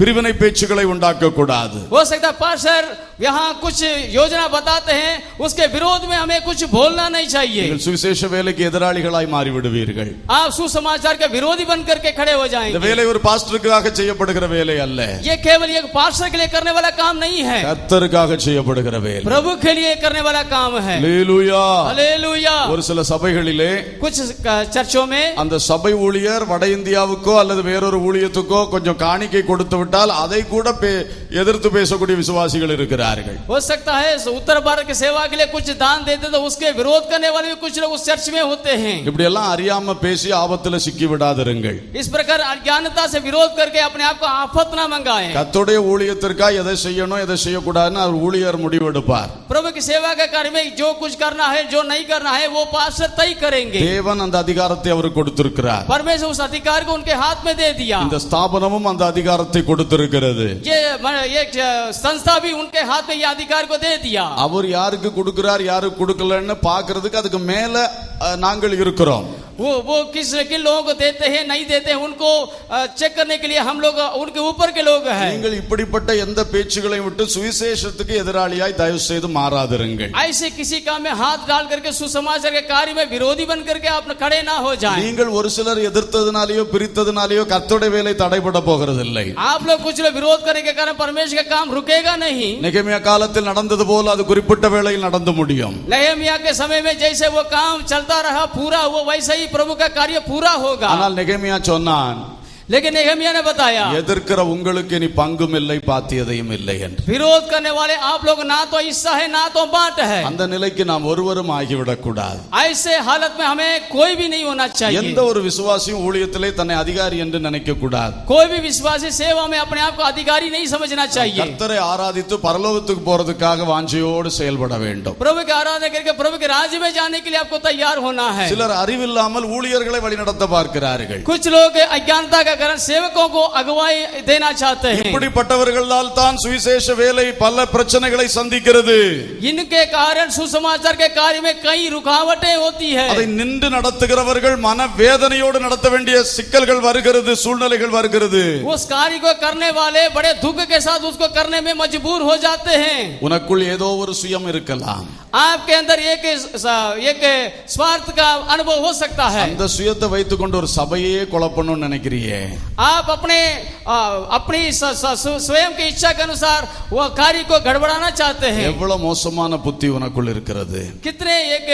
பிரிவினை பேச்சுகளை உண்டாக்க கூடாது. हो सकता है पास्टर यहाँ कुछ योजना बताते हैं, उसके विरोध में हमें कुछ बोलना नहीं चाहिए। நீங்கள் சுவிசேஷ வேலைக்கு எதிராளிகளாய் மாறிவிடுவீர்கள். आप सुसमाचार के विरोधी बन करके खड़े हो இந்த जाएंगे। வேலை ஒரு பாஸ்டருக்காக செய்யப்படுகிற வேலை அல்ல, ये केवल एक पास्टर के लिए करने वाला काम नहीं है, கர்த்தருக்காக செய்யப்படுகிற வேலை. प्रभु के लिए करने वाला काम है। அல்லேலூயா. हालेलूया। ஒரு சில சபைகளிலே कुछ चर्चों में அந்த சபை ஊழியர் வட இந்தியாவுக்கோ அல்லது வேறொரு ஊழியத்துக்கோ கொஞ்சம் காணிக்கை கொடுத்து விட்டால் அதை கூட எதிர்த்து பேசக்கூடிய விசுவாசிகள் இருக்கிறார்கள். हो सकता है उत्तर भारत की सेवा के लिए कुछ दान देते तो उसके विरोध करने वाले भी कुछ लोग उस चर्च में होते हैं। இப்படி எல்லாம் அறியாம பேசி ஆபத்துல சிக்கி விடாதிருங்கள். इस प्रकार अज्ञानता से विरोध करके अपने आप को आफत ना मंगाएं। கர்த்தருடைய ஊழியத்திற்காக எதை செய்யணும் எதை செய்யக்கூடாதுன்னு அவர் ஊழியர் முடிவெடுப்பார். प्रभु की सेवा के कार्य में जो कुछ करना है जो नहीं करना है वो पास्टर तय करेंगे। தேவன் அந்த அதிகாரத்தை அவருக்கு கொடுத்திருக்கிறார். परमेश्वर उस अधिकार को उनके हाथ में दे दिया। இந்த ஸ்தாபனமும் அந்த அதிகாரத்தை கொடுத்திருக்கிறது. ये संस्था भी उनके हाथ में ये अधिकार को दे दिया। அவர் யாருக்கு கொடுக்கிறார் யாருக்கு கொடுக்கலன்னு பார்க்கிறதுக்கு அதுக்கு மேல நாங்கள் இருக்கிறோம். वो किन लोगों को देते हैं नहीं देते हैं उनको चेक करने के लिए हम लोग उनके ऊपर के लोग हैं। நீங்கள் இப்படிப்பட்ட எந்த பேச்சுகளையும் விட்டு சுவிசேஷத்துக்கு எதிராளியாய் தயவு செய்து மாறாதிருங்கள். ऐसे किसी काम में हाथ डाल करके सुसमाचार के कार्य में विरोधी बन करके आप खड़े ना हो जाएं। நீங்கள் ஒரு சிலர் எதிர்த்ததுனாலயோ பிரித்ததுனாலயோ கர்த்தருடைய வேலை தடைபட போகிறதில்லை. आप लोग कुछ लोग विरोध करने के कारण परमेश्वर का काम रुकेगा नहीं। நெகேமியா காலத்தில் நடந்தது போல அது குறிப்பிட்ட வேளையில் நடந்து முடியும். नहम्याह के समय में जैसे वो काम चलता रहा पूरा हुआ वैसे ही प्रभु का कार्य पूरा होगा। ஆனால் நெகேமியா சொன்னான், लेकिन नहम्याह ने बताया எதிர்க்கிற உங்களுக்கு இனி பங்கும் இல்லை பாத்தியதையும் இல்லை என்று. विरोध करने वाले आप लोग ना तो हिस्सा है ना तो बांट है। அந்த நிலைக்கு நாம் ஒருவரும் ஆகிவிடக் கூடாது. ऐसे हालत में हमें कोई भी नहीं होना चाहिए। எந்த ஒரு விசுவாசியும் ஊழியத்திலே தன்னை அதிகாரி என்று நினைக்க கூடாது. कोई भी विश्वासी सेवा में अपने आप को अधिकारी नहीं समझना चाहिए। கர்த்தரை ஆராதித்து பரலோகத்துக்கு போறதுக்காக வாஞ்சையோடு செயல்பட வேண்டும். प्रभु की आराधना करके प्रभु के राज्य में जाने के लिए आपको तैयार होना है। சிலர் அறிவில்லாமல் ஊழியர்களை வழிநடத்த பார்க்கிறார்கள். कुछ लोग अज्ञानता का कारण सेवकों को अगुवाई देना चाहते हैं। இப்படிப்பட்டவர்களால் தான் சுவிசேஷ வேலை பல பிரச்சனைகளை சந்திக்கிறது. इनके कारण सुसमाचार के कार्य में कई रुकावटें होती है। அதை நின்று நடத்துகிறவர்கள் மனவேதனையோடு நடத்த வேண்டிய சிக்கல்கள் வருகிறது, சூழ்நிலைகள் வருகிறது. उस कार्य को करने वाले बड़े दुख के साथ उसको करने में मजबूर हो जाते हैं। உனக்குள் ஏதோ ஒரு சுயம் இருக்கலாம். आपके अंदर एक स्वार्थ का अनुभव हो सकता है। அந்த சுயத்தை வைத்துக்கொண்டு ஒரு சபையே குழப்பணும்னு நினைக்கிறியே. आप अपनी स्वयं की इच्छा के अनुसार वो कार्य को गड़बड़ाना चाहते हैं। எவ்வளவு மோசமான புத்தி உனக்குள் இருக்கிறது. कितने एक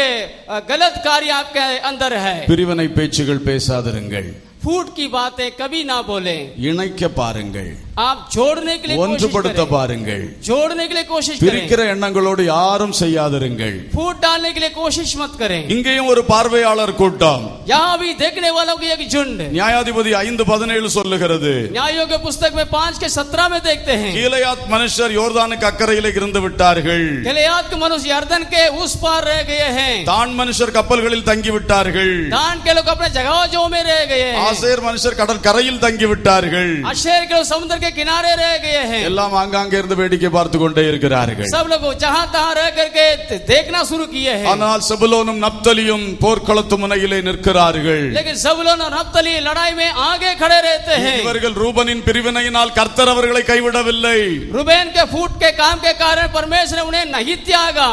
गलत कार्य आपके अंदर है। பிரிவினை பேச்சுகள் பேசாதிருங்கள். फूट की बातें कभी ना बोलें। இணைக்க பாருங்கள். आप जोड़ने के लिए कोशिश ஒன்றுபடுத்த करें। பாருங்கள். जोड़ने के लिए कोशिश பிரிக்கிற करें। எண்ணங்களோடு யாரும் செய்யாதிருங்கள். फूट डालने के लिए कोशिश मत करें। இங்கேயும் ஒரு பார்வையாளர் கூட்டம். यहाँ भी देखने वालों की एक झुंड। நியாயாதிபதி 5:17 சொல்லுகிறது, न्यायों के पुस्तक में 5:17 में देखते हैं கீலேயாத் மனுஷர் யோர்தானுக்கு அக்கறையிலே இருந்து விட்டார்கள். गिलियाद के मनुष्य यरदन के उस पार रह गए हैं। தான் மனுஷர் கப்பல்களில் தங்கி விட்டார்கள். दान के लोग अपने जगहों में रह गए हैं। ஆசேர் மனுஷர் கடல் கரையில் தங்கி விட்டார்கள். आशेर के लोग समुद्र के किनारे रह गए हैं। எல்லாம் ஆங்காங்கே இருந்து வேடிக்கை பார்த்து கொண்டே இருக்கிறார்கள். सब लोग जहां तहां रह करके देखना शुरू किए हैं। ஆனால் செபுலோனும் நப்தலியும் போர்க்களத்து முனையிலே நிற்கிறார்கள். लेकिन ज़बूलून और नप्तली लड़ाई में आगे खड़े रहते हैं। இவர்கள் ரூபனின் பிரிவினையினால் கர்த்தர் அவர்களை கைவிடவில்லை. रूबेन के फूट के काम के कारण परमेश्वर ने उन्हें नहीं त्यागा।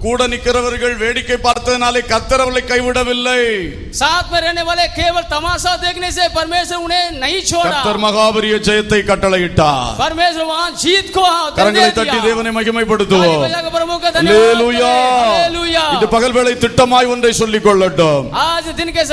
கூட நிற்கிறவர்கள் வேடிக்கை பார்த்ததனாலே கர்த்தர் அவர்களை கைவிடவில்லை. साथ में रहने वाले केवल तमाशा देखने से परमेश्वर उन्हें नहीं छोड़ा। கர்த்தர் மகாபரிய ஜெயத்தை கட்டளையிட்டார். परमेश्वर वहां जीत को கரங்களை தட்டி தேவனை மகிமைப்படுத்துவோம். ஹalleluya. இந்த பகல் வேளை திட்டமாய் ஒன்றை சொல்லிக் கொள்ளட்டும். आज दिन के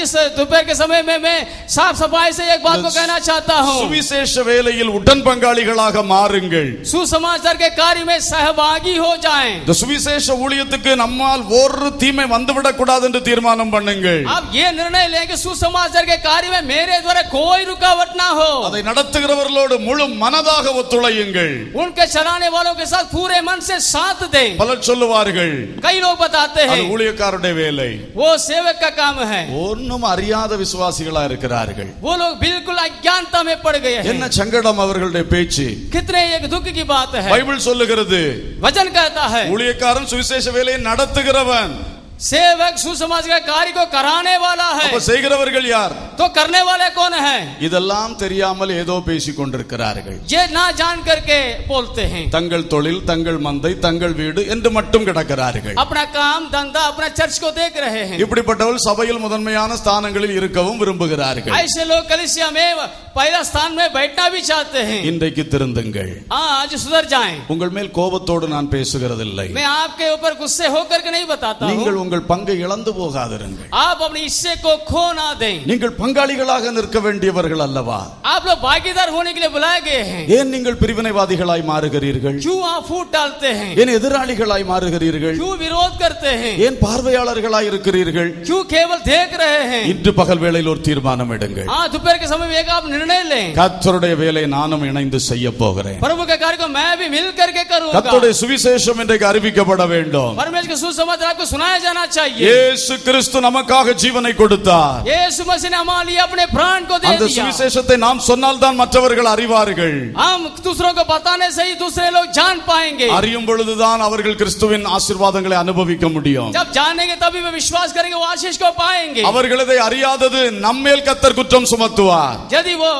इस दोपहर के समय में मैं साफ सफाई से एक बात को कहना चाहता हूं. சுவிசேஷ வேலையில் உடன் பங்காளிகளாக மாறுங்கள். सुसमाचार के कार्य में सहभागी हो जाएं. இந்த சுவிசேஷ ஊழியத்துக்கு நம்மால் ஒரு தீமை வந்துவிடக் கூடாது என்று தீர்மானம் பண்ணுங்கள். आप ये निर्णय लें कि सुसमाचार के कार्य में मेरे द्वारा कोई रुकावट ना हो. அதை நடத்துகிறவர்களோடு முழு மனதாக ஒத்துழையுங்கள். उनके चलाने वालों के साथ पूरे मन से साथ दें. பலர் சொல்லுவார்கள், कई लोग बताते हैं அது ஊழியக்காரருடைய வேலை. वो सेवक का काम है. ஒன்னும் அறியாத விசுவாசிகளா இருக்கிறார்கள். वो लोग बिल्कुल अज्ञानता में पड़ गए हैं. என்ன சங்கடம் அவர்களுடைய பேச்சு. कितने एक दुख की बात है. பைபிள் சொல்லுகிறது, वचन कहता है ஊழியக்காரன் சுவிசேஷ வேலையை நடத்துகிறவன். सेवक सुसमाचार के कार्य को कराने वाला है. அப்ப செய்கிறவர்கள் யார்? तो करने वाले कौन है? இதெல்லாம் தெரியாமல் ஏதோ பேசிக் கொண்டிருக்கிறார்கள். ये ना जान करके बोलते हैं. தங்கள் தொழில், தங்கள் மந்தை, தங்கள் வீடு என்று மட்டும் கிடக்கிறார்கள். अपना काम धंधा अपना चर्च को देख रहे हैं. இப்படிப்பட்டவர்கள் சபையில் முதன்மையான ஸ்தானங்களில் இருக்கவும் விரும்புகிறார்கள். ऐसे लोग कलीसिया में पहला स्थान में बैठना भी चाहते हैं. இன்றைக்கு திருந்துங்கள். आज सुधर जाएं. உங்கள் மேல் கோபத்தோடு நான் பேசுகிறதில்லை. मैं आपके ऊपर गुस्से होकर के नहीं बताता हूँ. நீங்கள் உங்கள் பங்கை இழந்து போகாதிருங்கள். आप अपने हिस्से को खो ना दें. நீங்கள் பங்காளிகளாக நிற்க வேண்டியவர்கள் அல்லவா? आप लोग भागीदार होने के लिए बुलाए गए हैं. ஏன் நீங்கள் பிரிவினைவாதிகளாய் மாறுகிறீர்கள்? क्यों आप फूट डालते हैं? ஏன் எதிராளிகளாய் மாறுகிறீர்கள்? क्यों विरोध करते हैं? ஏன் பார்வையாளர்களாய் இருக்கிறீர்கள்? क्यों केवल देख रहे हैं? இன்று பகல் வேளையில் ஒரு தீர்மானம் எடுங்கள். हाँ, दोपहर के समय में एक आप निर्णय लें. கர்த்தருடைய வேலையை நானும் இணைந்து செய்ய போகிறேன். प्रभु के कार्य को मैं भी मिल करके करूंगा. கர்த்தருடைய சுவிசேஷம் இன்றைக்கு அறிவிக்கப்பட வேண்டும். परमेश्वर के सुसमाचार आपको सुनाया जाना चाहिए. இயேசு கிறிஸ்து நமக்காக ஜீவனை கொடுத்தார். यीशु मसीह ने हमारे लिए अपने प्राण को दे அந்த दिया. சுவிசேஷத்தை நாம் சொன்னால் தான் மற்றவர்கள் அறிவார்கள். हम दूसरों को बताने से ही दूसरे लोग जान पाएंगे. அறியும் பொழுதுதான் அவர்கள் கிறிஸ்துவின் ஆசீர்வாதங்களை அனுபவிக்க முடியும். जब जानेंगे तभी वे विश्वास करेंगे, वो आशीष को पाएंगे. அவர்கள் இதை அறியாதது நம்மேல் கர்த்தர் குற்றம் சுமத்துவார். यदि वो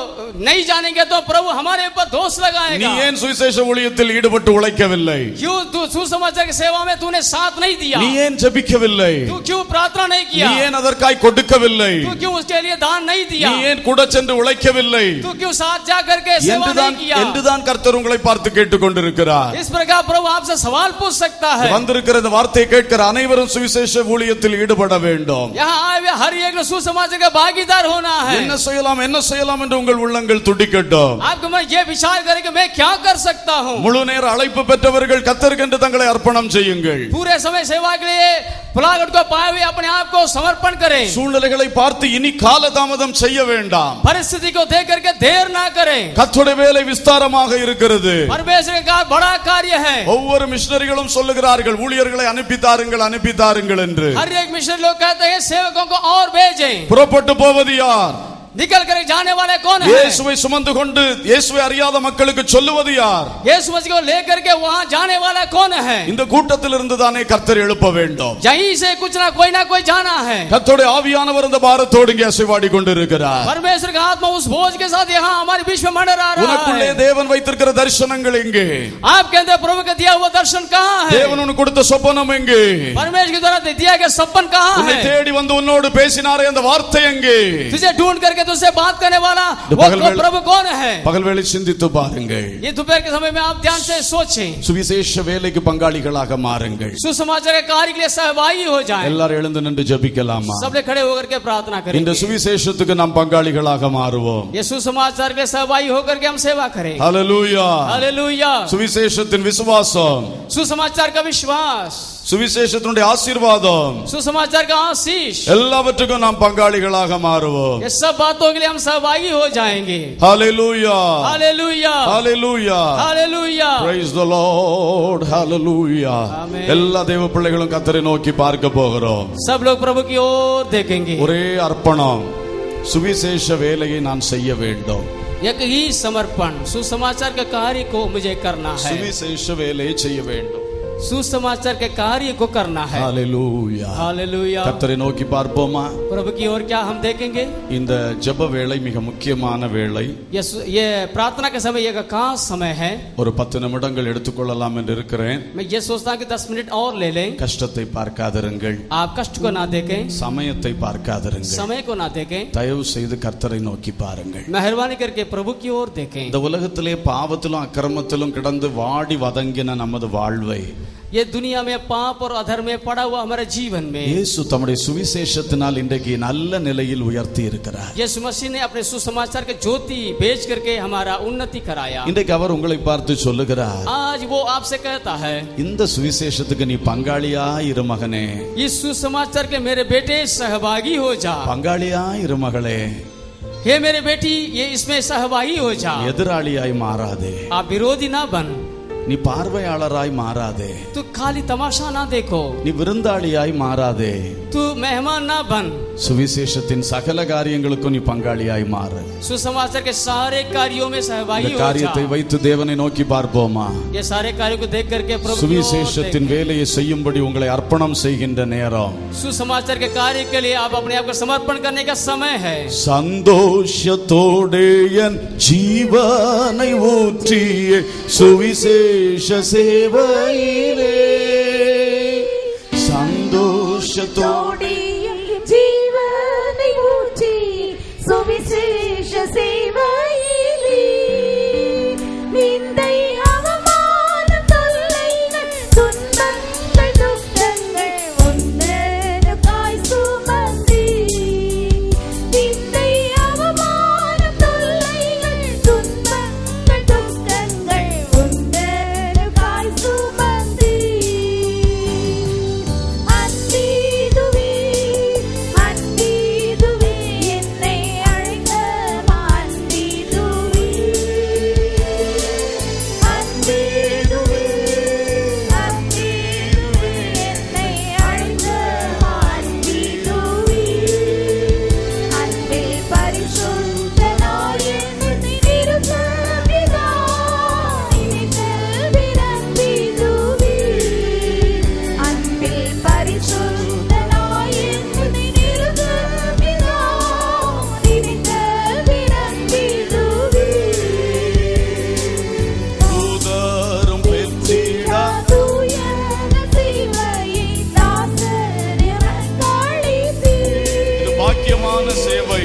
नहीं जानेंगे तो प्रभु हमारे ऊपर दोष लगाएगा. நீ ஏன் சுவிசேஷ ஊழியத்தில் ஈடுபட்டு உழைக்கவில்லை? क्यों तू सुसमाचार की सेवा में तूने साथ नहीं दिया? நீ ஏன் ஜெபிக்கவில்லை? तू क्यों प्रार्थना नहीं किया? நீ ஏன் அதற்காய் கொடுக்கவில்லை? तू क्यों उसके लिए दान नहीं दिया? நீ ஏன் கூட சென்று உழைக்கவில்லை? तू क्यों साथ जा करके सेवा नहीं किया? என்றுதான் கர்த்தர் உங்களை பார்த்து கேட்டுக்கொண்டிருக்கிறார். इस प्रकार प्रभु आपसे सवाल पूछ सकता है. வந்திருக்கிற இந்த வார்த்தையை கேட்கிற அனைவரும் சுவிசேஷ ஊழியத்தில் ஈடுபட வேண்டும். यहाँ आए हुए हर एक सुसमाचार का भागीदार होना है. என்ன செய்யலாம் என்று உங்கள் உள்ளங்கள் துடிக்கட்டும். आपको मैं ये विचार करें कि मैं क्या कर सकता हूँ. முழு நேர அழைப்பு பெற்றவர்கள் கர்த்தருக்கென்று தங்களை அர்ப்பணம் செய்யுங்கள். पूरे समय सेवा के लिए पुलागट को पाए हुए अपने आप को समर्पण करें. சூழ்நிலைகளை பார்த்து இனி காலதாமதம் செய்ய வேண்டாம். परिस्थिति को देख करके देर ना करें. கர்த்தருடைய வேலை விஸ்தாரமாக இருக்கிறது. परमेश्वर का बड़ा कार्य है. ஒவ்வொரு மிஷனரிகளும் சொல்லுகிறார்கள், ஊழியர்களை அனுப்பி தாருங்கள் என்று. हर एक मिशन लोग कहते हैं सेवकों को और भेजें. புறப்பட்டு போவது யார்? निकल कर जाने वाले कौन है? இயேசுவை சுமந்து கொண்டு இயேசுவை அறியாத மக்களுக்கு சொல்லுவது யார்? यीशु मसीह को लेकर के वहां जाने वाला कौन है? இந்த கூட்டத்தில் இருந்து தானே கர்த்தர் எழுப்ப வேண்டும். यहीं से कुछ ना कोई जाना है. கர்த்தருடைய ஆவியானவர் இந்த பாரத்தோடு இங்கே அசைவாடி கொண்டிருக்கிறார். परमेश्वर का आत्मा उस बोझ के साथ यहाँ हमारे बीच में मंडरा रहा உனக்குள்ளே है. தேவன் வைத்திருக்கிற தரிசனங்கள் எங்கே? आपके अंदर प्रभु का दिया हुआ दर्शन कहाँ है? தேவன் உனக்கு கொடுத்த சொப்பனம் எங்கே? परमेश्वर के द्वारा दिया गया सपन कहाँ உன்னை है? தேடி வந்து உன்னோடு பேசினாரே அந்த வார்த்தை எங்கே? तुझे ढूंढ करके तुझसे बात करने वाला वो प्रभु कौन है? பகல் வேளை சிந்தித்து பாருங்கள். ये दोपहर के समय में आप ध्यान से सोचें. சுவிசேஷ வேலைக்கு பங்காளிகளாக மாறுங்கள். सुसमाचार के कार्य के लिए सहभागी हो जाएं. எல்லாரும் எழுந்து நின்று ஜெபிக்கலாமா? सब लोग खड़े होकर के प्रार्थना करें. இந்த சுவிசேஷத்துக்கு நாம் பங்காளிகளாக மாறுவோம். ये सुसमाचार के लिए सहभागी होकर के हम सेवा करें. ஹalleluya. हालेलुया. சுவிசேஷத்தின் விசுவாசம், सुसमाचार का विश्वास, சுவிசேஷத்தினுடைய ஆசீர்வாதம், सुसमाचार का आशीष, எல்லாவற்றுக்கும் நாம் பங்காளிகளாக மாறுவோம். ये सब बातों के लिए हम सहभागी हो जाएंगे. ஹalleluya. हालेलुया. ஹalleluya. Hallelujah. Praise the Lord. Hallelujah. Amen. எல்லா தேவ பிள்ளைகளும் கர்த்தரை நோக்கி பார்க்க போகிறோம். सब लोग प्रभु की ओर देखेंगे. ஒரே அர்ப்பணம், சுவிசேஷ வேலையை நான் செய்ய வேண்டும். एक ही समर्पण, सुसमाचार के कार्य को मुझे करना है. சுவிசேஷ வேலையை செய்ய வேண்டும். सुसमाचार के कार्य को करना है। ஹalleluya. हालेलुया। கர்த்தரை நோக்கி பார்ப்போமா? प्रभु की ओर क्या हम देखेंगे? இந்த ஜெப வேளை மிக முக்கியமான வேளை. ये प्रार्थना के समय एक खास समय है। ஒரு 10 நிமிடங்கள் எடுத்துக்கொள்ளலாம் என்று இருக்கிறேன். मैं ये सोचता हूं कि 10 मिनट और ले लें। கஷ்டத்தை பார்க்காதிருங்கள். आप कष्ट को ना देखें, சமயத்தை பார்க்காதிருங்கள். समय को ना देखें। தயவு செய்து கர்த்தரை நோக்கி பாருங்கள். मेहरबानी करके प्रभु की ओर देखें। இந்த உலகத்திலே பாவத்திலும் அக்கிரமத்திலும் கிடந்து வாடி வதங்கின நமது வாழ்வை ये दुनिया में पाप और अधर्म में पड़ा हुआ हमारे जीवन में இயேசு தம்முடைய சுவிசேஷத்தினால் இன்றைக்கு நல்ல நிலையில் உயர்த்தி இருக்கிறார். यीशु मसीह ने अपने सुसमाचार के ज्योति भेज करके हमारा उन्नति कराया। இன்றைக்கு அவர் உங்களை பார்த்து சொல்லுகிறார், आज वो आपसे कहता है, இந்த சுவிசேஷத்துக்கு நீ பங்காளியா இரு மகனே, इस सुसमाचार के मेरे बेटे सहभागी हो जा। பங்காளியா இரு மகளே, हे मेरे बेटी ये इसमें सहभागी हो जा। எதிராளியாய் மாறாதே, आप विरोधी ना बन, நீ பார்வையாளராய் மாறாதே, तू खाली तमाशा ना देखो, நீ விருந்தாளியாய் மாறாதே, तू मेहमान ना बन, சுவிசேஷத்தின் சகல காரியங்களுக்கும் நீ பங்காளியாய் மாறு. सुसमाचार के सारे कार्यों में सहभागी இந்த हो காரியத்தை जा। வைத்து தேவனை நோக்கி பார்ப்போமா? ये सारे कार्यों को देख करके प्रभु की ओर சுவிசேஷத்தின் வேலையை செய்யும்படி உங்களை அர்ப்பணம் செய்கின்ற நேரம், सुसमाचार के कार्य के लिए आप अपने आप को समर्पण करने का समय है। சந்தோஷத்தோடே என் ஜீவனை ஊற்றிய சுவிசேஷ சேவையிலே, சந்தோஷத்தோடே ஜீவனை ஊற்றி சுவிசேஷ சேவையிலே, நிந்தை அவமானம் தொல்லைகள் துன்பங்கள் துக்கங்கள் உன்னதமாய் சுமந்தி, நிந்தை அவமானம் தொல்லைகள் துன்பங்கள் துக்கங்கள் உன்னதமாய் சுமந்தி, அன்பீதுவே அன்பீதுவே என்னை அழைத்த அன்பீதுவே, அன்பீதுவே அன்பீதுவே என்னை அழைத்த அன்பீதுவே, அன்பில் பரிசுத்தனாய் என்னை நிறுத்த பிதா நினைத்தல் விரன்பீதுவே, அன்பில் பரிசுத்தனாய் என்னை நிறுத்த பிதா நினைத்தல் விரன்பீதுவே, தூதரும் பெற்றிடா தூயன சேவையை தாசர் எனக்களித்தீர். இது பாக்கியமான சேவை,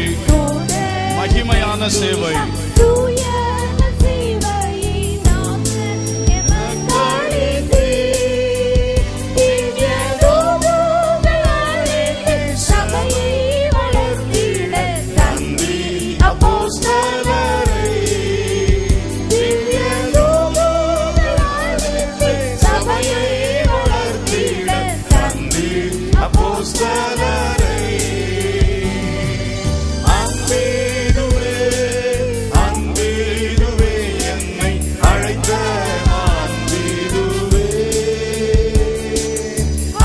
மகிமையான சேவை. தூயன சேவையை தாசர் எனக்களித்தீர். திவ்ய தூதர்களால் எங்கள் சபையை வளர்த்திட தந்தி அப்போஸ்தலரை, திவ்ய தூதர்களால் எங்கள் சபையை வளர்த்திட தந்தி அப்போஸ்தலரை, அன்பீதுவே அன்பீதுவே என்னை அழைத்த அன்பீதுவே,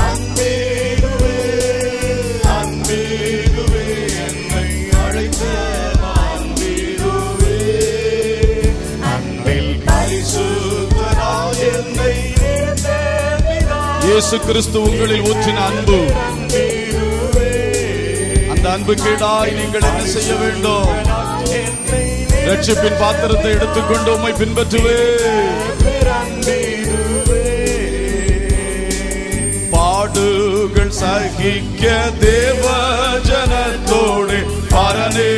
அன்பீதுவே அன்பீதுவே என்னை அழைத்த அன்பீதுவே, அன்பில் பரிசுத்தராய் என்னை நிறுத்த பிதா. இயேசு கிறிஸ்து உங்களில் ஊற்றின அன்பு, அந்த அன்புக்கீடாய் நீங்கள் என்ன செய்ய வேண்டும்? ரட்சிப்பின் பாத்திரத்தை எடுத்துக்கொண்டு உம்மை பின்பற்றுவே. பாடுகள் சகிக்க தேவ ஜனத்தோடு பரனே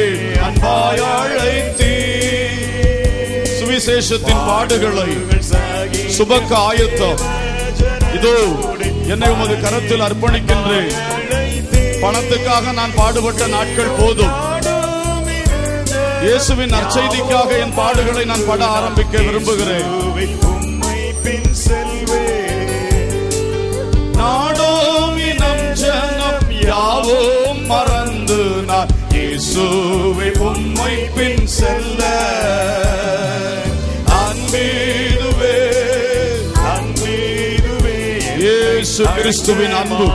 அன்பாய் அழைத்தீ, சுவிசேஷத்தின் பாடுகளை சுபக்க ஆயத்தம். இதோ என்னை உமது கரத்தில் அர்ப்பணிக்கின்றேன். பணத்துக்காக நான் பாடுபட்ட நாட்கள் போதும். இயேசுவின் நற்செய்திக்காக என் பாடுகளை நான் பட ஆரம்பிக்க விரும்புகிறேன். நாடோம் இனம் ஜனம் யாவும் மறந்து நான் இயேசுவை உம்மை பின் செல்ல, அன்பீதுவே அன்பீதுவே இயேசு கிறிஸ்துவின் அன்பு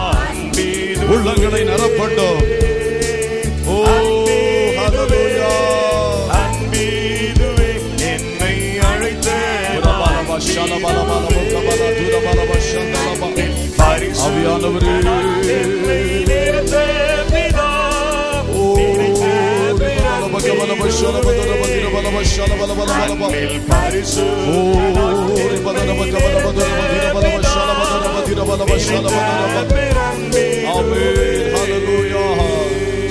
உள்ளங்களை நிரப்பட்டோம். ஓ ஹல்லேலூயா. அன்பீதுவே என்னை அழைத்த ஆவியானவரே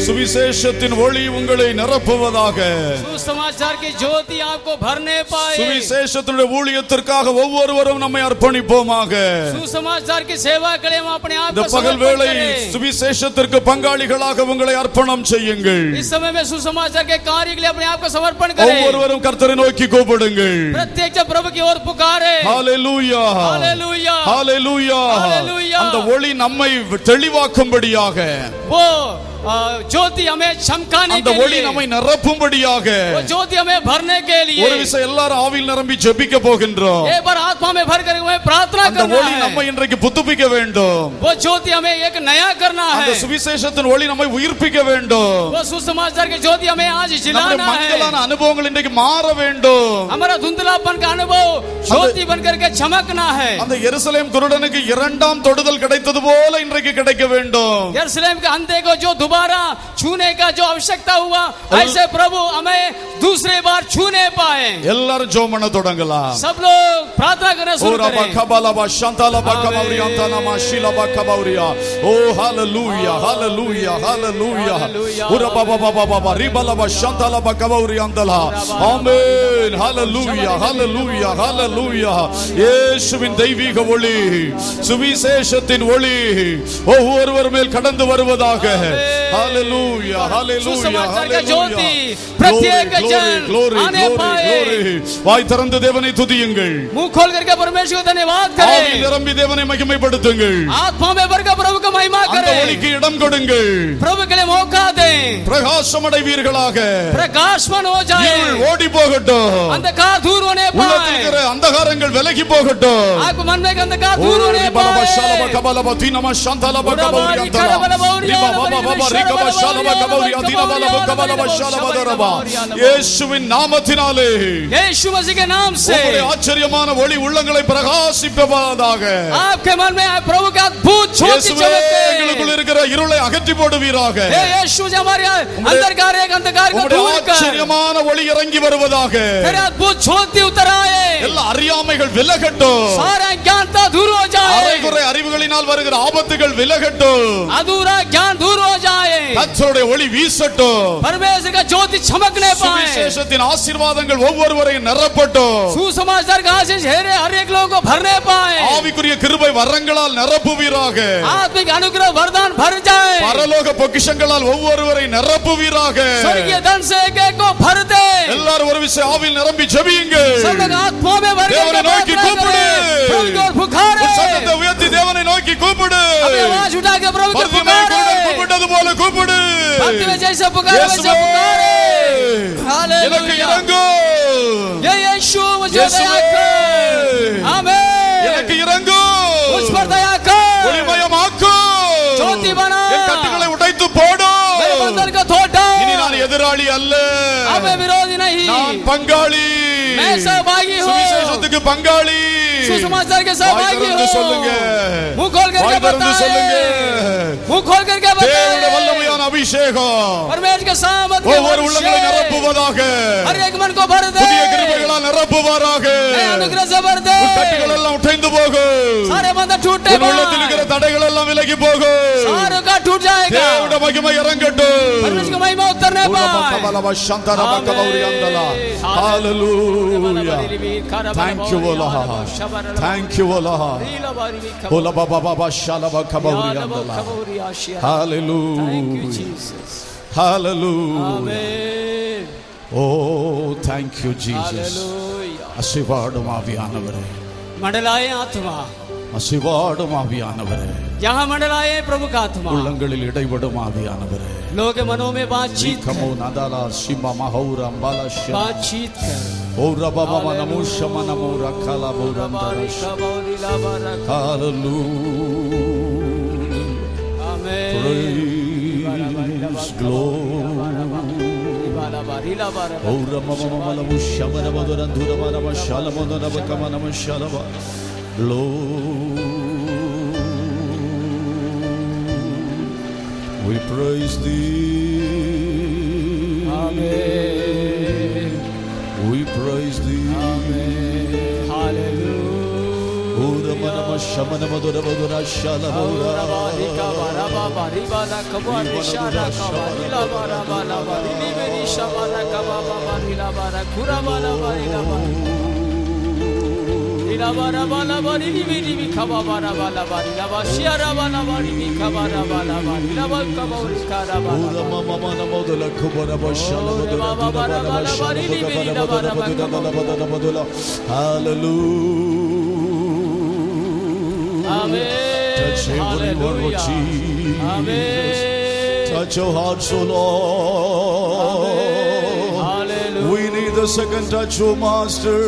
சுவிசேஷத்தின் ஒளி உங்களை நிரப்புவதாக. सुसमाचार की ज्योति आपको भरने पाए. சுவிசேஷத்தினுடைய ஊழியத்திற்காக ஒவ்வொருவரும் நம்மை அர்ப்பணிப்போமாக. सुसमाचार की सेवा के लिए हम अपने आप को பகல் வேளை சுவிசேஷத்திற்கு பங்காளிகளாக உங்களை அர்ப்பணம் செய்யுங்கள். इस समय में सुसमाचार के कार्य के लिए अपने आप को समर्पण करें. ஒவ்வொருவரும் கர்த்தரை நோக்கி கூப்பிடுங்கள். प्रत्येक जन प्रभु की ओर पुकारे. ஹalleluya हालेलुया ஹalleluya. हालेलुया. அந்த ஒளி நம்மை தெளிவாக்கும்படியாக, वो ज्योति हमें चमकाने அந்த के ஒளி लिए, நம்மை நிரப்பும்படியாக वो ज्योति हमें भरने के लिए ஒரு விஷயம் எல்லாரும் ஆவியில் நிரம்பி ஜெபிக்க போகின்றோம். एक बार आत्मा में भर कर हमें प्रार्थना அந்த करना ஒளி நம்மை है. இன்றைக்கு புதுப்பிக்க வேண்டும். वो ज्योति हमें एक नया करना அந்த है. சுவிசேஷத்தின் ஒளி நம்மை உயிர்ப்பிக்க வேண்டும். वो सुसमाचार की ज्योति हमें आज நம்முடைய जिलाना மங்கலான है. அனுபவங்கள் இன்றைக்கு மாற வேண்டும். हमारा धुंधलापन का अनुभव ज्योति बनकर के चमकना है. அந்த எருசலேம் குருடனுக்கு இரண்டாம் தொடுதல் கிடைத்தது போல இன்றைக்கு கிடைக்க வேண்டும். यरूशलेम के अंधे को जो दोबारा छूने का जो आवश्यकता हुआ, ऐसे प्रभु हमें दूसरे बार छूने पाए. எல்லாரும் ஜெபம் பண்ண தொடங்கலாம். सब लोग प्रार्थना करना शुरू ஓரா करें. பகபலபா ஷந்தலபா கபௌரியா தனமா ஷிலபா கபௌரியா. ஓ ஹalleluya ஹalleluya ஹalleluya. ஓரா பாபா பாபா பாபா ரிபலபா ஷந்தலபா கபௌரியா தலா. ஆமென். ஹalleluya ஹalleluya ஹalleluya. இயேசுவின் தெய்வீக ஒளி, சுவிசேஷத்தின் ஒளி ஒவ்வொருவர் மேல் கடந்து வருவதாக. ஹalleluya ஹalleluya सुसमाचार का ज्योति प्रत्येक जन आने पाए. வாய் திறந்து தேவனை துதியுங்கள். मुंह खोल करके परमेश्वर को धन्यवाद ஆவியில் करें. நிரம்பி தேவனை மகிமைப்படுத்துங்கள். आत्मा में भरकर प्रभु को महिमा அந்த करें. ஒளிக்கு இடம் கொடுங்கள். प्रभु के लिए मौका दें. பிரகாசம் அடைவீர்களாக. प्रकाशमान हो जाए. இருள் ஓடி போகட்டும். अंधकार दूर होने உள்ளத்தில் पाए. இருக்கிற அந்தகாரங்கள் விலகி போகட்டும். आपको मन में अंधकार दूर होने पाए. இயேசுவின் நாமத்தினாலே यीशु मसीह के नाम से உம்முடைய ஆச்சரியமான ஒளி உள்ளங்களை பிரகாசிப்பதாக. आपके मन में प्रभु का अद्भुत ज्योति இயேசுவே, चमके. எங்களுக்குள் இருக்கிற இருளை அகற்றி போடுவீராக. हे यीशु जी, हमारे अंधकार एक अंधकार को உம்முடைய दूर कर ஆச்சரியமான ஒளி இறங்கி வருவதாக. तेरे अद्भुत ज्योति उतर आए. எல்லா அறியாமைகள் விலகட்டும். सारा ज्ञानता दूर हो जाए. அரைகுறை அறிவுகளினால் வருகிற ஆபத்துகள் விலகட்டும். अधूरा ज्ञान दूर हो जाए. கர்த்தருடைய ஒளி வீசட்டும். परमेश्वर का ज्योति चमकने पाए. சுவிசேஷத்தின் ஆசீர்வாதங்கள் ஒவ்வொருவரையும் நிரப்பட்டும். सुसमाचार का आशीष हर एक लोगों को भरने पाए. ஆவிக்குரிய கிருபை வரங்களால் நிரப்புவீராக. आत्मिक अनुग्रह वरदान भर जाए. பரலோக பொக்கிஷங்களால் ஒவ்வொருவரையும் நிரப்புவீராக. स्वर्गीय धन से एक एक को भर दे. எல்லாரும் ஒரு விஷயம் ஆவியில் நிரம்பி ஜெபியுங்கள். सब लोग आत्मा में भर தேவனை के நோக்கி प्रार्थना கூப்பிடு. करें. प्रभु की ओर पुकारे. உன் சத்தத்தை உயர்த்தி தேவனை நோக்கி கூப்பிடு. अपनी आवाज उठा के प्रभु की பர்திமேய் पुकारे. குருடன் கூப்பிட்டது போல கூப்பிடு. भक्ति में जैसे पुकारे वैसे இயேசுவே, पुकारे. எனக்கு हालेलुया. இறங்கும். ये यीशु मुझे இயேசுவே, दया कर. आमीन. எனக்கு இறங்கும். मुझ पर दया कर. ஒளிமயமாக்கும். ज्योति बना. என் கட்டுகளை உடைத்து போடும். मेरे बंधन को तोड़. இனி நான் எதிராளி அல்ல. अब मैं विरोधी नहीं. நான் பங்காளி. मैं सहभागी हूँ. சுவிசேஷத்துக்கு பங்காளி. सुसमाचार के வாய் सहभागी திறந்து हूँ. சொல்லுங்க. मुंह खोल करके வாய் திறந்து சொல்லுங்க. बताएं. मुंह खोल करके தேவனுடைய बताएं. வல்லமையான அபிஷேகம் परमेश्वर के सामर्थ के ஒவ்வொரு உள்ளங்களை अभिषेक நிரப்புவதாக. हर एक मन को भर दे. புதிய கிருபைகளால் நிரப்புவாராக. नए अनुग्रह से भर दे. உன் கட்டுகள் எல்லாம் உடைந்து போகும். सारे बंधन टूटे உன் உள்ளத்தில் இருக்கிற पाए. தடைகள் எல்லாம் விலகி போகும். सारों का टूट जाएगा. தேவனுடைய மகிமை இறங்கட்டும். परमेश्वर की महिमा उतरने पाए. Hallelujah. Thank you, O Lord. Thank you, O Lord. Ola baba baba shalaba kaburi andala. Hallelujah. Thank you, Jesus. Hallelujah. Amen. Oh, thank you, Jesus. Hallelujah. அசிவாடும் ஆவியானவரே, मंडलाए आत्मा. அசிவாடும் ஆவியானவரே, यहाँ मंडलाए प्रभु का आत्मा. உள்ளங்களில் இடைபடும் ஆவியானவரே. लोगों के मनों में बातचीत कर. கமோ நதாலா சிமா மஹௌரா பாலஷ்ய बातचीत कर. ஓரா பாபா மனமுஷ மனமுரா கலா போரந்தரஷ. Hallelujah. Amen. Praise, glory. Reela बारा O Ramamamalamu Shamanabadura Duramanama Shalamanaba Kamanama Shalaba. Lord, we praise thee. Amen. We praise thee. Amen. Hallelujah. O Ramanama Shamanabadura Badura Shalabura. Rika bara baba riba da kabari shara kabari la bara bala bari liberi shabara kababa bari la bara kura bala bari la bara ila bara bala bari liberi kababa la bala bari la bashara bala bari kabara bala bari la kabori kara bala O Ramamamana Modula Kubara Bashalabadura Badura Badura. Hallelujah. Amen. Touch every one, Lord Jesus. Amen. Touch our hearts, O Lord. Hallelujah. We need the second touch, O Master.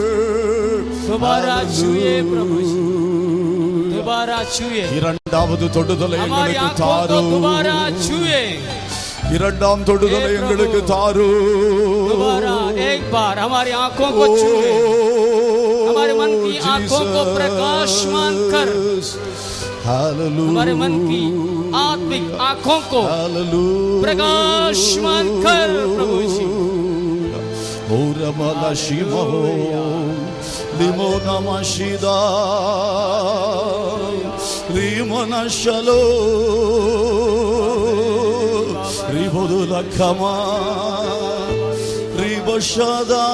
दोबारा छुए प्रभु जी, दोबारा छुए இரண்டாவது தொடுதலை हमारी எங்களுக்கு आंखों को தாரு. दोबारा छुए இரண்டாம் தொடுதலை எங்களுக்கு தாரு. दोबारा एक बार हमारी आंखों को छुए हमारे मन की आंखों को प्रकाशमान कर हमारे मन की आत्मिक आंखों को प्रकाशमान कर प्रभु जी Oramala Shimaho Limona Mashida Rimana Shalo Ribodula Kama Ribashada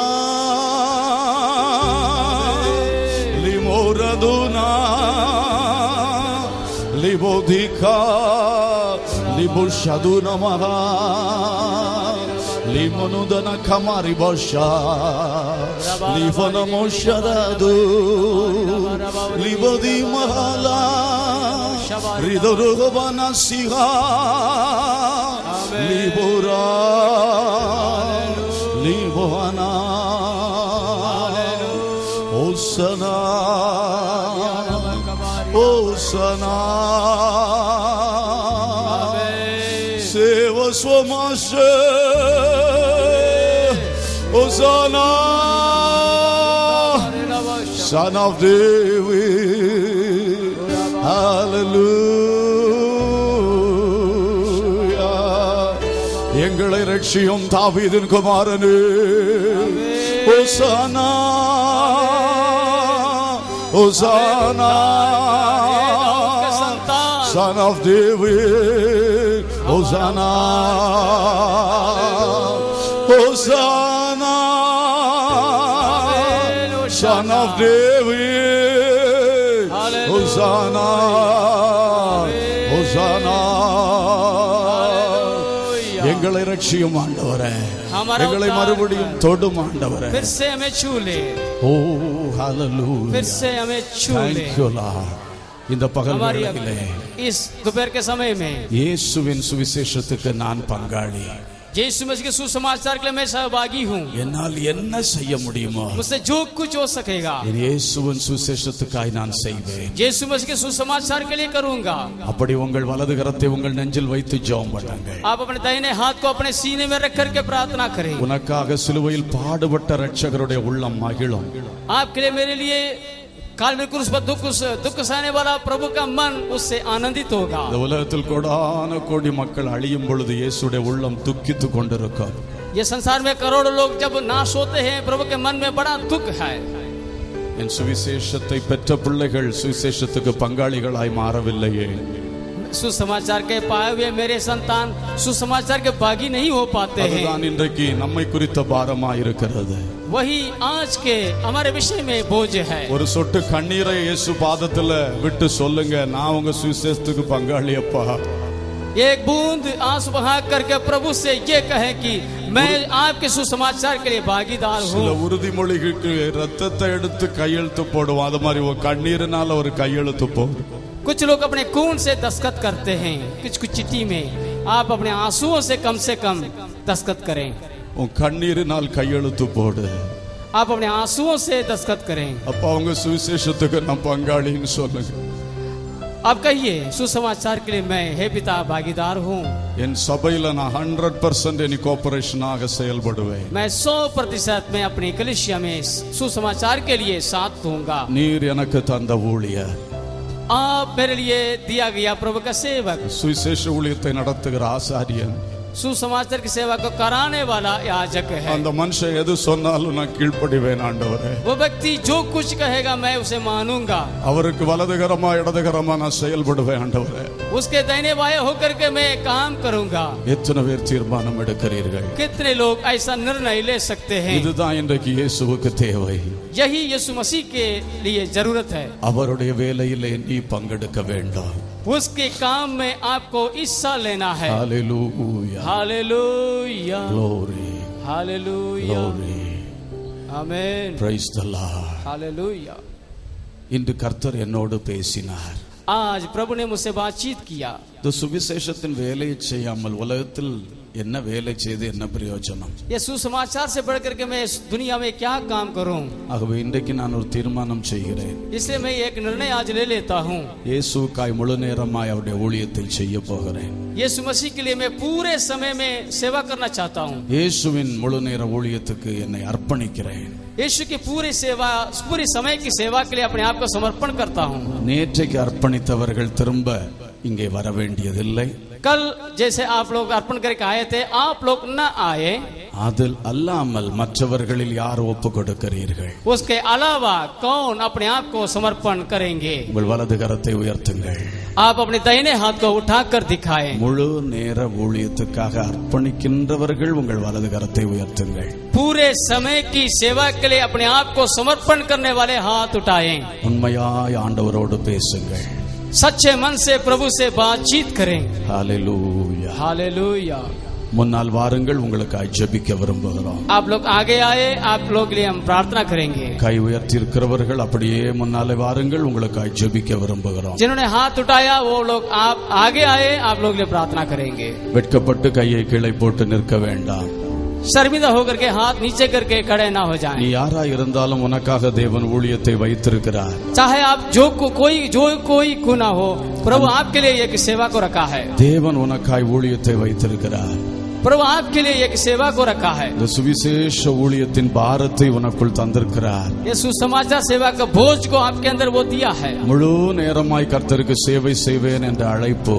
Limoraduna Libodika Libushaduna Maha Limonudana Kamari Bosha Livana Mosharadu Libodi Mahala Ridorubana Siha Libora Libana Osana Osana Save us from us, Hosanna, Son of David, Hallelujah. எங்களை ரட்சியும் தாவீதின் குமாரனே, Hosanna, Hosanna, Son of David. Hosanna, Hosanna, Son of David. Hosanna, Hosanna. எங்களை ரட்சியும் ஆண்டவரே, எங்களை மறுபடியும் தொடும் ஆண்டவரே. फिर से हमें छू ले. Oh, hallelujah. फिर से हमें छू ले. Thank you, Lord. இந்த பகல் வேளையிலே इस दोपहर के समय में இயேசுவின் சுவிசேஷத்துக்கு நான் பங்காளி. यीशु मसीह के सुसमाचार के लिए मैं सहभागी हूँ. என்னால் என்ன செய்ய முடியுமோ मुझसे जो कुछ हो सकेगा இயேசுவின் சுவிசேஷத்துக்காய் நான் செய்வேன். यीशु मसीह के सुसमाचार के लिए करूँगा. அப்படி உங்கள் வலது கரத்தை உங்கள் நெஞ்சில் வைத்து ஜெபம் பண்ணுங்க. आप अपने दाहिने हाथ को अपने सीने में रख करके प्रार्थना करें. உனக்காக சிலுவையில் பாடுபட்ட இரட்சகருடைய உள்ளம் மகிழும். आपके लिए मेरे लिए काल्वरी क्रूस पर दुख सहने वाला प्रभु का मन उससे आनंदित होगा. இந்த உலகத்தில் கோடான கோடி மக்கள் அழியும் பொழுது இயேசுடைய உள்ளம் துக்கித்துக் கொண்டிருக்கும். ये संसार में करोड़ों लोग जब नाश होते हैं प्रभु के मन में बड़ा दुख है. என் சுவிசேஷத்தை பெற்ற பிள்ளைகள் சுவிசேஷத்துக்கு பங்காளிகளாய் மாறவில்லையே. सुसमाचार के पाए हुए मेरे संतान सुसमाचार के भागी नहीं हो पाते हैं. அதுதான் இன்றைக்கு நம்மை குறித்த பாரமாய் இருக்கிறது. वही आज के हमारे विषय में बोझ है. ஒரு சொட்டு கண்ணீரை இயேசு பாதத்துல விட்டு சொல்லுங்க, நான் உங்க சுவிசேஷத்துக்கு பங்காளி அப்பா. एक बूंद आंसू बहा करके प्रभु से ये कहे कि मैं आपके सुसमाचार के लिए भागीदार हूँ. சில உறுதிமொழிகளுக்கு ரத்தத்தை எடுத்து கையெழுத்து போடுவோம், அது மாதிரி ஒரு கண்ணீரினால ஒரு கையெழுத்து போடும். कुछ लोग अपने खून से दस्तखत करते हैं. कुछ चिट्ठी में आप अपने आंसुओं से कम दस्तखत करें. உன் கண்ணீரினால் கையெழுத்து போடு. आप अपने आंसुओं से दस्तखत करें. அப்பா உங்க சுவிசேஷத்துக்கு நான் பங்காளின்னு சொல்லுங்க. अब कहिए सुसमाचार के लिए मैं हे पिता भागीदार हूँ। என் சபையில நான் 100% இனி கோஆபரேஷனாக செயல்படுவேன். मैं 100% में अपनी कलीसिया में सुसमाचार के लिए साथ दूंगा। நீர் எனக்கு தந்த ஊழியர், आप मेरे लिए दिया गया प्रभु का सेवक, சுவிசேஷ ஊழியத்தை நடத்துகிற ஆசாரியன், सुसमाचार की सेवा को कराने वाला याजक है। அந்த மனுஷன் எது சொன்னாலும் நான் கீழ்ப்படிவேன் ஆண்டவரே. वो व्यक्ति जो कुछ कहेगा मैं उसे मानूंगा। அவருக்கு வலதுகரமா இடதுகரமா நான் செயல்படுவேன் ஆண்டவரே. उसके दाहिने बाएं होकर के मैं काम करूंगा। எத்தனை பேர் தீர்மானம் எடுக்கிறீர்கள்? कितने लोग ऐसा निर्णय ले सकते हैं? இதுதான் இன்றைக்கு இயேசுவுக்கு தேவை. यही यीशु मसीह के लिए जरूरत है। அவருடைய வேலையிலே நீ பங்கெடுக்க வேண்டும். उसके काम में आपको हिस्सा लेना है। Hallelujah, hallelujah, glory, hallelujah, glory, amen, praise the Lord. Hallelujah. இன்று கர்த்தர் என்னோடு பேசினார். आज प्रभु ने मुझसे बातचीत किया। இந்த சுவிசேஷத்தின் வேலையை செய்யாமல் உலகத்தில் என்ன வேலை செய்து என்ன பிரயோஜனம்? ये सुसमाचार से बढ़ करके मैं इस दुनिया में क्या काम करूं? ஆகவே இன்றைக்கு நான் ஒரு தீர்மானம் செய்கிறேன். इसलिए मैं एक निर्णय आज ले लेता हूं। இயேசுவுக்காய் முழு நேரமாய் அவருடைய ஊழியத்தை செய்ய போகிறேன். यीशु मसीह के लिए मैं पूरे समय में सेवा करना चाहता हूं। இயேசுவின் முழு நேர ஊழியத்துக்கு என்னை அர்ப்பணிக்கிறேன். यीशु की पूरी सेवा, पूरी समय की सेवा के लिए अपने आप को समर्पण करता हूं। நேற்றைக்கு அர்ப்பணித்தவர்கள் திரும்ப இங்கே வர வேண்டியதில்லை. कल जैसे आप लोग अर्पण करके आए थे, आप लोग न आए। அதில் அல்லாமல் மற்றவர்களில் யார் ஒப்பு கொடுக்கிறீர்கள்? उसके अलावा कौन अपने आप को समर्पण करेंगे? உங்கள் வலது கரத்தை உயர்த்துங்கள். आप अपने दाहिने हाथ को उठाकर दिखाएं। முழு நேர ஊழியத்துக்காக அர்ப்பணிக்கின்றவர்கள் உங்கள் வலது கரத்தை உயர்த்துங்கள். पूरे समय की सेवा के लिए अपने आप को समर्पण करने वाले हाथ उठाएं। உண்மையாய் ஆண்டவரோடு பேசுங்கள். सच्चे मन से प्रभु से बातचीत करें। ஹalleluya, हालेलुया। முன்னால் வாருங்கள், உங்களுக்காய் ஜெபிக்க விரும்புகிறோம். आप लोग आगे आए, आप लोग के लिए हम प्रार्थना करेंगे। கை உயர்த்தி இருக்கிறவர்கள் அப்படியே முன்னாலே வாருங்கள், உங்களுக்காய் ஜெபிக்க விரும்புகிறோம். जिन्होंने हाथ उठाया वो लोग आप आगे आए, आप लोग के लिए प्रार्थना करेंगे। வெட்கப்பட்டு கையை கீழே போட்டு நிற்க வேண்டாம். शर्मिंदा होकर के हाथ नीचे करके खड़े ना हो நீ जाएं। யாரா இருந்தாலும் உனக்காக தேவன் ஊழியத்தை வைத்திருக்கிறார். चाहे आप जो कोई ना हो, प्रभु आपके लिए एक सेवा को रखा है। தேவன் உனக்காய் ஊழியத்தை வைத்திருக்கிறார். प्रभु आपके लिए एक सेवा को रखा है। இந்த சுவிசேஷ ஊழியத்தின் பாரத்தை உனக்குள் தந்திருக்கிறார். ये सुसमाचार सेवा का बोझ को आपके अंदर वो दिया है। முழு நேரமாய் கர்த்தருக்கு சேவை செய்வேன் என்ற அழைப்பு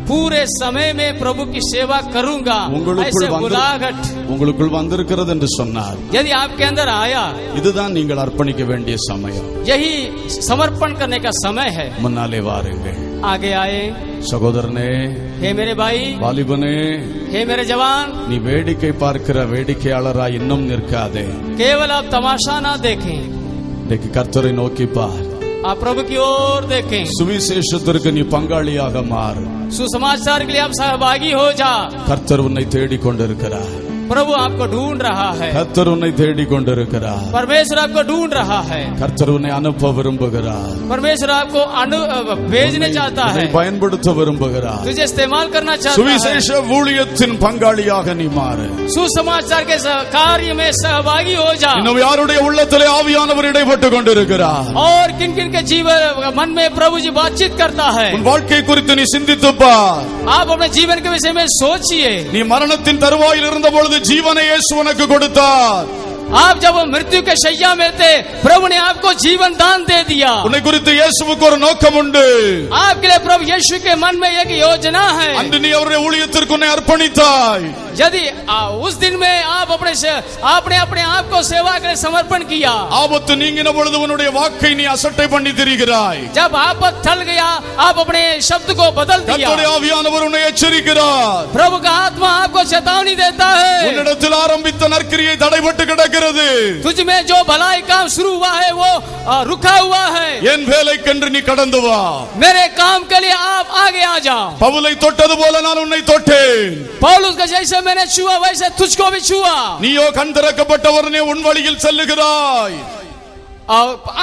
पूरे समय में प्रभु की सेवा करूंगा ऐसे बुलाहट உங்களுக்குள் வந்திருக்கிறது என்று சொன்னார். यदि आपके अंदर आया, இதுதான் நீங்கள் அர்ப்பணிக்க வேண்டிய சமயம். यही समर्पण करने का समय है। முன்னாலே வாருங்கள். आगे आए। சகோதரனே, हे मेरे भाई, வாலிபனே, हे मेरे जवान, நீ வேடிக்கை பார்க்கிற வேடிக்கையாளராய் இன்னும் நிற்காதே. केवल आप तमाशा ना देखें, இன்னைக்கு கர்த்தரை நோக்கி பார். आप प्रभु की ओर देखें। சுவிசேஷத்திற்கு நீ பங்காளியாக மாறு. सुसमाचार के लिए आप सहभागी हो जा। கர்த்தர் உன்னை தேடிக் கொண்டிருக்கிறார். प्रभु आपको ढूंढ रहा है। கர்த்தர் உன்னை தேடிக் கொண்டிருக்கிறார். परमेश्वर आपको ढूंढ रहा है। கர்த்தர் உன்னை அனுப்ப விரும்புகிறார். परमेश्वर आपको भेजने चाहता है, உன்னை பயன்படுத்த விரும்புகிறார். तुझे इस्तेमाल करना चाहता है। சுவிசேஷ ஊழியத்தின் பங்காளியாக நீ மாறு. सुसमाचार के कार्य में सहभागी हो जा। இன்னும் யாருடைய உள்ளத்திலே ஆவியானவர் இடைப்பட்டு கொண்டிருக்கிறார்? और किन किन के जीवन मन में प्रभु जी बातचीत करता है। உன் வாழ்க்கை குறித்து நீ சிந்தித்து பார். आप अपने जीवन के विषय में सोचिए। நீ மரணத்தின் தருவாயில் இருந்த பொழுது जीवन यीशु उनके கொடுத்தார். आप जब मृत्यु के शैया में थे, प्रभु ने आपको जीवन दान दे दिया। உன்னை குறித்து இயேசுவுக்கு ஒரு நோக்கம் உண்டு. आपके लिए प्रभु यीशु के मन में एक योजना है। அன்று நீ அவருடைய ஊழியத்திற்கு உன்னை அர்ப்பணித்தாய். यदि उस दिन में आप अपने आप को सेवा के लिए समर्पण किया, ஆபத்து நீங்கின பொழுது உன்னுடைய வாக்கை நீ அசட்டை பண்ணி திரிகிறாய். जब आफत टल गया, आप अपने शब्द को बदल दिया। கர்த்தருடைய ஆவியானவர் உன்னை எச்சரிக்கிறார். प्रभु का आत्मा आपको चेतावनी देता है। உன்னிடத்தில் ஆரம்பித்த நற்கிரியை தடைபட்டு கிடக்கிறது. तुझ में जो भलाई काम शुरू हुआ है वो रुका हुआ है। என் வேலைக்கென்று நீ கடந்து வா. मेरे काम के लिए आप आगे आ जाओ। பவுலை தொட்டது போல நான் உன்னை தொட்டேன். पौलुस का जैसे मैंने छुआ वैसे तुझको भी छुआ। நீயோ கண் திறக்கப்பட்டவனே உன் வழியில் செல்லுகிறாய்.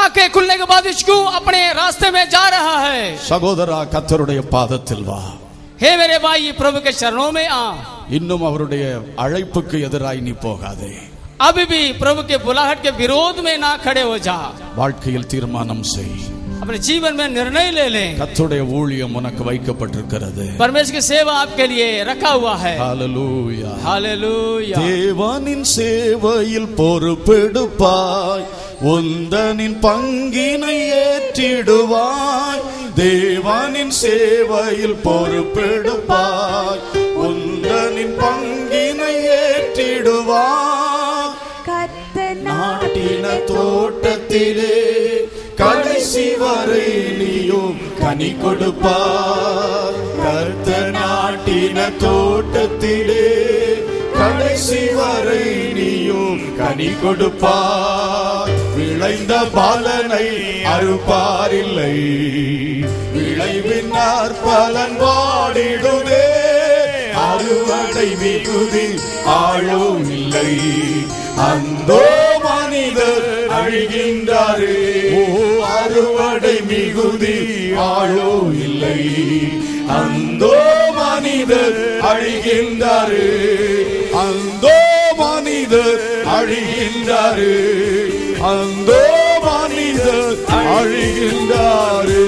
आंखें खुलने के बाद इसको अपने रास्ते में जा रहा है। சகோதரா, கர்த்தருடைய பாதத்தில் வா. हे मेरे भाई, प्रभु के चरणों में आ। இன்னும் அவருடைய அழைப்புக்கு எதிராய் நீ போகாதே. अभी भी प्रभु के बुलाहट के विरोध में ना खड़े हो जा। வாழ்க்கையில் தீர்மானம் செய். अपने जीवन में निर्णय ले लें। கர்த்தருடைய ஊழியம் உனக்கு வைக்கப்பட்டிருக்கிறது. परमेश्वर की सेवा आपके लिए रखा हुआ है। ஹalleluya हालेलूया। தேவனின் சேவையில் பொறுப்பெடுப்பாய், உந்தனின் பங்கினை ஏற்றிடுவாய். தேவனின் சேவையில் பொறுப்பெடுப்பாய், உந்தனின் பங்கினை ஏற்றிடுவாய். கர்த்தர் நாட்டின தோட்டத்திலே கடைசி வரை நீயும் கனி கொடுப்பாய். கர்த்தர் நாட்டின தோட்டத்திலே கடைசி வரை நீயும் கனி கொடுப்பாய். விளைந்த பலனை அறுப்பாரில்லை, விளைவின் பலன் வாடிடுதே. அறுவடை மிகுதி ஆளோ இல்லை, அந்தோ மனிதர் அழிகின்றாரே. ஓ அறுவடை மிகுதி ஆளோ இல்லை, அந்தோ மனிதர் அழிகின்றாரே. அந்தோ மனிதர் அழிகின்றாரே, அந்தோ மனிதர் அழிகின்றாரே.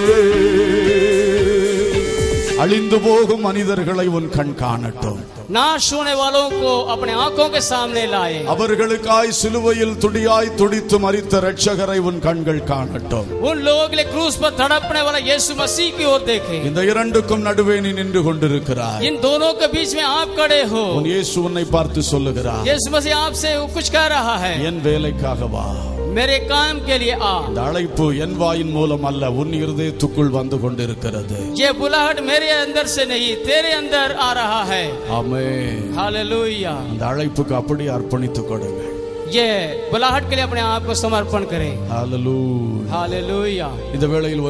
அழிந்து போகும் மனிதர்களை உன் கண் காணட்டும். नाश होने वालों को अपने आंखों के सामने लाए. அவர்களுக்காய் சிலுவையில் துடியாய் துடித்து மரித்த இரட்சகரை உன் கண்கள் காணட்டும். उन लोगों के लिए क्रूस पर तड़पने वाला यीशु मसीह की ओर देखें. இந்த இரண்டுக்கும் நடுவே நீ நின்று கொண்டிருக்கிறாய். इन दोनों के बीच में आप खड़े हो. உன் இயேசு உன்னை பார்த்து சொல்லுகிறார், यीशु मसीह आपसे कुछ कह रहा है, என் வேலைக்காக வா. मेरे काम के लिए आ. இந்த அழைப்பு என் வாயின் மூலம் அல்ல, உன் இருதயத்துக்குள் வந்து கொண்டிருக்கிறது. ये बुलाहट मेरे अंदर से नहीं, तेरे अंदर आ रहा है. ஆமென். हालेलुया। அந்த அழைப்புக்கு அப்படியே அர்ப்பணித்துக் கொடுங்க. ये बुलाहट के लिए अपने आप को समर्पण करें. ஹalleluya. हालेलुया। இந்த வேளையில்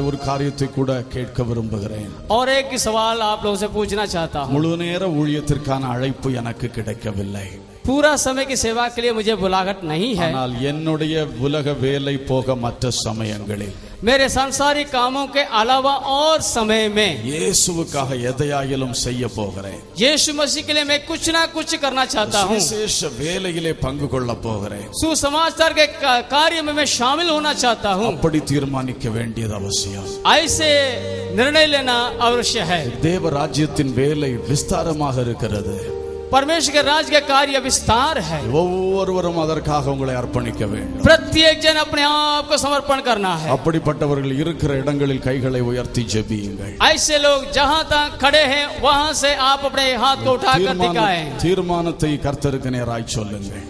ஒரு காரியத்தை கூட கேட்க விரும்புகிறேன். और एक सवाल आप लोगों से पूछना चाहता हूँ. முழு நேர ஊழியத்திற்கான அழைப்பு எனக்கு கிடைக்கவில்லை. पूरा समय की सेवा के लिए मुझे बुलाहट नहीं है. ஆனால் என்னுடைய உலக வேலை போக மற்ற சமயங்களில் मेरे सांसारिक कामों के अलावा और समय में இயேசுவுக்காக எதையாயிலும் செய்ய போகிறேன். यीशु मसीह के लिए मैं कुछ ना कुछ करना चाहता हूँ. விசேஷ வேலையிலே பங்கு கொள்ள போகிறேன். सुसमाचार के कार्य में मैं शामिल होना चाहता हूँ. அப்படி தீர்மானிக்க வேண்டியது அவசியம். ऐसे निर्णय लेना अवश्य है. தேவ ராஜ்யத்தின் வேலை விஸ்தாரமாக இருக்கிறது. परमेश्वर के राज के कार्य विस्तार है. ஒவ்வொருவரும் அதற்காக உங்களை அர்ப்பணிக்க வேண்டும். प्रत्येक जन अपने आप को समर्पण करना है. அப்படிப்பட்டவர்கள் இருக்கிற இடங்களில் கைகளை உயர்த்தி ஜெபியுங்கள். ऐसे लोग जहाँ तक खड़े हैं वहाँ से आप अपने हाथ को उठाकर दिखाएं. தீர்மானத்தை கர்த்தருக்கு நேராய் சொல்லுங்கள்.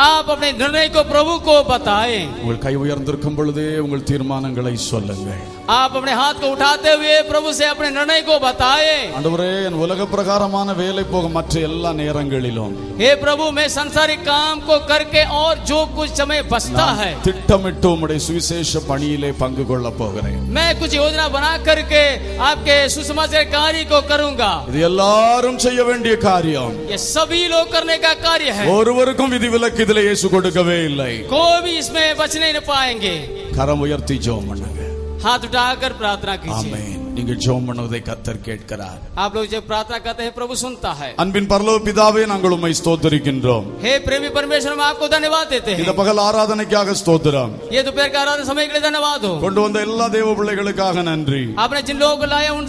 आप अपने निर्णय को प्रभु को बताएं. உங்கள் கை உயர்ந்திருக்கும் பொழுதே உங்கள் தீர்மானங்களை சொல்லுங்கள். आप अपने हाथ को उठाते हुए प्रभु से अपने निर्णय को बताएं. ஆண்டவரே, என் உலக பிரகாரமான வேலை போக மற்ற எல்லா நேரங்களிலும் हे प्रभु, मैं संसारिक काम को करके और जो कुछ समय बचता है திட்டமிட்டு உம்முடைய சுவிசேஷ பணியிலே பங்கு கொள்ள போகிறேன். मैं कुछ योजना बना करके आपके सुसमाचार कार्य को करूंगा. இது எல்லாரும் செய்ய வேண்டிய காரியம். ये सभी लोग करने का कार्य है. ஒருவருக்கும் விதிவிலக்கு இதிலே இயேசு கொடுக்கவே இல்லை. कोई भी इसमें बचने नहीं पाएंगे. கரம் உயர்த்தி ஜெபம் பண்ணுங்க. हाथ उठाकर प्रार्थना कीजिए. ஆமென். நீங்கள் ஜெபம் பண்ணுவதை கர்த்தர் கேட்கிறார். आप लोग जब प्रार्थना करते हैं प्रभु सुनता है. அன்பின் பரலோக பிதாவே, நாங்கள் உம்மை ஸ்தோத்திரிக்கின்றோம். हे प्रेमी परमेश्वर, हम आपको धन्यवाद देते இந்த हैं. பகல் ஆராதனைக்காக ஸ்தோத்திரம். ये दोपहर का आराधना समय के लिए धन्यवाद हो. கொண்டு வந்த எல்லா தேவ பிள்ளைகளுக்காக நன்றி. आपने जिन लोगों को लाया उन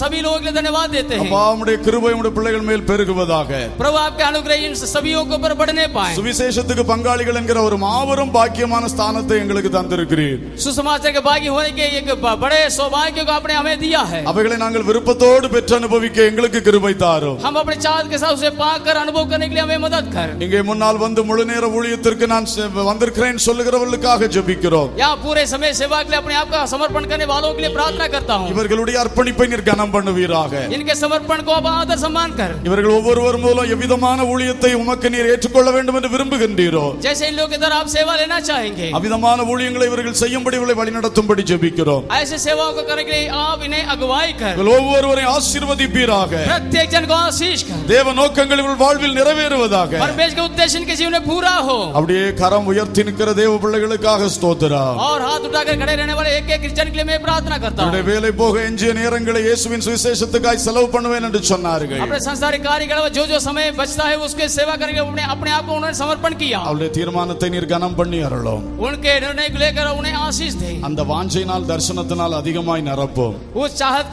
सभी लोगों के लिए धन्यवाद देते हैं. அப்பா, உம்முடைய கிருபை உம்முடைய பிள்ளைகள் மேல் பெருகுவதாக. प्रभु आपके अनुग्रह इन सभीयों के ऊपर बढ़ने पाए. சுவிசேஷத்துக்கு பங்காளிகள் என்கிற ஒரு மாபெரும் பாக்கியமான ஸ்தானத்தை எங்களுக்கு தந்திருக்கிறீர். सुसमाचार के भागी होने के एक बड़े सौभाग्य को आपने हमें दिया है. அவைகளை நாங்கள் விருப்பத்தோடு பெற்று அனுபவிக்க எங்களுக்கு கிருபை தாரும். हम अपने चाहत के साथ उसे पाकर अनुभव करने के लिए हमें मदद कर. இங்கே முன்னால் வந்து முழு நேர ஊழியத்திற்கு நான் வந்திருக்கிறேன் சொல்லுகிறவர்களுக்காக ஜெபிக்கிறோம். यहाँ पूरे समय सेवा के लिए अपने आप का समर्पण करने वालों के लिए प्रार्थना करता हूँ. இவர்களுடைய அர்ப்பணிப்பை நீர் கனம் பண்ணுவீராக. इनके समर्पण को आप आदर सम्मान कर. இவர்கள் ஒவ்வொருவர் மூலம் எவ்விதமான ஊழியத்தை உமக்கு நீர் ஏற்றுக்கொள்ள வேண்டும் என்று விரும்புகின்றீரோ, जैसे इन लोगों के तरह आप सेवा लेना चाहेंगे, அவ்விதமான ஊழியங்களை இவர்கள் செய்யும்படி இவர்களை வழிநடத்தும்படி ஜெபிக்கிறோம். ऐसे सेवाओं को करने के लिए आप इन्हें अगुवाई कर. ஒவ்வொருவரையும் ஆசீர்வதிப்பீராக. प्रत्येक जन को आशीष कर. தேவ நோக்கங்கள் இவர்கள் வாழ்வில் நிறைவேறுவதாக. परमेश्वर के उद्देश्य इनके जीवन में पूरा हो. அப்படியே கரம் உயர்த்தி நிற்கிற தேவ பிள்ளைகளுக்காக ஸ்தோத்திரம். और हाथ उठाकर खड़े रहने वाले एक एक क्रिश्चियन के लिए मैं प्रार्थना करता हूं. வேலை போக எஞ்சிய நேரங்களை இயேசுவின் சுவிசேஷத்துக்காய் செலவு பண்ணுவேன் என்று சொன்னார்கள். अपने संसारिक कार्यक्रम जो जो समय बचता है उसके सेवा करके अपने आप को उन्होंने समर्पण किया. அவருடைய தீர்மானத்தை நீர் கனம் பண்ணி அருளும். उनके निर्णय को लेकर उन्हें आशीष दे. அந்த வாஞ்சையினால் தரிசனத்தினால் அதிகமாய் நிரப்பும். उस चाहत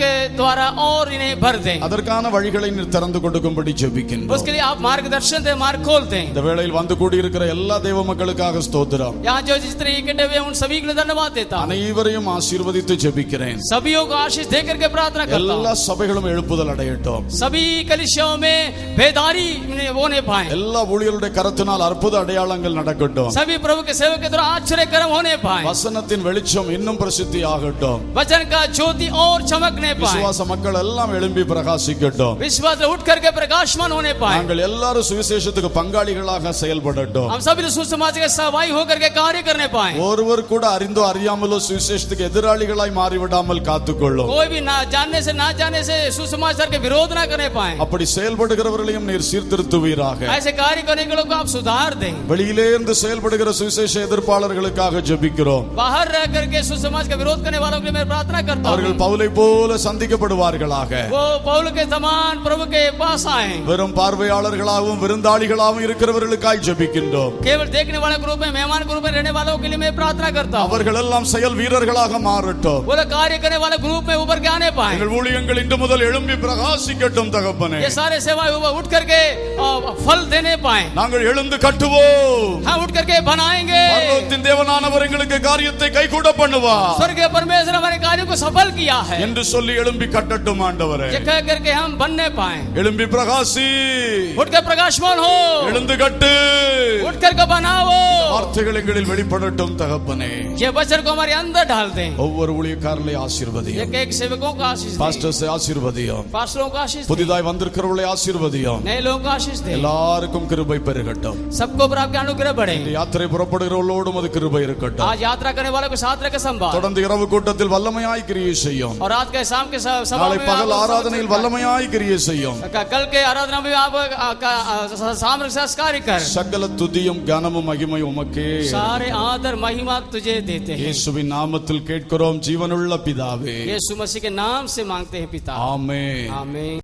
के द्वारा और इन्हें भर दे. அதற்கான வழிகளை நீர் திறந்து கொடுக்கும்படி ஜெபிக்கின்றோம். उसके लिए आप मार्गदर्शन दे, मार्ग खोल दे. இந்த வேளையில் வந்து கூடி இருக்கிற எல்லா தேவ மக்களுக்காக ஸ்தோத்திரம். यहाँ जो जिस तरह इकट्ठे हुए उन सभी के लिए धन्यवाद देता हूं. அனைவரையும் ஆசீர்வதித்து ஜெபிக்கிறேன். सभीयों को आशीष दे करके प्रार्थना करता हूं. எல்லா சபைகளும் எழுப்புதல் அடையட்டும். सभी कलीसियाओं में बेदारी होने पाए. எல்லா ஊழியர்களுடைய கரத்தினால் அற்புத அடையாளங்கள் நடக்கட்டும். सभी प्रभु के सेवक के द्वारा आश्चर्य कर्म होने पाए. வசனத்தின் வெளிச்சம் இன்னும் பிரசித்தி ஆகட்டும். वचन का ज्योति और चमकने पाए. விசுவாச மக்கள் எல்லாம் எழும்பி பிரகாசிக்கட்டும். विश्वास उठ करके प्रकाशमान होने पाए. நாங்கள் எல்லாரும் சுவிசேஷத்துக்கு பங்காளிகளாக செயல்படட்டும். हम सभी सुसमाज के सहभागी होकर के कार्य करने पाए. ஒருவர் கூட அறிந்தோ அறியாமலோ சுவிசேஷத்துக்கு எதிராளிகளாய் மாறிவிடாமல் காத்துக்கொள்ளும். कोई भी ना जानने से सुसमाचार के विरोध ना करने पाए. அப்படி செயல்படுகிறவர்களையும் நீர் சீர்திருத்துவீராக. ऐसे कार्य करने के लोग को आप सुधार दें. வெளியிலே இருந்து செயல்படுகிற சுவிசேஷ எதிர்ப்பாளர்களுக்காக ஜெபிக்கிறோம். बाहर रह करके सुसमाज का विरोध करने वालों के लिए मैं प्रार्थना करता हूं. அவர்கள் பவுலை போல சந்திக்கப்படுவார்களாக. वो पौल के समान प्रभु के पास आए. வெறும் பார்வையாளர்களாகவும் விருந்தாளிகளாகவும் இருக்கிறவர்களுக்காய் ஜெபிக்கின்றோம். केवल देखने वाले ग्रुप में मेहमान ग्रुप में रहने वालों के लिए मैं प्रार्थना करता हूं. அவர்கள் எல்லாம் செயல் வீரர்களாக மாறட்டும். वो कार्य करने वाले ग्रुप में उभर के आने पाए. எங்கள் ஊழியங்கள் இன்று முதல் எழும்பி பிரகாசிக்கட்டும் தகப்பனே. ये सारे सेवाएं उठ करके फल देने पाए. நாங்கள் எழுந்து கட்டுவோம். हम उठ करके बनाएंगे. பரலோகத்தின் தேவனானவர் எங்களுக்கு காரியத்தை கைகூட பண்ணுவார். स्वर्ग के परमेश्वर हमारे कार्य को सफल किया है என்று சொல்லி எழும்பி கட்டட்டும் ஆண்டவரே. ये कह करके हम बनने पाए. எழும்பி பிரகாசி. उठ कर प्रकाशमान हो. எழுந்து கட்டு. उठ करके बनाओ. வார்த்தைகள் எங்களில் வெளிப்படட்டும் தகப்பனே. ये वचन को हमारे अंदर डाल दें. ஒவ்வொரு ஊழியக்காரர்களை ஆசீர்வதியும். एक एक सेवकों को आशीष दें. பாஸ்டர்ஸ் ஆசீர்வதியும். पास्टरों को आशीष दें. புதிதாய் வந்திருக்கிறவர்களை ஆசீர்வதியும். नए लोगों को आशीष दें. எல்லாருக்கும் கிருபை பெருகட்டும். सबको पर आपके अनुग्रह बढ़े. யாத்திரை புறப்படுகிறவர்களோடும் அது கிருபை இருக்கட்டும். आज यात्रा करने वालों को साथ रखे संभाल. தொடர்ந்து இரவு கூட்டத்தில் வல்லமையாய் கிரியை செய்யும். और रात के शाम के सभा நாளை में பகல் ஆராதனையில் வல்லமையாய் கிரியை செய்யும். कल के आराधना में आप सामरिक संस्कार कर. சகல துதியும் கனமும் மகிமை உமக்கே. सारे आदर महिमा तुझे देते हैं. இயேசுவின் நாமத்தில் கேட்கிறோம் ஜீவனுள்ள பிதாவே. यीशु मसीह के नाम से मांगते हैं पिता. ஆமென். आमीन.